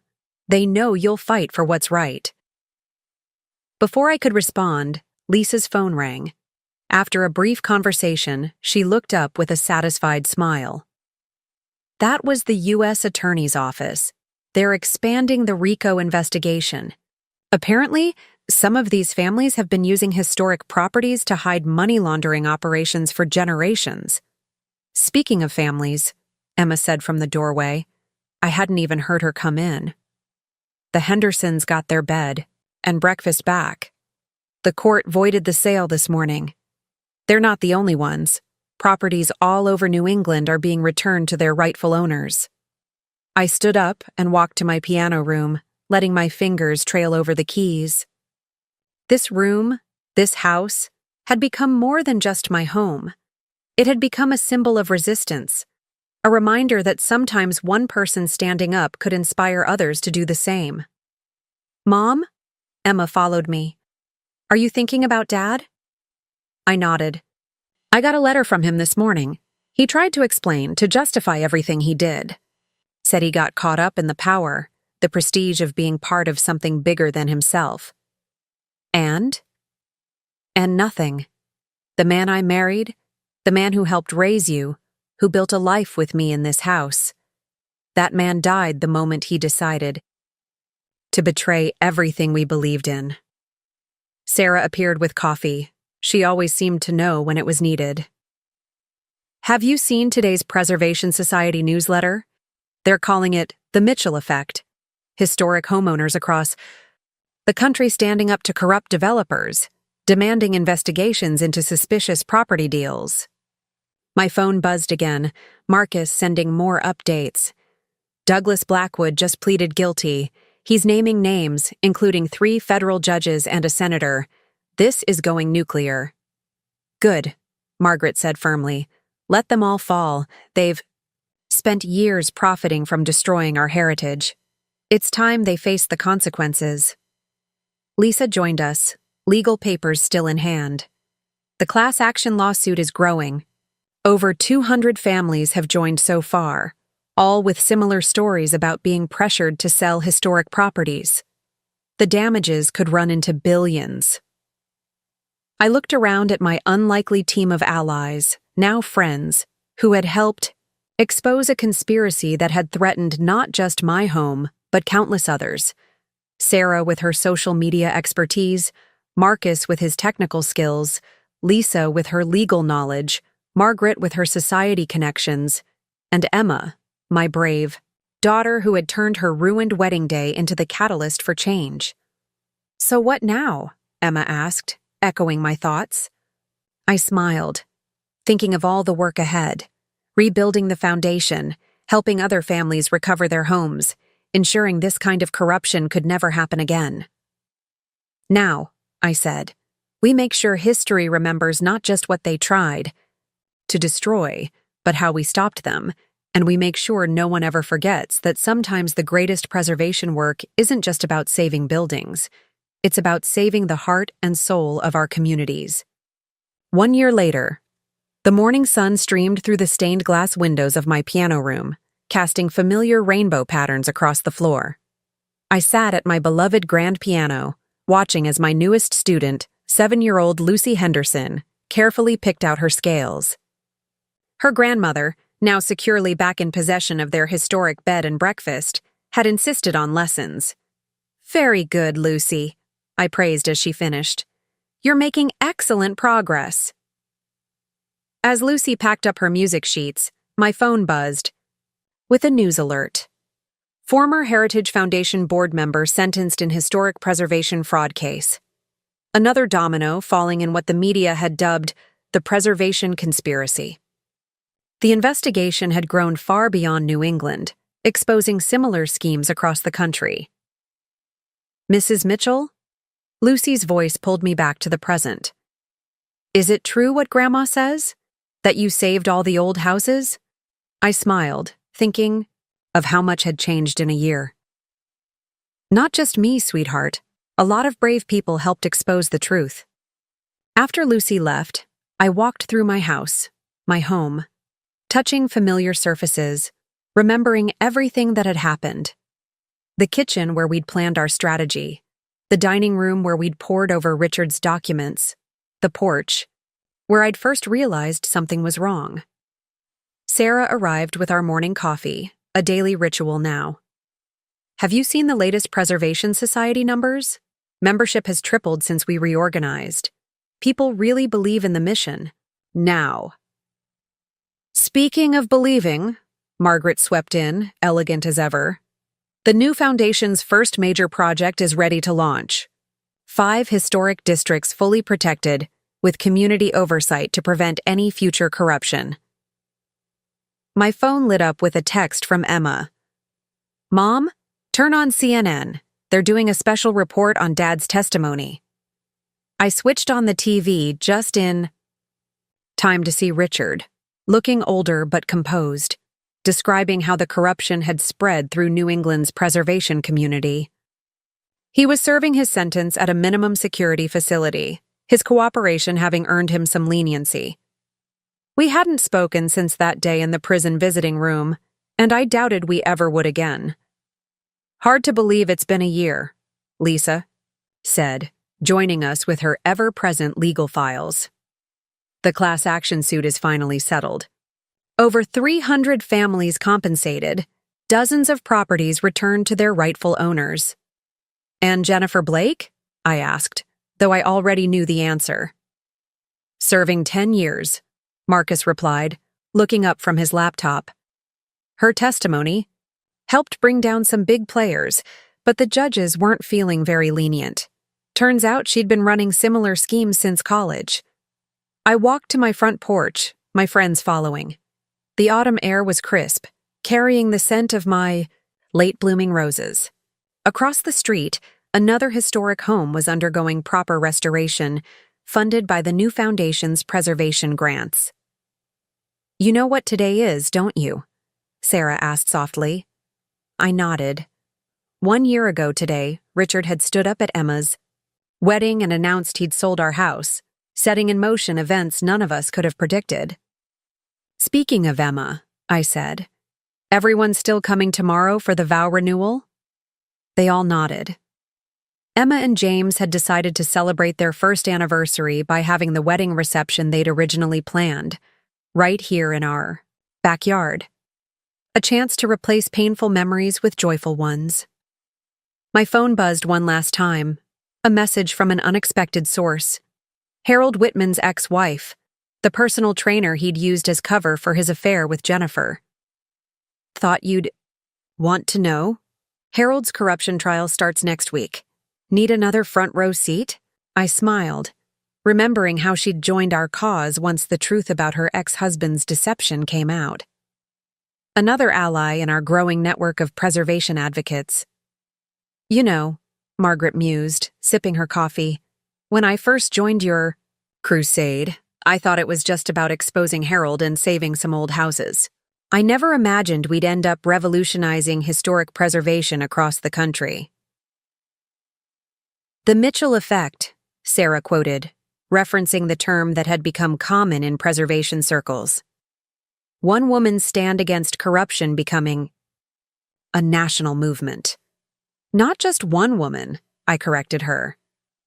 They know you'll fight for what's right. Before I could respond, Lisa's phone rang. After a brief conversation, she looked up with a satisfied smile. That was the U.S. Attorney's Office. They're expanding the RICO investigation. Apparently, some of these families have been using historic properties to hide money laundering operations for generations. Speaking of families, Emma said from the doorway. I hadn't even heard her come in. The Hendersons got their bed and breakfast back. The court voided the sale this morning. They're not the only ones. Properties all over New England are being returned to their rightful owners. I stood up and walked to my piano room, letting my fingers trail over the keys. This room, this house, had become more than just my home. It had become a symbol of resistance, a reminder that sometimes one person standing up could inspire others to do the same. Mom? Emma followed me. Are you thinking about Dad? I nodded. I got a letter from him this morning. He tried to explain, to justify everything he did. Said he got caught up in the power, the prestige of being part of something bigger than himself. And nothing. The man I married, the man who helped raise you, who built a life with me in this house. That man died the moment he decided to betray everything we believed in. Sarah appeared with coffee. She always seemed to know when it was needed. Have you seen today's Preservation Society newsletter? They're calling it the Mitchell Effect. Historic homeowners across the country standing up to corrupt developers, demanding investigations into suspicious property deals. My phone buzzed again, Marcus sending more updates. Douglas Blackwood just pleaded guilty. He's naming names, including 3 federal judges and a senator. This is going nuclear. Good, Margaret said firmly. Let them all fall. They've spent years profiting from destroying our heritage. It's time they face the consequences. Lisa joined us, legal papers still in hand. The class action lawsuit is growing. Over 200 families have joined so far, all with similar stories about being pressured to sell historic properties. The damages could run into billions. I looked around at my unlikely team of allies, now friends, who had helped expose a conspiracy that had threatened not just my home, but countless others. Sarah with her social media expertise, Marcus with his technical skills, Lisa with her legal knowledge, Margaret with her society connections, and Emma, my brave daughter who had turned her ruined wedding day into the catalyst for change. So what now? Emma asked, echoing my thoughts. I smiled, thinking of all the work ahead, rebuilding the foundation, helping other families recover their homes, ensuring this kind of corruption could never happen again. Now, I said, we make sure history remembers not just what they tried to destroy, but how we stopped them, and we make sure no one ever forgets that sometimes the greatest preservation work isn't just about saving buildings. It's about saving the heart and soul of our communities. 1 year later, the morning sun streamed through the stained glass windows of my piano room, casting familiar rainbow patterns across the floor. I sat at my beloved grand piano, watching as my newest student, 7-year-old Lucy Henderson, carefully picked out her scales. Her grandmother, now securely back in possession of their historic bed and breakfast, had insisted on lessons. "Very good, Lucy," I praised as she finished. "You're making excellent progress." As Lucy packed up her music sheets, my phone buzzed with a news alert. Former Heritage Foundation board member sentenced in historic preservation fraud case. Another domino falling in what the media had dubbed the preservation conspiracy. The investigation had grown far beyond New England, exposing similar schemes across the country. "Mrs. Mitchell?" Lucy's voice pulled me back to the present. "Is it true what Grandma says? That you saved all the old houses?" I smiled, thinking of how much had changed in a year. "Not just me, sweetheart. A lot of brave people helped expose the truth." After Lucy left, I walked through my house, my home, touching familiar surfaces, remembering everything that had happened. The kitchen where we'd planned our strategy, the dining room where we'd pored over Richard's documents, the porch, where I'd first realized something was wrong. Sarah arrived with our morning coffee, a daily ritual now. Have you seen the latest Preservation Society numbers? Membership has tripled since we reorganized. People really believe in the mission. Now. Speaking of believing, Margaret swept in, elegant as ever. The new foundation's first major project is ready to launch. 5 historic districts fully protected, with community oversight to prevent any future corruption. My phone lit up with a text from Emma. "Mom, turn on CNN. They're doing a special report on Dad's testimony." I switched on the TV just in time to see Richard, looking older but composed, describing how the corruption had spread through New England's preservation community. He was serving his sentence at a minimum security facility, his cooperation having earned him some leniency. We hadn't spoken since that day in the prison visiting room, and I doubted we ever would again. "Hard to believe it's been a year," Lisa said, joining us with her ever-present legal files. "The class action suit is finally settled. Over 300 families compensated, dozens of properties returned to their rightful owners." "And Jennifer Blake?" I asked, though I already knew the answer. "Serving 10 years, Marcus replied, looking up from his laptop. Her testimony helped bring down some big players, but the judges weren't feeling very lenient. Turns out she'd been running similar schemes since college. I walked to my front porch, my friends following. The autumn air was crisp, carrying the scent of my late-blooming roses. Across the street, another historic home was undergoing proper restoration, funded by the new foundation's preservation grants. "You know what today is, don't you?" Sarah asked softly. I nodded. 1 year ago today, Richard had stood up at Emma's wedding and announced he'd sold our house, setting in motion events none of us could have predicted. "Speaking of Emma," I said, "everyone's still coming tomorrow for the vow renewal?" They all nodded. Emma and James had decided to celebrate their first anniversary by having the wedding reception they'd originally planned, right here in our backyard. A chance to replace painful memories with joyful ones. My phone buzzed one last time, a message from an unexpected source. Harold Whitman's ex-wife, the personal trainer he'd used as cover for his affair with Jennifer. "Thought you'd want to know? Harold's corruption trial starts next week. Need another front row seat?" I smiled, remembering how she'd joined our cause once the truth about her ex-husband's deception came out. Another ally in our growing network of preservation advocates. "You know," Margaret mused, sipping her coffee, "when I first joined your crusade, I thought it was just about exposing Harold and saving some old houses. I never imagined we'd end up revolutionizing historic preservation across the country." "The Mitchell effect," Sarah quoted, referencing the term that had become common in preservation circles. One woman's stand against corruption becoming a national movement. "Not just one woman," I corrected her.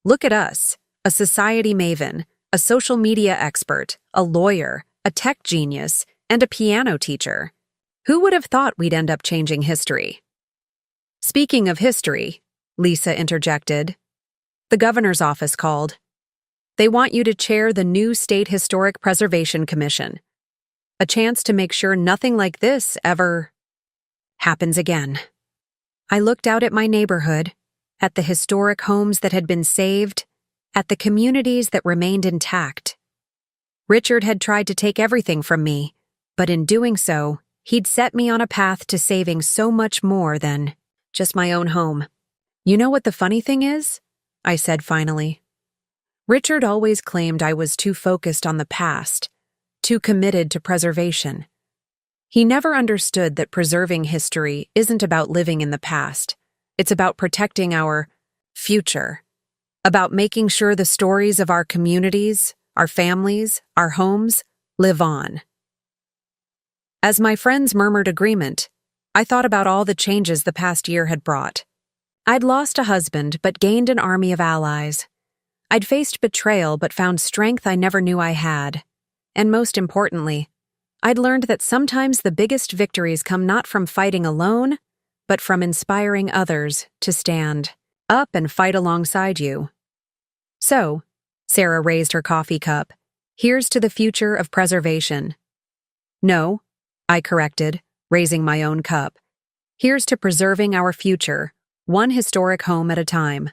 "Look at us, a society maven, a social media expert, a lawyer, a tech genius, and a piano teacher. Who would have thought we'd end up changing history?" "Speaking of history," Lisa interjected, "the governor's office called. They want you to chair the new State Historic Preservation Commission. A chance to make sure nothing like this ever happens again." I looked out at my neighborhood, at the historic homes that had been saved, at the communities that remained intact. Richard had tried to take everything from me, but in doing so, he'd set me on a path to saving so much more than just my own home. "You know what the funny thing is?" I said finally. "Richard always claimed I was too focused on the past, too committed to preservation. He never understood that preserving history isn't about living in the past. It's about protecting our future, about making sure the stories of our communities, our families, our homes live on." As my friends murmured agreement, I thought about all the changes the past year had brought. I'd lost a husband but gained an army of allies. I'd faced betrayal but found strength I never knew I had. And most importantly, I'd learned that sometimes the biggest victories come not from fighting alone, but from inspiring others to stand up and fight alongside you. So, Sarah raised her coffee cup. Here's to the future of preservation. No, I corrected, raising my own cup. Here's to preserving our future, one historic home at a time.